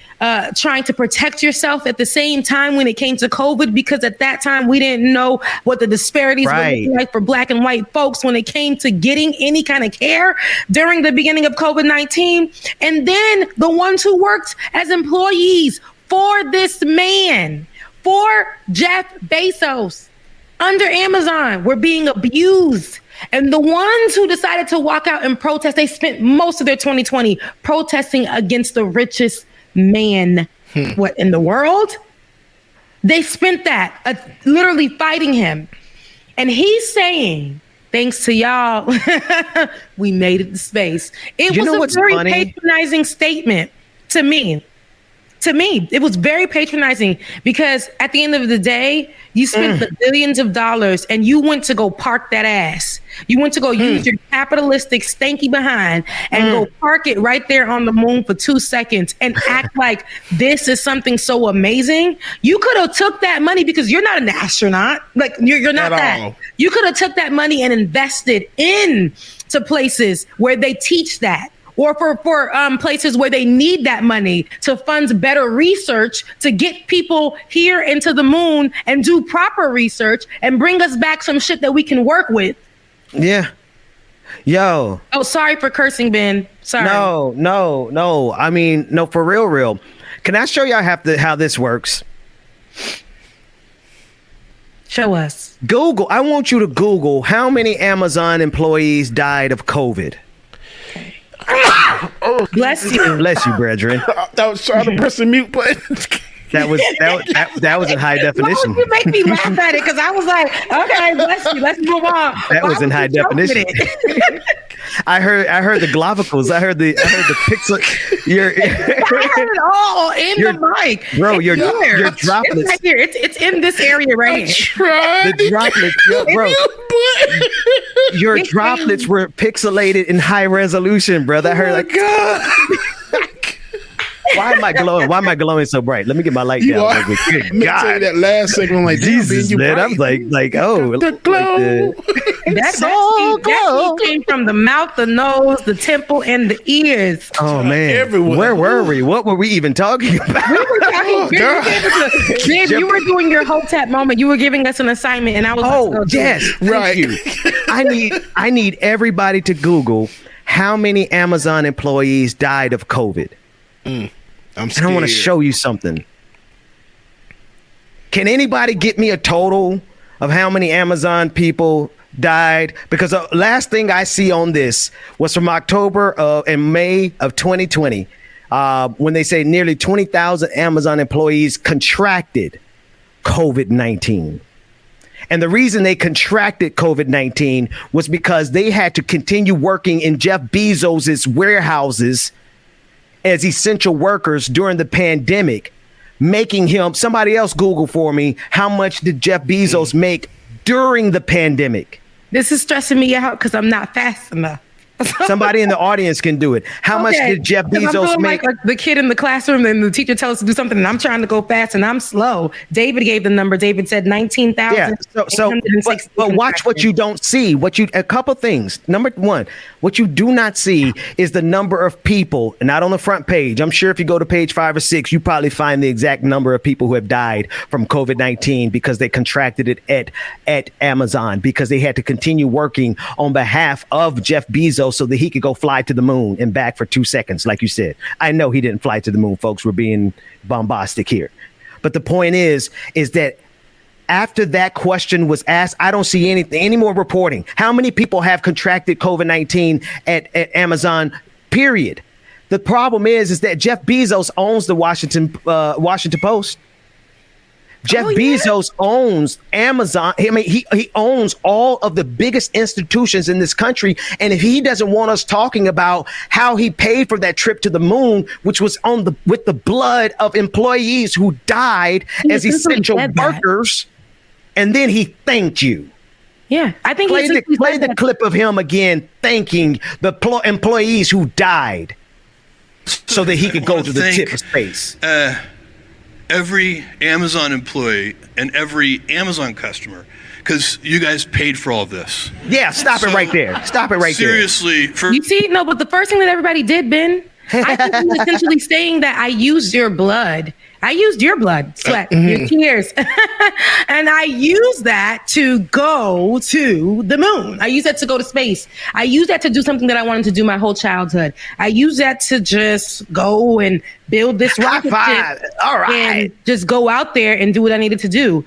trying to protect yourself at the same time when it came to COVID, because at that time we didn't know what the disparities were like for Black and white folks when it came to getting any kind of care during the beginning of COVID-19. And then the ones who worked as employees for this man, for Jeff Bezos, under Amazon, were being abused. And the ones who decided to walk out and protest, they spent most of their 2020 protesting against the richest man, what, in the world? They spent that literally fighting him. And he's saying, thanks to y'all, we made it to space. It was a very patronizing statement to me. To me, it was very patronizing because at the end of the day, you spent the billions of dollars and you went to go park that ass. You went to go use your capitalistic stanky behind and go park it right there on the moon for 2 seconds and act like this is something so amazing. You could have took that money, because you're not an astronaut. Like you're not that. You could have took that money and invested in to places where they teach that. Or for places where they need that money to fund better research to get people here into the moon and do proper research and bring us back some shit that we can work with. Yeah. Yo. Oh, sorry for cursing, Ben. Sorry. No. I mean, no, for real. Can I show y'all how this works? Show us. Google. I want you to Google how many Amazon employees died of COVID. Bless you. Bless you, brethren. I was trying to press the mute button. That was in high definition. Why would you make me laugh at it? Because I was like, okay, bless you. Let's move on. That was in high definition. I heard the glavicles. I heard the pixel. I heard it all in the mic. Bro, your droplets. It's right here. It's in this area right here. The droplets, bro. Your droplets were pixelated in high resolution, brother. I heard God. Why am I glowing? Why am I glowing so bright? Let me get my light down. Let me tell you that last segment. I'm like, Jesus, man. I'm like, oh, the glow. That heat came from the mouth, the nose, the temple, and the ears. Oh man, everyone. Where were we? What were we even talking about? We were talking. Babe, you were doing your whole tap moment. You were giving us an assignment, and I was. Oh yes, right. You. I need everybody to Google how many Amazon employees died of COVID. I'm scared. And I want to show you something. Can anybody get me a total of how many Amazon people died? Because the last thing I see on this was from October and May of 2020, when they say nearly 20,000 Amazon employees contracted COVID-19. And the reason they contracted COVID-19 was because they had to continue working in Jeff Bezos's warehouses as essential workers during the pandemic, making him, somebody else Google for me, how much did Jeff Bezos make during the pandemic? This is stressing me out because I'm not fast enough. Somebody in the audience can do it. How much did Jeff Bezos make? Like the kid in the classroom and the teacher tells us to do something and I'm trying to go fast and I'm slow. David gave the number. David said 19,000. Yeah. But watch what you don't see. A couple things. Number one, what you do not see is the number of people, not on the front page. I'm sure if you go to page 5 or 6, you probably find the exact number of people who have died from COVID-19 because they contracted it at Amazon, because they had to continue working on behalf of Jeff Bezos so that he could go fly to the moon and back for 2 seconds, like you said. I know he didn't fly to the moon, folks. We're being bombastic here. But the point is that after that question was asked, I don't see any more reporting. How many people have contracted COVID-19 at Amazon, period? The problem is that Jeff Bezos owns the Washington Post. Jeff Bezos owns Amazon. I mean, he owns all of the biggest institutions in this country. And if he doesn't want us talking about how he paid for that trip to the moon, which was with the blood of employees who died as essential workers, and then he thanked you. Yeah, I think play the clip of him again thanking the employees who died so that he could go to the tip of space. Every Amazon employee and every Amazon customer, because you guys paid for all of this. Yeah, stop it right there. Stop it right seriously, there. You see, no, but the first thing that everybody did, Ben, I think he was essentially saying that I used your blood. I used your blood, sweat, your tears. And I used that to go to the moon. I used that to go to space. I used that to do something that I wanted to do my whole childhood. I used that to just go and build this rocket ship. All right. And just go out there and do what I needed to do.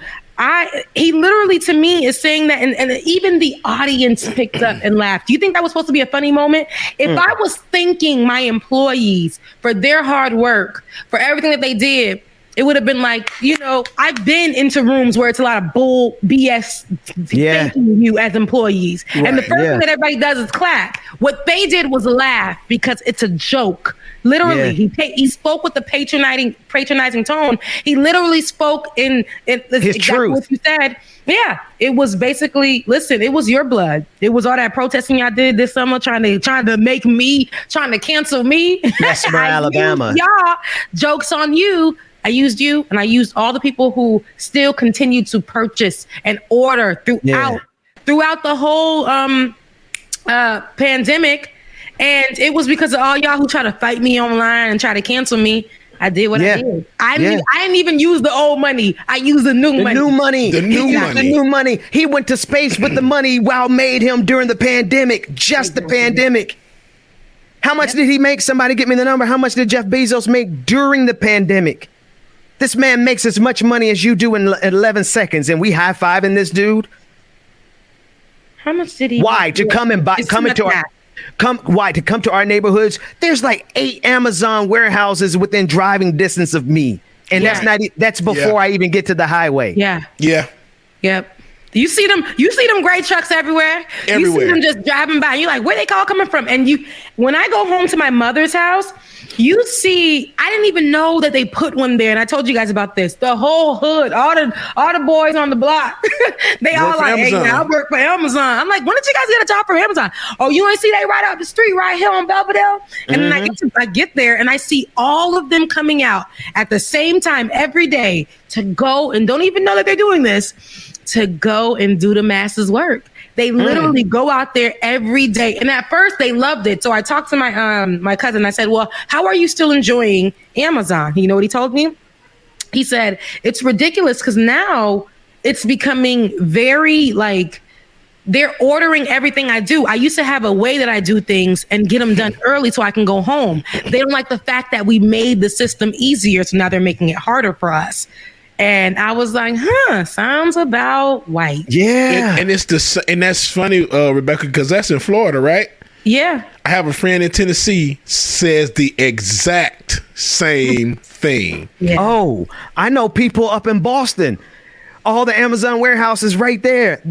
He literally, to me, is saying that, and even the audience picked up and laughed. Do you think that was supposed to be a funny moment? If I was thanking my employees for their hard work, for everything that they did, it would have been like, I've been into rooms where it's a lot of bull BS thanking you as employees. Right. And the first thing that everybody does is clap. What they did was laugh because it's a joke. Literally, he spoke with a patronizing tone. He literally spoke in his exactly truth. What you said. Yeah, it was basically, listen, it was your blood. It was all that protesting y'all did this summer, trying to cancel me. Yes, for Alabama. Y'all, joke's on you. I used you, and I used all the people who still continue to purchase and order throughout the whole pandemic. And it was because of all y'all who try to fight me online and try to cancel me. I did what I did. I didn't even use the old money. I used the new money. The new money. He went to space with the money Wow made him during the pandemic. Just the pandemic. How much did he make? Somebody get me the number. How much did Jeff Bezos make during the pandemic? This man makes as much money as you do in 11 seconds, and we high-fiving this dude. How much did he? Why? To come and buy, to come to our neighborhoods? There's like 8 Amazon warehouses within driving distance of me, and that's before I even get to the highway. Yeah. Yeah. Yep. You see them gray trucks everywhere. You see them just driving by. You're like, where they all coming from? And when I go home to my mother's house, you see, I didn't even know that they put one there. And I told you guys about this. The whole hood, all the boys on the block, they all like, hey, man, I work for Amazon. I'm like, when did you guys get a job from Amazon? Oh, you ain't see they right up the street right here on Belvedere? And then I get there and I see all of them coming out at the same time every day to go and don't even know that they're doing this, to go and do the masses work. They literally go out there every day. And at first they loved it. So I talked to my cousin. I said, well, how are you still enjoying Amazon? You know what he told me? He said, it's ridiculous because now it's becoming very like, they're ordering everything I do. I used to have a way that I do things and get them done early so I can go home. They don't like the fact that we made the system easier. So now they're making it harder for us. And I was like, sounds about right. Yeah. And that's funny, Rebecca, because that's in Florida, right? Yeah. I have a friend in Tennessee says the exact same thing. Yeah. Oh, I know people up in Boston. All the Amazon warehouses right there.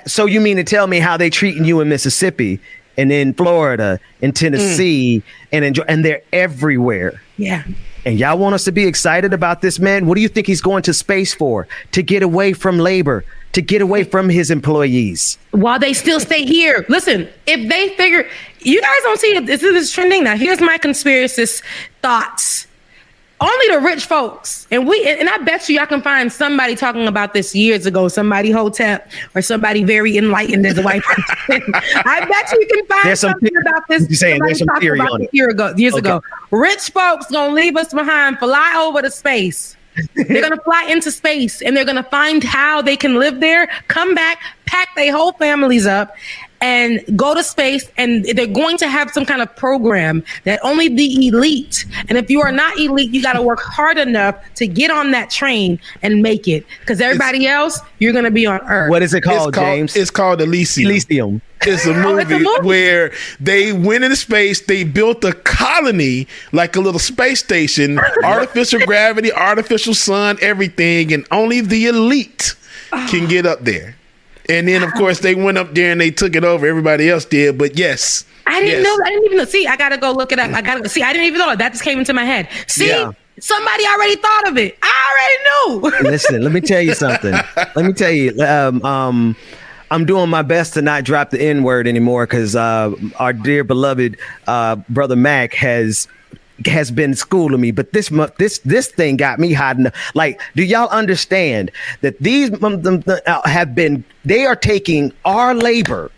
So you mean to tell me how they treating you in Mississippi and in Florida and Tennessee and they're everywhere. Yeah. And y'all want us to be excited about this man? What do you think he's going to space for? To get away from labor, to get away from his employees. While they still stay here. Listen, if they figure, you guys don't see it, this is trending now. Here's my conspiracist thoughts. Only the rich folks, and I bet you I can find somebody talking about this years ago, somebody Hotep or somebody very enlightened as a white person. I bet you can find something about this. You're saying there's some theory on it. Years ago. Rich folks gonna leave us behind, fly over to space. They're gonna fly into space and they're gonna find how they can live there, come back, pack their whole families up, and go to space, and they're going to have some kind of program that only the elite, and if you are not elite, you got to work hard enough to get on that train and make it, because everybody else, you're going to be on Earth. What is it called, James? It's called Elysium. It's a movie where they went into space, they built a colony, like a little space station, artificial gravity, artificial sun, everything, and only the elite can get up there. And then, of course, they went up there and they took it over. Everybody else did. But yes. I didn't know. I didn't even know. See, I got to go look it up. I didn't even know. That just came into my head. See, somebody already thought of it. I already knew. Listen, let me tell you something. I'm doing my best to not drop the N-word anymore because our dear beloved brother Mac has been schooling me, but this thing got me hot enough. Like, do y'all understand that these they are taking our labor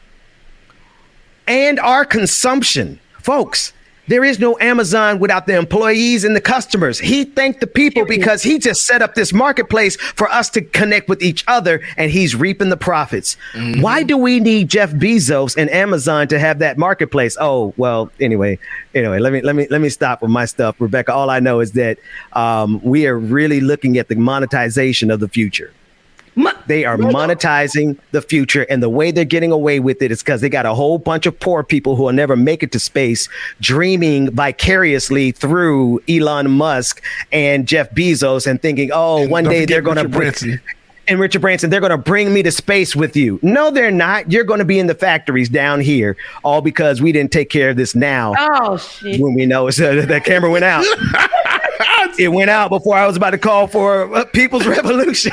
and our consumption, folks. There is no Amazon without the employees and the customers. He thanked the people because he just set up this marketplace for us to connect with each other, and he's reaping the profits. Mm-hmm. Why do we need Jeff Bezos and Amazon to have that marketplace? Oh, well, anyway, let me stop with my stuff, Rebecca. All I know is that we are really looking at the monetization of the future. They are monetizing the future, and the way they're getting away with it is because they got a whole bunch of poor people who will never make it to space dreaming vicariously through Elon Musk and Jeff Bezos and thinking, one day they're going to Richard Branson, they're going to bring me to space with you. No, they're not. You're going to be in the factories down here, all because we didn't take care of this now. Oh, shit. When we know that camera went out. It went out before I was about to call for a people's revolution.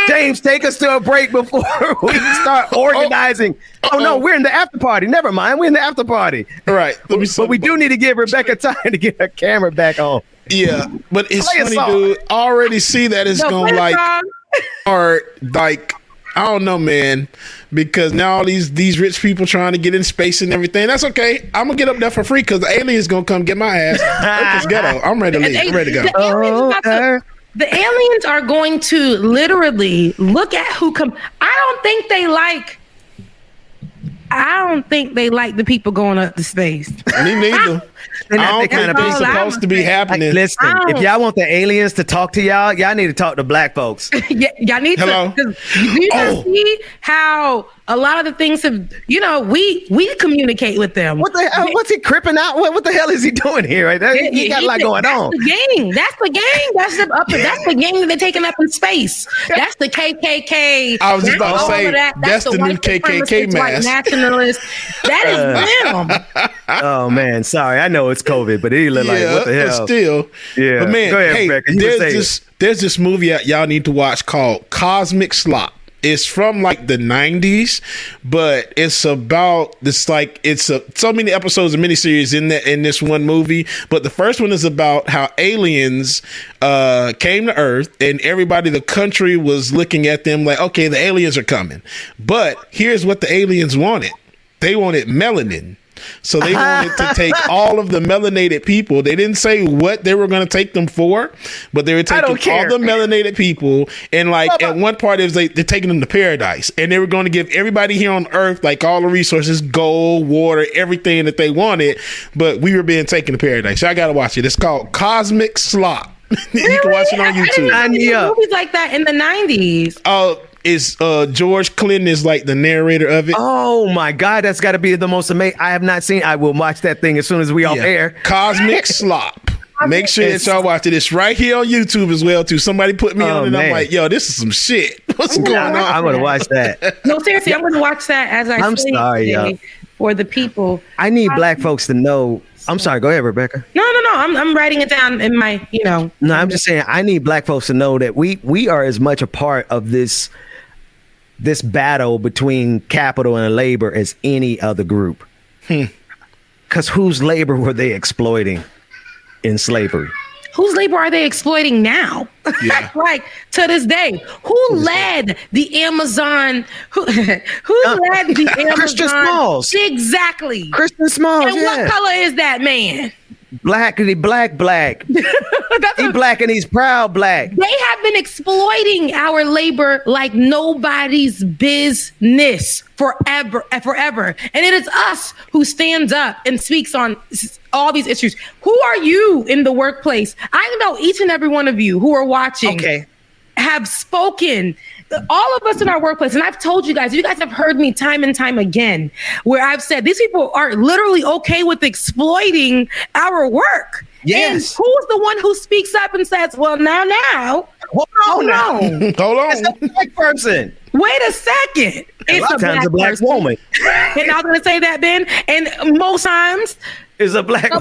James, take us to a break before we start organizing. Oh, no, we're in the after party. Never mind. We're in the after party. All right. But we do need to give Rebecca time to get her camera back on. Yeah, but it's funny, dude. I already see that it's going like, I don't know, man, because now all these rich people trying to get in space and everything. That's okay. I'm gonna get up there for free because the aliens gonna come get my ass. I'm ready to leave. I'm ready to go. The aliens are going to literally look at who come. I don't think they like the people going up to space. Me neither. I don't think it's supposed to be happening. Listen, if y'all want the aliens to talk to y'all need to talk to black folks. Y'all need to. Do you not see how a lot of the things have, we communicate with them. What the hell? What's he cripping out? What the hell is he doing here? Right? He got a lot going on. That's the gang. That's the gang that they're taking up in space. That's the KKK. I was just about to say, that's the new KKK white mask. Nationalist. That is them. Oh man, sorry. I know it's COVID, but he look like what the hell? But still, yeah. But man, go ahead, hey, Rebecca. there's this movie y'all need to watch called Cosmic Slop. It's from like the 90s, but it's so many episodes of miniseries in this one movie. But the first one is about how aliens came to Earth, and the country was looking at them like, okay, the aliens are coming. But here's what the aliens wanted. They wanted melanin. So they wanted to take all of the melanated people. They didn't say what they were going to take them for, but they were taking all the melanated people. And like at one part, it was like they're taking them to paradise, and they were going to give everybody here on Earth like all the resources, gold, water, everything that they wanted. But we were being taken to paradise. So I got to watch it. It's called Cosmic Slop. Really? You can watch it on YouTube. I didn't know movies like that in the 90s. Is George Clinton is like the narrator of it. Oh my God, that's got to be the most amazing. I have not seen. I will watch that thing as soon as we off air. Cosmic Slop. Make sure that y'all watch it. It's right here on YouTube as well too. Somebody put me on, and I'm like, yo, this is some shit. What's going on? I'm gonna watch that. No, seriously, I'm gonna watch that as I'm sorry, y'all. For the people. I need black folks to know. I'm sorry. Go ahead, Rebecca. No. I'm writing it down in my, No, I'm just saying. I need black folks to know that we are as much a part of this battle between capital and labor as any other group. Because whose labor were they exploiting in slavery? Whose labor are they exploiting now? Yeah. Like to this day, who led the Amazon? Who led the Amazon? Christian Smalls. Exactly. Christian Smalls. And what color is that man? Black. He black. He black and he's proud black. They have been exploiting our labor like nobody's business forever. And it is us who stands up and speaks on all these issues. Who are you in the workplace? I know each and every one of you who are watching have spoken. All of us in our workplace, and I've told you guys have heard me time and time again, where I've said these people are literally okay with exploiting our work. Yes. And who's the one who speaks up and says, well, now, hold on. It's a black person. Wait a second. It's a black woman. And I was going to say that, Ben. And most times, it's a black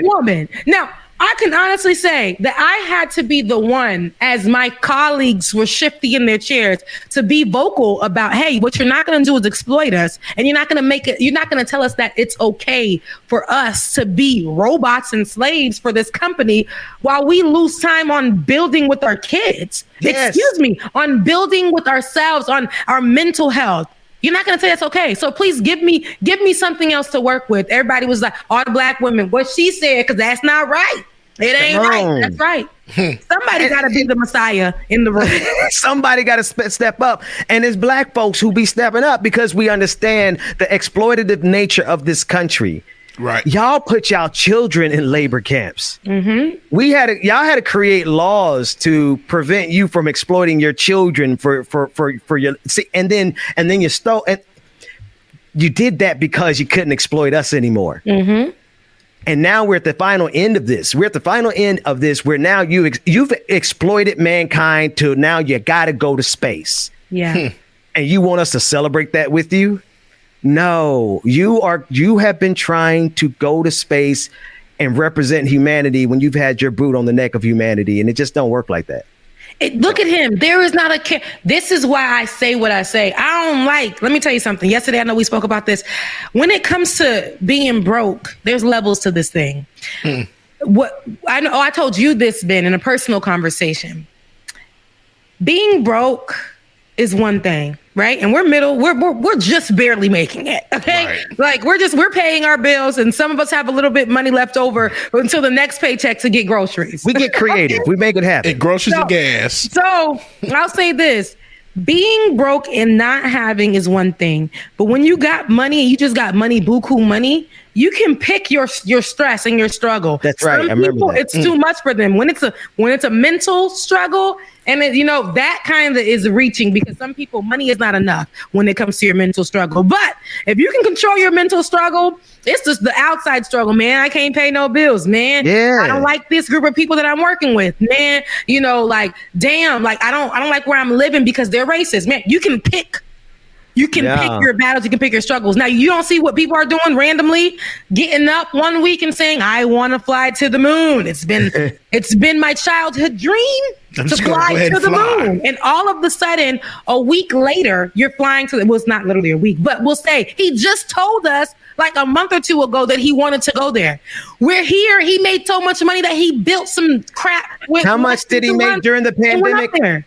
woman. Now, I can honestly say that I had to be the one, as my colleagues were shifty in their chairs, to be vocal about, hey, what you're not going to do is exploit us. And you're not going to tell us that it's okay for us to be robots and slaves for this company while we lose time on building with our kids. Yes. Excuse me, on building with ourselves, on our mental health. You're not going to say that's okay. So please give me something else to work with. Everybody was like, all the black women, what she said, because that's not right. It ain't right. That's right. Somebody got to be the Messiah in the room. Somebody got to step up. And it's black folks who be stepping up because we understand the exploitative nature of this country. Right. Y'all put y'all children in labor camps. Mm-hmm. Y'all had to create laws to prevent you from exploiting your children for your and then you stole, and you did that because you couldn't exploit us anymore. Mm-hmm. And now we're at the final end of this. Where now you've exploited mankind to now you got to go to space. Yeah. And you want us to celebrate that with you? No, you have been trying to go to space and represent humanity when you've had your boot on the neck of humanity, and it just don't work like that. Look at him. There is not a this is why I say what I say. Let me tell you something. Yesterday, I know we spoke about this. When it comes to being broke, there's levels to this thing. What I know, I told you this, Ben, in a personal conversation. Being broke is one thing, right? And we're just barely making it. Okay. Right. Like we're paying our bills, and some of us have a little bit money left over until the next paycheck to get groceries. We get creative. We make it happen. And groceries and gas. So I'll say this. Being broke and not having is one thing, but when you got money and you just got money, buku money, you can pick your stress and your struggle. That's right. Some I remember people, that. it's too much for them. When it's a mental struggle, and that kind of is reaching, because some people, money is not enough when it comes to your mental struggle. But if you can control your mental struggle, it's just the outside struggle, man. I can't pay no bills, man. Yeah. I don't like this group of people that I'm working with, man. Damn, like I don't like where I'm living because they're racist, man. You can pick. You can pick your battles. You can pick your struggles. Now, you don't see what people are doing randomly, getting up one week and saying, I want to fly to the moon. It's been my childhood dream to fly to the moon. And all of a sudden, a week later, you're flying to it's not literally a week, but we'll say he just told us like a month or two ago that he wanted to go there. We're here. He made so much money that he built some crap. How much did he make during the pandemic?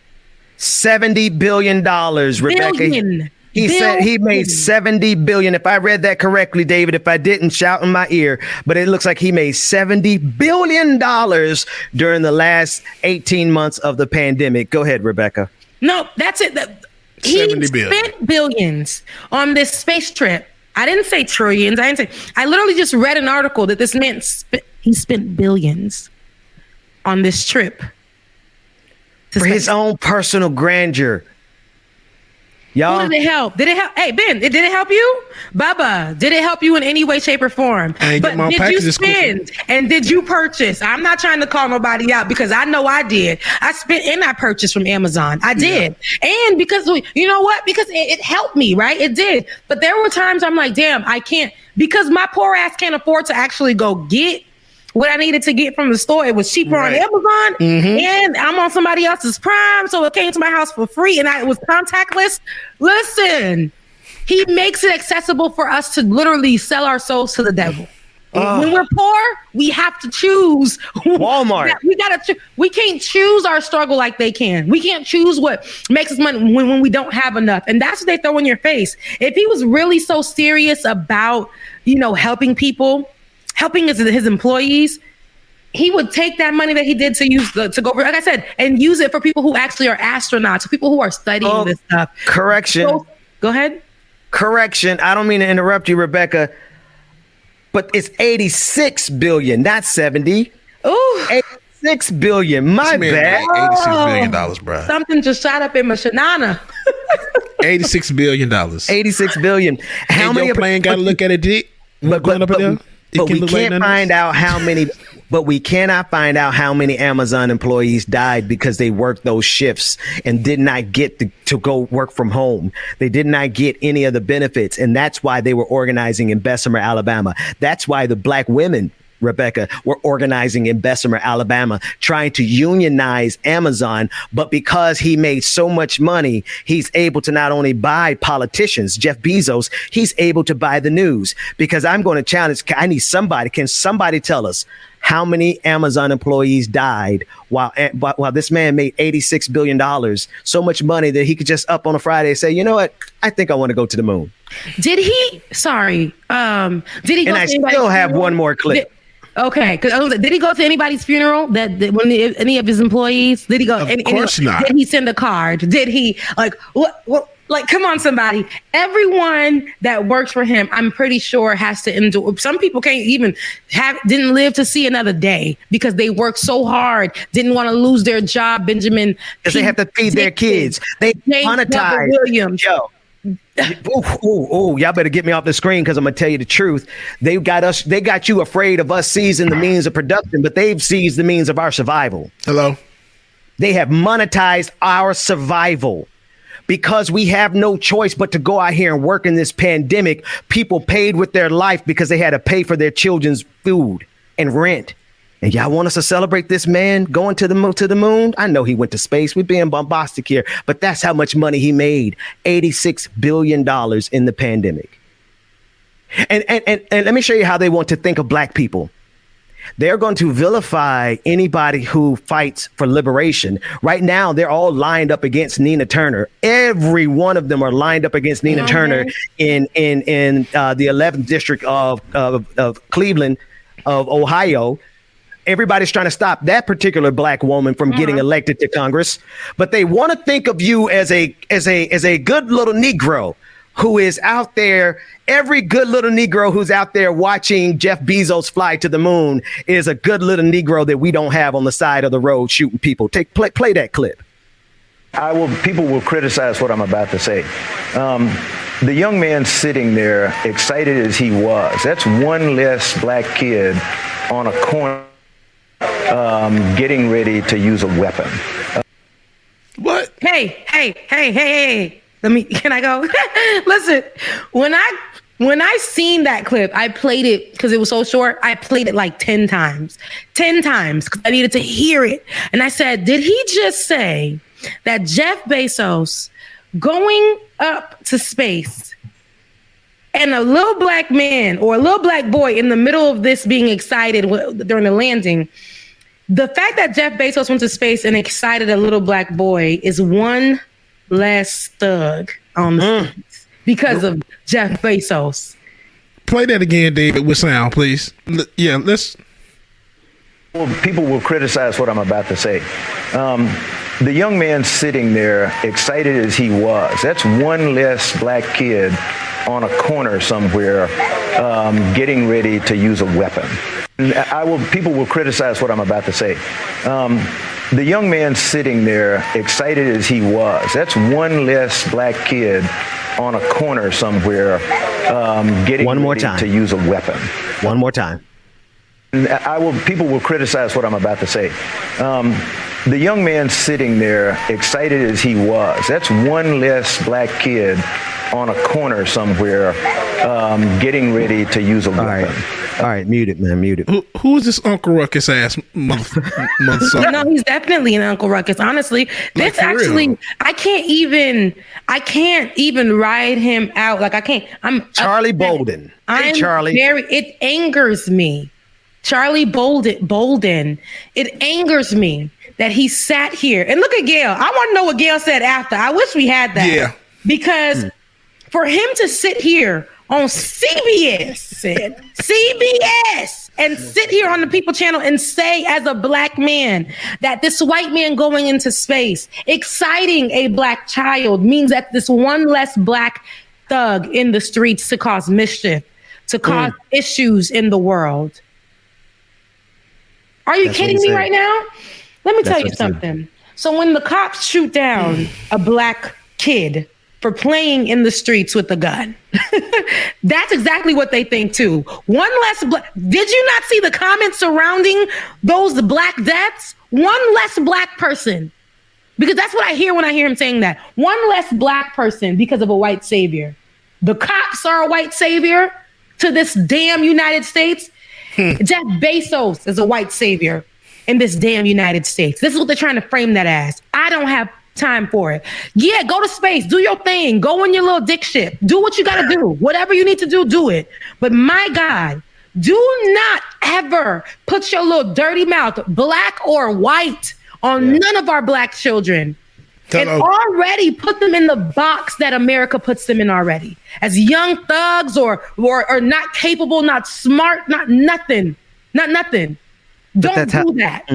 $70 billion, Rebecca. He said he made $70 billion. If I read that correctly, David, if I didn't, shout in my ear. But it looks like he made $70 billion during the last 18 months of the pandemic. Go ahead, Rebecca. No, that's it. He spent billions on this space trip. I didn't say trillions. I literally just read an article that this man he spent billions on this trip. For his own personal grandeur. Y'all. Who did it help? Did it help? Hey, Ben, did it help you? Bubba, did it help you in any way, shape, or form? But did you spend and did you purchase? I'm not trying to call nobody out because I know I did. I spent and I purchased from Amazon. I did. And because, you know what? Because it helped me, right? It did. But there were times I'm like, damn, I can't, because my poor ass can't afford to actually go get what I needed to get from the store. It was cheaper on Amazon, and I'm on somebody else's Prime, so it came to my house for free, and it was contactless. Listen, he makes it accessible for us to literally sell our souls to the devil. When we're poor, we have to choose Walmart. We can't choose our struggle like they can. We can't choose what makes us money when we don't have enough, and that's what they throw in your face. If he was really so serious about helping people, helping his employees, he would take that money that he did to use to go, like I said, and use it for people who actually are astronauts, people who are studying this stuff. Correction. Go ahead. Correction. I don't mean to interrupt you, Rebecca, but it's 86 billion, not 70. Ooh. 86 billion. My bad. $86 billion, bro. Something just shot up in my shanana. $86 billion. 86 billion. How many plane got to look at it, Dick? But we can't find out how many. But we cannot find out how many Amazon employees died because they worked those shifts and did not get to go work from home. They did not get any of the benefits, and that's why they were organizing in Bessemer, Alabama. That's why the Black women, Rebecca, were organizing in Bessemer, Alabama, trying to unionize Amazon. But because he made so much money, he's able to not only buy politicians, Jeff Bezos, he's able to buy the news. Because I'm going to challenge, I need somebody, can somebody tell us how many Amazon employees died while this man made $86 billion, so much money that he could just up on a Friday and say, you know what, I think I want to go to the moon. Did he? Sorry. Did he go and I still have one more clip. Okay, because did he go to anybody's funeral? That when any of his employees? Did he go? Of course not. Did he send a card? Did he what? Like, come on, somebody. Everyone that works for him, I'm pretty sure, has to endure. Some people didn't live to see another day because they worked so hard, didn't want to lose their job. Benjamin, because they have to feed their kids. They monetize. Williams. Yo. Y'all better get me off the screen because I'm gonna tell you the truth. They got you afraid of us seizing the means of production, but they've seized the means of our survival. Hello. They have monetized our survival. Because we have no choice but to go out here and work in this pandemic. People paid with their life because they had to pay for their children's food and rent. And y'all want us to celebrate this man going to the moon? I know he went to space. We're being bombastic here, but that's how much money he made. $86 billion in the pandemic. And let me show you how they want to think of Black people. They're going to vilify anybody who fights for liberation. Right now, they're all lined up against Nina Turner. Every one of them are lined up against Nina Turner in the 11th district of Cleveland, of Ohio. Everybody's trying to stop that particular Black woman from getting elected to Congress. But they want to think of you as a good little Negro who is out there. Every good little Negro who's out there watching Jeff Bezos fly to the moon is a good little Negro that we don't have on the side of the road shooting people. Play that clip. People will criticize what I'm about to say. The young man sitting there, excited as he was, that's one less black kid on a corner getting ready to use a weapon. What? Hey. Can I go? Listen, when I seen that clip, I played it because it was so short. I played it like 10 times because I needed to hear it. And I said, did he just say that Jeff Bezos going up to space and a little black man or a little black boy in the middle of this being excited during the landing, the fact that Jeff Bezos went to space and excited a little black boy is one less thug on the streets because of Jeff Bezos. Play that again, David, with sound, please. Yeah, let's. People will criticize what I'm about to say. The young man sitting there, excited as he was, that's one less black kid on a corner somewhere getting ready to use a weapon. People will criticize what I'm about to say. The young man sitting there, excited as he was, that's one less black kid on a corner somewhere getting ready to use a weapon. One more time. People will criticize what I'm about to say. The young man sitting there, excited as he was, that's one less black kid on a corner somewhere getting ready to use a weapon. All right, mute it, man, mute it. Who is this Uncle Ruckus ass motherfucker? No, he's definitely an Uncle Ruckus. Honestly, this actually, I can't even ride him out. Like I can't. I'm Charlie Bolden. Hey, Charlie. It angers me. Charlie Bolden. It angers me that he sat here and look at Gail. I want to know what Gail said after. I wish we had that. Yeah. Because for him to sit here on CBS and sit here on the People Channel and say as a black man that this white man going into space, exciting a black child means that this one less black thug in the streets to cause mischief, to cause issues in the world. Are you kidding me right now? Let me tell you something. So when the cops shoot down a black kid for playing in the streets with a gun, that's exactly what they think too. One less black. Did you not see the comments surrounding those black deaths? One less black person. Because that's what I hear when I hear him saying that. One less black person because of a white savior. The cops are a white savior to this damn United States. Jeff Bezos is a white savior in this damn United States. This is what they're trying to frame that as. I don't have time for it. Yeah, go to space, do your thing, go on your little dick ship, do what you gotta do, whatever you need to do it. But my God, do not ever put your little dirty mouth, black or white, on none of our black children. And already put them in the box that America puts them in already. As young thugs or not capable, not smart, not nothing. Don't do that.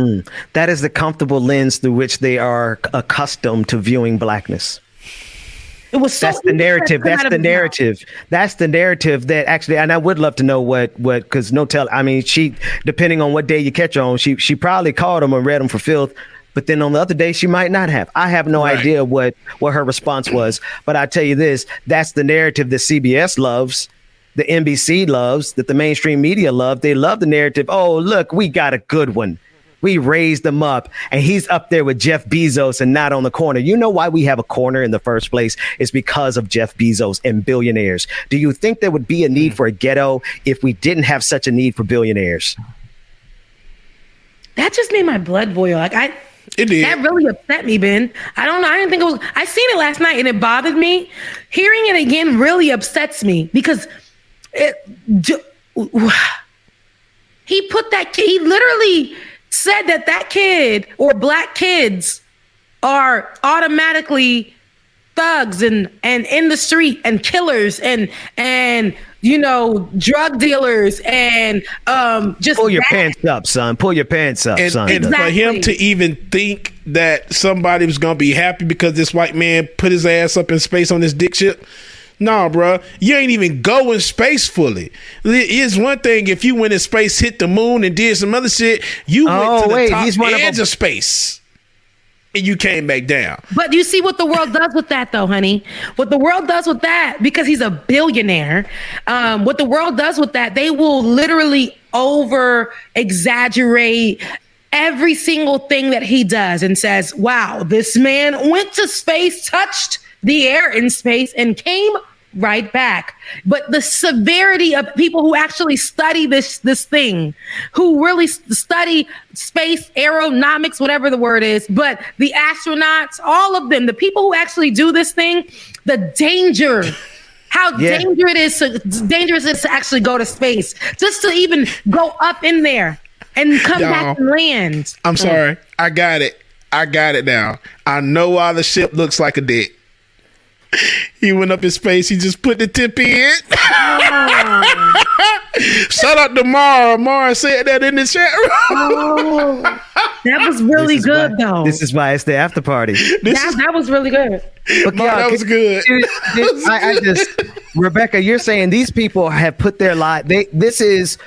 That is the comfortable lens through which they are accustomed to viewing blackness. It was so That's the narrative. That's the narrative. That's the narrative that actually, and I would love to know what, because she, depending on what day you catch her on, she probably called him and read him for filth. But then on the other day, she might not have. I have no idea what her response was. But I tell you this, that's the narrative that CBS loves, the NBC loves, that the mainstream media love. They love the narrative. Oh, look, we got a good one. We raised him up and he's up there with Jeff Bezos and not on the corner. You know why we have a corner in the first place? It's because of Jeff Bezos and billionaires. Do you think there would be a need for a ghetto if we didn't have such a need for billionaires? That just made my blood boil. It did. That really upset me, Ben. I don't know. I didn't think it was. I seen it last night and it bothered me. Hearing it again really upsets me because he literally said that kid or black kids are automatically thugs and in the street and killers and drug dealers and just pull your pants up, son. Pull your pants up, son. And for him to even think that somebody was gonna be happy because this white man put his ass up in space on this dick ship, No, bro, you ain't even go in space fully. It's one thing if you went in space, hit the moon, and did some other shit. You went to the top edge of space, and you came back down. But you see what the world does with that, though, honey. What the world does with that, because he's a billionaire, what the world does with that, they will literally over-exaggerate every single thing that he does and says, wow, this man went to space, touched the air in space, and came right back. But the severity of people who actually study this thing, who really study space, aeronautics, whatever the word is, but the astronauts, all of them, the people who actually do this thing, the danger, how dangerous it is to actually go to space, just to even go up in there and come back and land. I'm sorry. I got it now. I know why the ship looks like a dick. He went up in space. He just put the tip in. Shout out to Mara. Mara said that in the chat room. That was really good, though. This is why it's the after party. That was really good. But that was good. Rebecca, you're saying these people have put their life. This is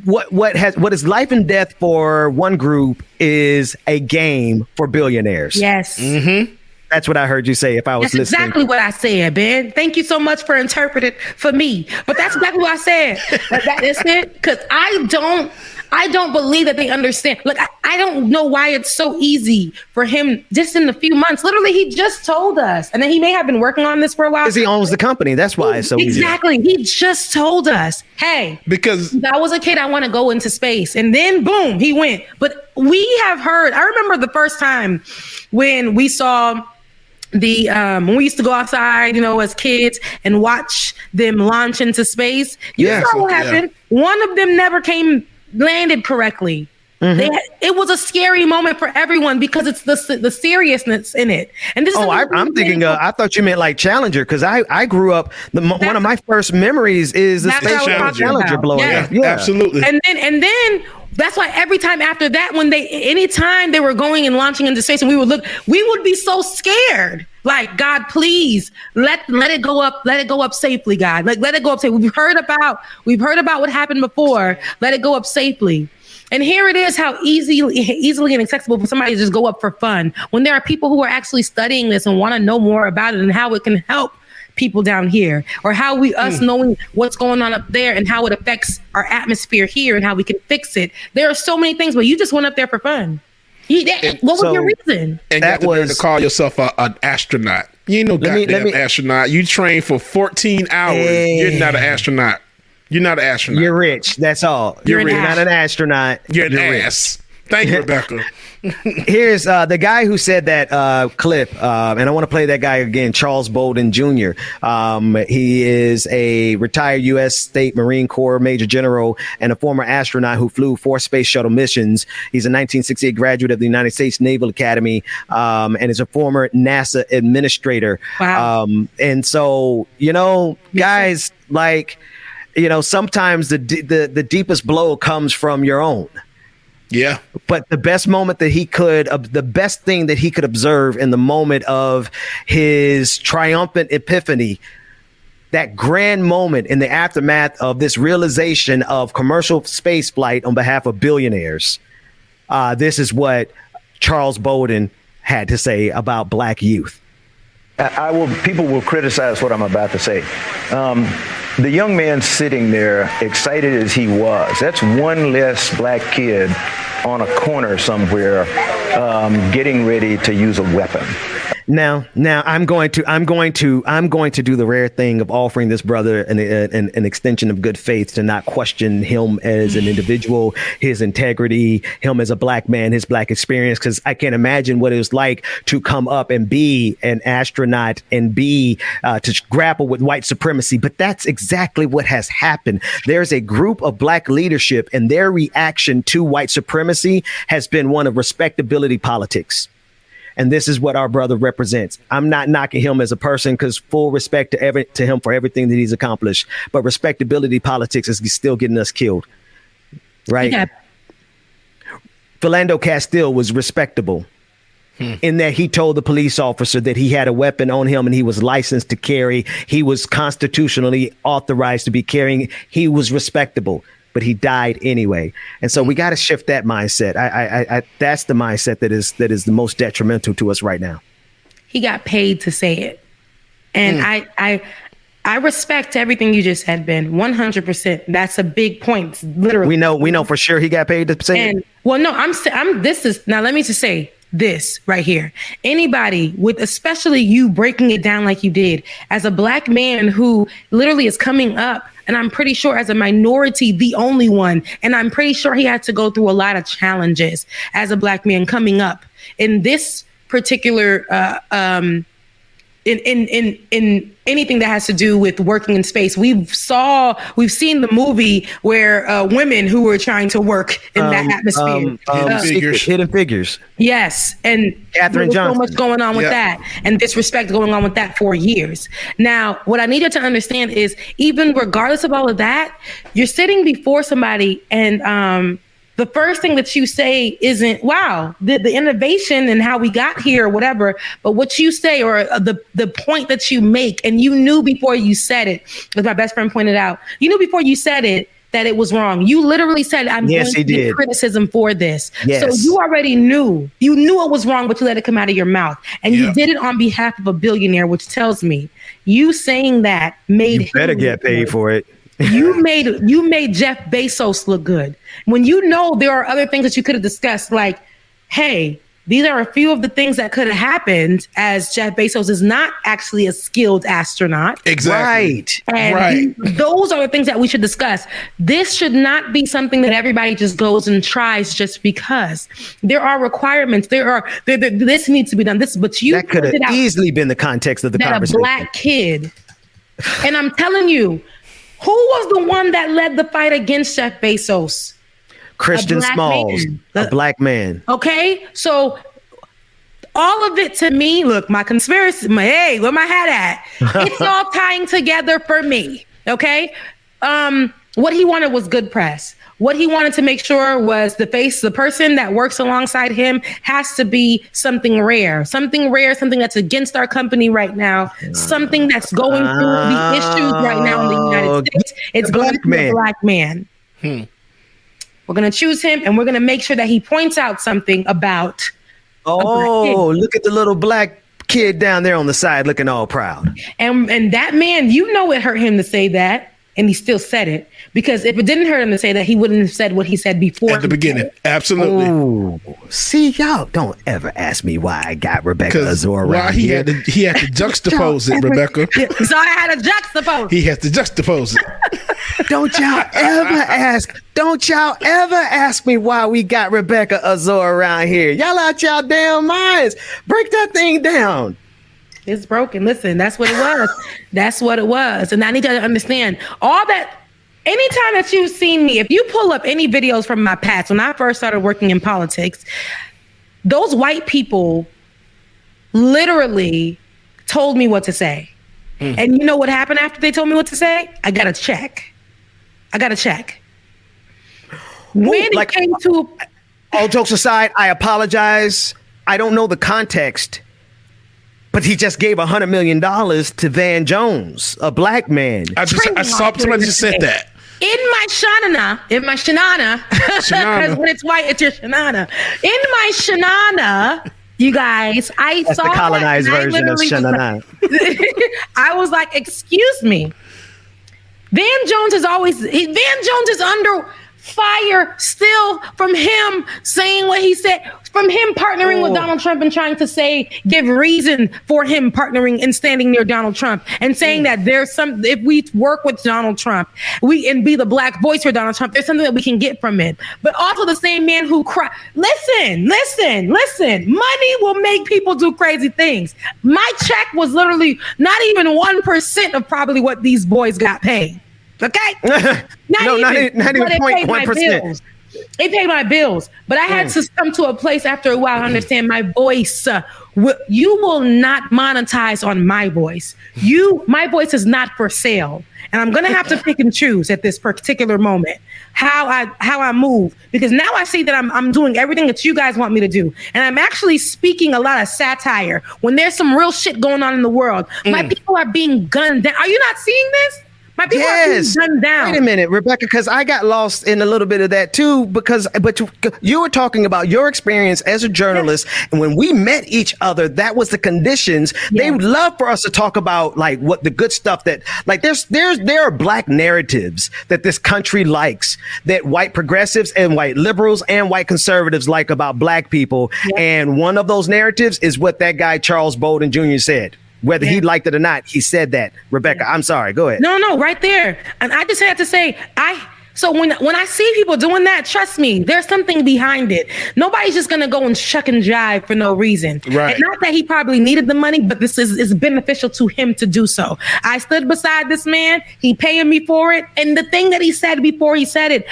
what is life and death for one group is a game for billionaires. Yes. Mm-hmm. That's what I heard you say if I was that's listening. Exactly what I said, Ben. Thank you so much for interpreting for me. But that's exactly what I said. That's it. Because I don't believe that they understand. Look, I don't know why it's so easy for him just in a few months. Literally, he just told us. And then he may have been working on this for a while. Because he owns the company. That's why it's so easy. Exactly. He just told us, hey, because if I was a kid, I want to go into space. And then boom, he went. But we have heard, I remember the first time when we saw when we used to go outside, as kids and watch them launch into space, you saw what happened. Yeah. One of them never landed correctly. Mm-hmm. It was a scary moment for everyone because it's the seriousness in it. And this I'm thinking. I thought you meant like Challenger because I grew up. One of my first memories is the Space Challenger blowing up. Yeah, absolutely. And then. That's why every time after that, anytime they were going and launching into space and we would be so scared. Like, God, please let it go up. Let it go up safely, God. Like, let it go up safely. We've heard about what happened before. Let it go up safely. And here it is, how easily and accessible for somebody to just go up for fun when there are people who are actually studying this and want to know more about it and how it can help people down here, or how us knowing what's going on up there and how it affects our atmosphere here and how we can fix it. There are so many things, but you just went up there for fun. What was your reason? And that was to call yourself an astronaut. You ain't no goddamn astronaut. You train for 14 hours. You're not an astronaut. You're not an astronaut. You're rich. That's all. You're not an astronaut. You're an ass. Thank you, Rebecca. Here's the guy who said that clip, and I want to play that guy again, Charles Bolden Jr. He is a retired U.S. State Marine Corps Major General and a former astronaut who flew 4 space shuttle missions. He's a 1968 graduate of the United States Naval Academy and is a former NASA administrator. Wow. And so, guys, sometimes the deepest blow comes from your own. Yeah. But the best thing that he could observe in the moment of his triumphant epiphany, that grand moment in the aftermath of this realization of commercial space flight on behalf of billionaires, this is what Charles Bolden had to say about black youth. People will criticize what I'm about to say. The young man sitting there, excited as he was, that's one less black kid on a corner somewhere getting ready to use a weapon. Now I'm going to do the rare thing of offering this brother an extension of good faith to not question him as an individual, his integrity, him as a black man, his black experience, because I can't imagine what it was like to come up and be an astronaut and be to grapple with white supremacy. But that's exactly what has happened. There's a group of black leadership, and their reaction to white supremacy has been one of respectability politics. And this is what our brother represents. I'm not knocking him as a person because full respect to him for everything that he's accomplished. But respectability politics is still getting us killed. Right? Yeah. Philando Castile was respectable. in that he told the police officer that he had a weapon on him and he was licensed to carry. He was constitutionally authorized to be carrying. He was respectable, but he died anyway. And so we got to shift that mindset. I that's the mindset that is the most detrimental to us right now. He got paid to say it. And I respect everything you just said, Ben, 100%. That's a big point, literally. We know for sure he got paid to say it. Well, no, now let me just say this right here. Anybody with, especially you breaking it down like you did, as a Black man who literally is coming up, and I'm pretty sure as a minority, the only one, and I'm pretty sure he had to go through a lot of challenges as a Black man coming up in this particular in anything that has to do with working in space. We've seen the movie where women who were trying to work in that atmosphere. Hidden Figures. Yes, and Katherine Johnson. So much going on with that, and disrespect going on with that for years. Now, what I needed to understand is, even regardless of all of that, you're sitting before somebody and the first thing that you say isn't, wow, the innovation and how we got here or whatever, but what you say or the point that you make, and you knew before you said it, as my best friend pointed out, you knew before you said it that it was wrong. You literally said, I'm going to get criticism for this. Yes. So you already knew. You knew it was wrong, but you let it come out of your mouth. And you did it on behalf of a billionaire, which tells me you saying that made you better get paid for it. You made Jeff Bezos look good. When you know there are other things that you could have discussed, like, hey, these are a few of the things that could have happened, as Jeff Bezos is not actually a skilled astronaut. Exactly. And those are the things that we should discuss. This should not be something that everybody just goes and tries just because. There are requirements. This needs to be done. That could have easily been the context of the conversation. A Black kid. And I'm telling you, who was the one that led the fight against Jeff Bezos? Christian Smalls, a Black man. Okay, so all of it to me, look, my conspiracy, hey, where my hat at? It's all tying together for me. Okay, what he wanted was good press. What he wanted to make sure was the person that works alongside him has to be something rare, something that's against our company right now, something that's going through the issues right now in the United States. It's going to be a Black man. We're going to choose him, and we're going to make sure that he points out something about. Oh, look at the little Black kid down there on the side looking all proud. And that man, it hurt him to say that. And he still said it, because if it didn't hurt him to say that, he wouldn't have said what he said before. At the beginning. Absolutely. Ooh. See, y'all don't ever ask me why I got Rebecca Azor around he here. had to juxtapose it, Rebecca. So I had to juxtapose. He has to juxtapose it. Don't y'all ever ask me why we got Rebecca Azor around here. Y'all out y'all damn minds. Break that thing down. It's broken. Listen, that's what it was. That's what it was. And I need you to understand all that. Anytime that you've seen me, if you pull up any videos from my past, when I first started working in politics, those white people literally told me what to say. And you know what happened after they told me what to say? I got a check. When it came to... All jokes aside, I apologize. I don't know the context. But he just gave $100 million to Van Jones, a Black man. I saw somebody just said that. In my shanana, because when it's white, it's your shanana. In my shanana, you guys, That's the colonized version of shanana. I was like, excuse me. Van Jones is under fire still from him saying what he said, from him partnering with Donald Trump and trying to give reason for him partnering and standing near Donald Trump and saying that if we work with Donald Trump, and be the Black voice for Donald Trump, there's something that we can get from it. But also the same man who listen, money will make people do crazy things. My check was literally not even 1% of probably what these boys got paid. Okay? Not even 0.1%. They pay my bills, but I had to come to a place after a while. I understand my voice. You will not monetize on my voice. My voice is not for sale, and I'm gonna have to pick and choose at this particular moment how I move, because now I see that I'm doing everything that you guys want me to do, and I'm actually speaking a lot of satire when there's some real shit going on in the world. My people are being gunned down. Are you not seeing this? My people are being gunned down. Wait a minute, Rebecca, because I got lost in a little bit of that too, but you were talking about your experience as a journalist, and when we met each other, that was the conditions. They would love for us to talk about like what the good stuff that like there are black narratives that this country likes, that white progressives and white liberals and white conservatives like about black people. And one of those narratives is what that guy Charles Bolden Jr. said. Whether he liked it or not, he said that. Rebecca, I'm sorry. Go ahead. No, right there. And I just had to say, so when I see people doing that, trust me, there's something behind it. Nobody's just going to go and shuck and jive for no reason. Right. And not that he probably needed the money, but this is beneficial to him to do so. I stood beside this man. He paying me for it. And the thing that he said before he said it,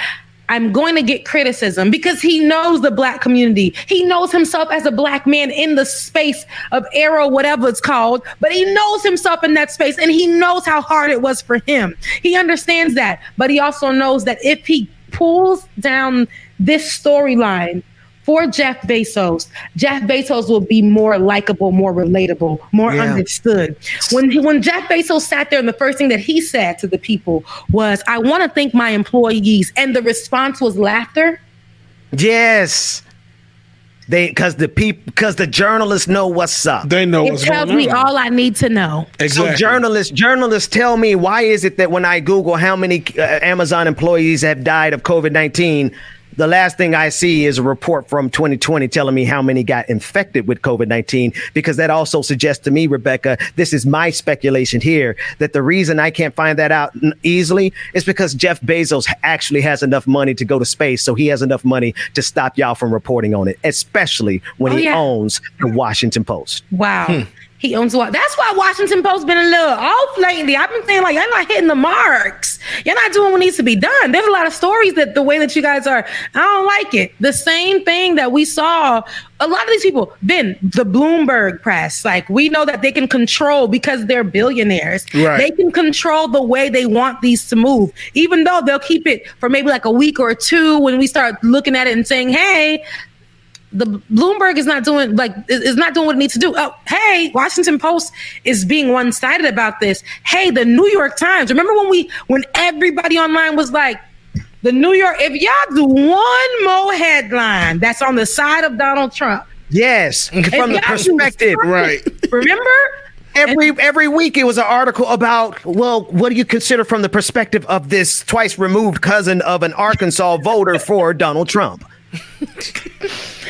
I'm going to get criticism because he knows the black community. He knows himself as a black man in the space of Arrow, whatever it's called, but he knows himself in that space, and he knows how hard it was for him. He understands that, but he also knows that if he pulls down this storyline for Jeff Bezos will be more likable, more relatable, more understood. When Jeff Bezos sat there, and the first thing that he said to the people was, I want to thank my employees. And the response was laughter. Yes. Because the journalists know what's up. They know what's going on. It tells me all I need to know. Exactly. So journalists tell me, why is it that when I Google how many Amazon employees have died of COVID-19, the last thing I see is a report from 2020 telling me how many got infected with COVID-19, because that also suggests to me, Rebecca, this is my speculation here, that the reason I can't find that out easily is because Jeff Bezos actually has enough money to go to space. So he has enough money to stop y'all from reporting on it, especially when he owns the Washington Post. Wow. He owns what? That's why Washington Post been a little off lately. I've been saying, like, y'all not hitting the marks. You're not doing what needs to be done. There's a lot of stories that the way that you guys are, I don't like it. The same thing that we saw, a lot of these people, the Bloomberg press, like, we know that they can control, because they're billionaires. Right. They can control the way they want these to move, even though they'll keep it for maybe like a week or two when we start looking at it and saying, hey, the Bloomberg is not doing what it needs to do. Oh, hey, Washington Post is being one-sided about this. Hey, the New York Times. Remember when everybody online was like, the New York, if y'all do one more headline that's on the side of Donald Trump. Yes, from the perspective, right. Remember? Every week it was an article about, well, what do you consider from the perspective of this twice removed cousin of an Arkansas voter for Donald Trump?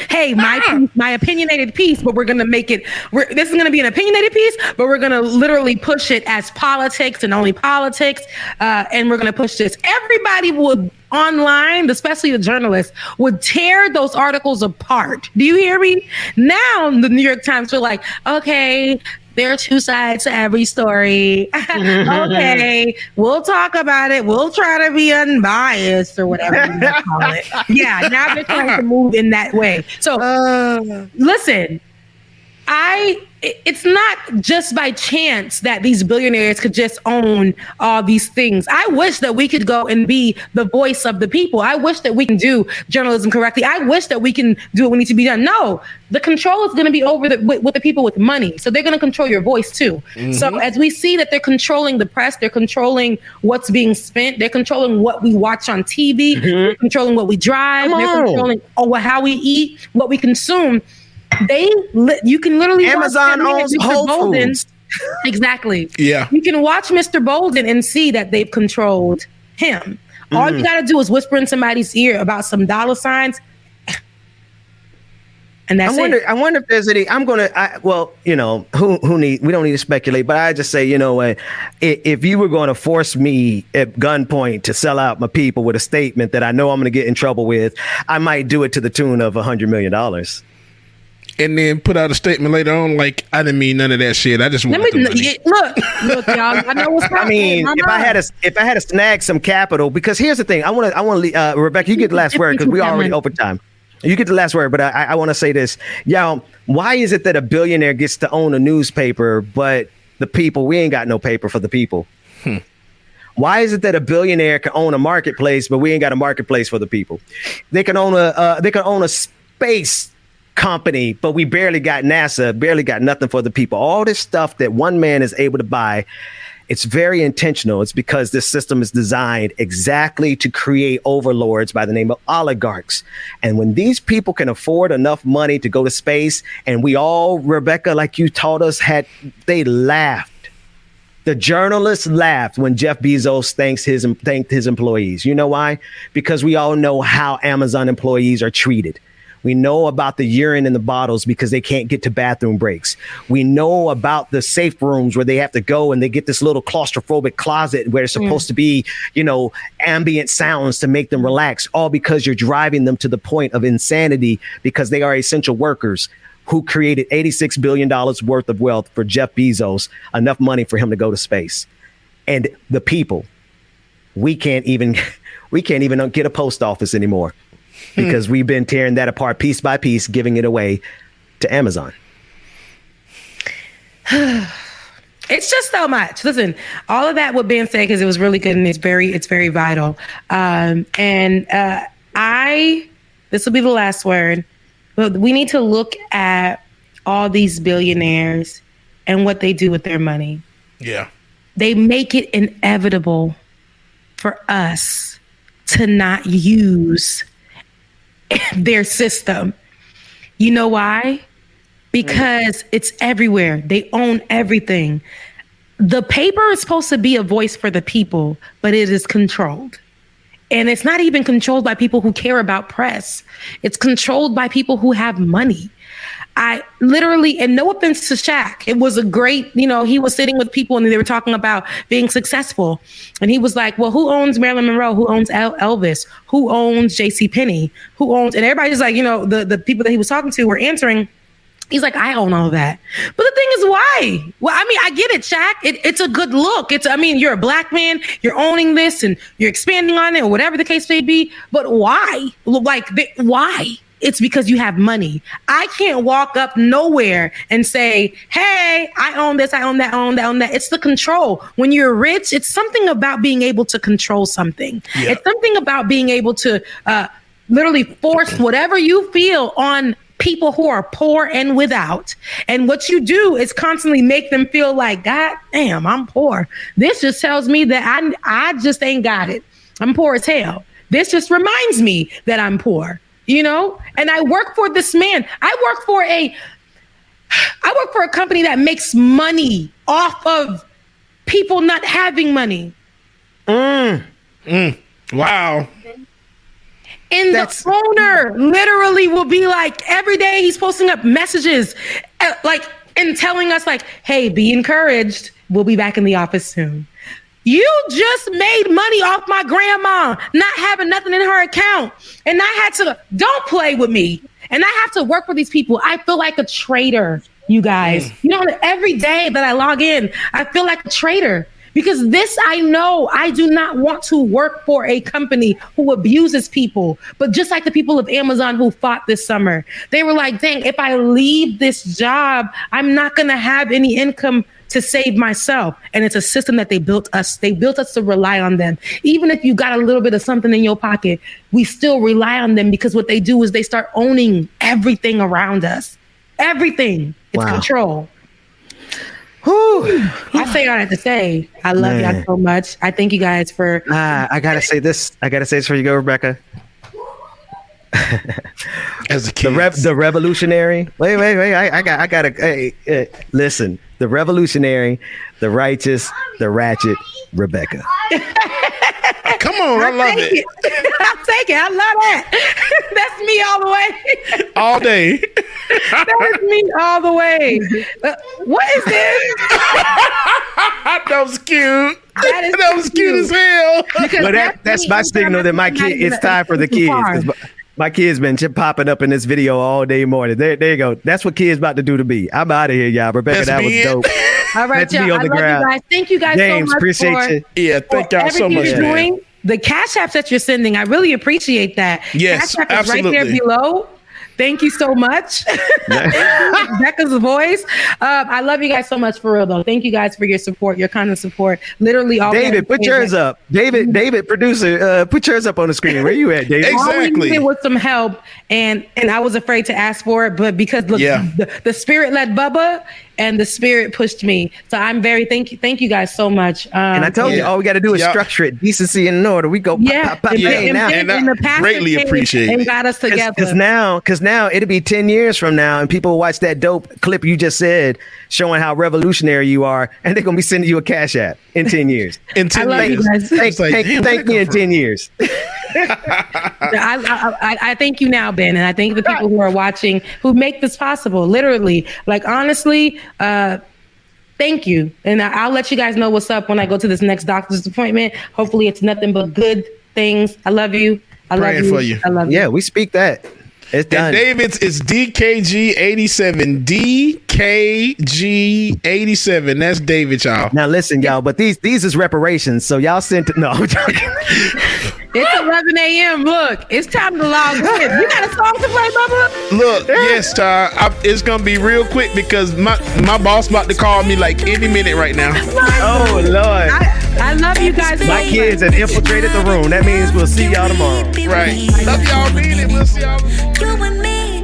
Hey, my opinionated piece, but we're going to make it, this is going to be an opinionated piece, but we're going to literally push it as politics and only politics. And we're going to push this. Everybody would online, especially the journalists, would tear those articles apart. Do you hear me? Now the New York Times are like, okay, there are two sides to every story. Okay, we'll talk about it. We'll try to be unbiased or whatever you call it. Yeah, now they're trying to move in that way. So listen, it's not just by chance that these billionaires could just own all these things. I wish that we could go and be the voice of the people. I wish that we can do journalism correctly. I wish that we can do what needs to be done. No, the control is going to be over with the people with money. So they're going to control your voice too. Mm-hmm. So as we see that they're controlling the press, they're controlling what's being spent, they're controlling what we watch on TV, they're controlling what we drive, they're controlling how we eat, what we consume. You can literally Amazon owns Whole Foods. Exactly. Yeah. You can watch Mr. Bolden and see that they've controlled him. All you got to do is whisper in somebody's ear about some dollar signs. And that's it. I wonder if there's any. We don't need to speculate, but I just say, if you were going to force me at gunpoint to sell out my people with a statement that I know I'm going to get in trouble with, I might do it to the tune of $100 million. and then put out a statement later on like, I didn't mean none of that shit. I just wanted the money. Look, y'all. I know what's happening. I mean, if I had to snag some capital, because here's the thing. I want to Rebecca, you get the last word because we already overtime. You get the last word, but I want to say this. Y'all, why is it that a billionaire gets to own a newspaper, but the people, we ain't got no paper for the people? Why is it that a billionaire can own a marketplace, but we ain't got a marketplace for the people? They can own a space company, but we barely got NASA, barely got nothing for the people. All this stuff that one man is able to buy, it's very intentional. It's because this system is designed exactly to create overlords by the name of oligarchs. And when these people can afford enough money to go to space, and we all, Rebecca, like you taught us, they laughed. The journalists laughed when Jeff Bezos thanked his employees. You know why? Because we all know how Amazon employees are treated. We know about the urine in the bottles because they can't get to bathroom breaks. We know about the safe rooms where they have to go and they get this little claustrophobic closet where it's supposed to be, ambient sounds to make them relax, all because you're driving them to the point of insanity because they are essential workers who created $86 billion worth of wealth for Jeff Bezos, enough money for him to go to space. And the people, we can't even get a post office anymore because we've been tearing that apart piece by piece, giving it away to Amazon. It's just so much. Listen, all of that was being said because it was really good and it's very vital. This will be the last word. But we need to look at all these billionaires and what they do with their money. Yeah. They make it inevitable for us to not use their system. You know why? Because it's everywhere. They own everything. The paper is supposed to be a voice for the people, but it is controlled. And it's not even controlled by people who care about press. It's controlled by people who have money. I literally, and no offense to Shaq, it was a great, he was sitting with people and they were talking about being successful. And he was like, well, who owns Marilyn Monroe? Who owns Elvis? Who owns JCPenney? Who owns, and everybody's like, the people that he was talking to were answering. He's like, I own all of that. But the thing is, why? Well, I mean, I get it, Shaq. It's a good look. You're a black man. You're owning this and you're expanding on it or whatever the case may be. But why? Why? It's because you have money. I can't walk up nowhere and say, hey, I own this, I own that, I own that, I own that. It's the control. When you're rich, it's something about being able to control something. Yeah. It's something about being able to literally force whatever you feel on people who are poor and without. And what you do is constantly make them feel like, God damn, I'm poor. This just tells me that I just ain't got it. I'm poor as hell. This just reminds me that I'm poor, And I work for this man. I work for a company that makes money off of people not having money. Wow. And the owner literally will be like, every day he's posting up messages and telling us like, hey, be encouraged. We'll be back in the office soon. You just made money off my grandma, not having nothing in her account. And don't play with me. And I have to work for these people. I feel like a traitor, you guys. Every day that I log in, I feel like a traitor. Because this, I know, I do not want to work for a company who abuses people. But just like the people of Amazon who fought this summer, they were like, dang, if I leave this job, I'm not going to have any income to save myself. And it's a system that they built us. They built us to rely on them. Even if you got a little bit of something in your pocket, we still rely on them because what they do is they start owning everything around us. Everything. It's control. I say all I have to say. I love y'all so much. I thank you guys for. I gotta say this. Before you go, Rebecca. As a kid, the revolutionary. Wait. I gotta. Hey, listen. The revolutionary, the righteous, the ratchet, Rebecca. Come on, I love it. I'll take it. I love that. That's me all the way. All day. That's me all the way. What is this? That was cute. That was cute as hell. Well, that's my signal that my kid. It's time for the kids. My kid's been popping up in this video all day morning. There you go. That's what kids about to do to me. I'm out of here, y'all. Rebecca, that was dope. All right, y'all. I love you guys. Thank you guys James, so much appreciate you. Yeah, thank y'all so much. You're doing. The Cash Apps that you're sending, I really appreciate that. Yes, Cash App is absolutely. right there below. Thank you so much. Thank you, Becca's voice. I love you guys so much, for real, though. Thank you guys for your support, your kind of support. Literally all. David, put yours up. David, producer, put yours up on the screen. Where you at, David? Exactly. All we needed was some help, and I was afraid to ask for it, but because look, the spirit led Bubba, and the spirit pushed me. So I'm very thank you guys so much. And I told you, all we got to do is structure it, decency and order. We go pop, now. And I greatly appreciate and it. got us together. Because now it'll be 10 years from now, and people will watch that dope clip you just said, showing how revolutionary you are, and they're gonna be sending you a Cash App in 10 years. In 10 I love years. you guys. Thank me in 10 years. I thank you now, Ben, and I thank the people who are watching who make this possible. Literally, like honestly, thank you. And I'll let you guys know what's up when I go to this next doctor's appointment. Hopefully, it's nothing but good things. I love you. I love Praying you. for you. I love you. Yeah, we speak that. It's done. And David's is DKG87. DKG87. That's David, y'all. Now listen, y'all, but these is reparations. So y'all sent no, I'm joking. It's 11 a.m. Look, it's time to log in. You got a song to play, Bubba? Look, yes, Ty. It's gonna be real quick because my boss about to call me like any minute right now. Oh Lord. I love you guys. My kids have infiltrated the room. That means we'll see y'all tomorrow. Right. Love y'all, mean it. We'll see y'all. You and me.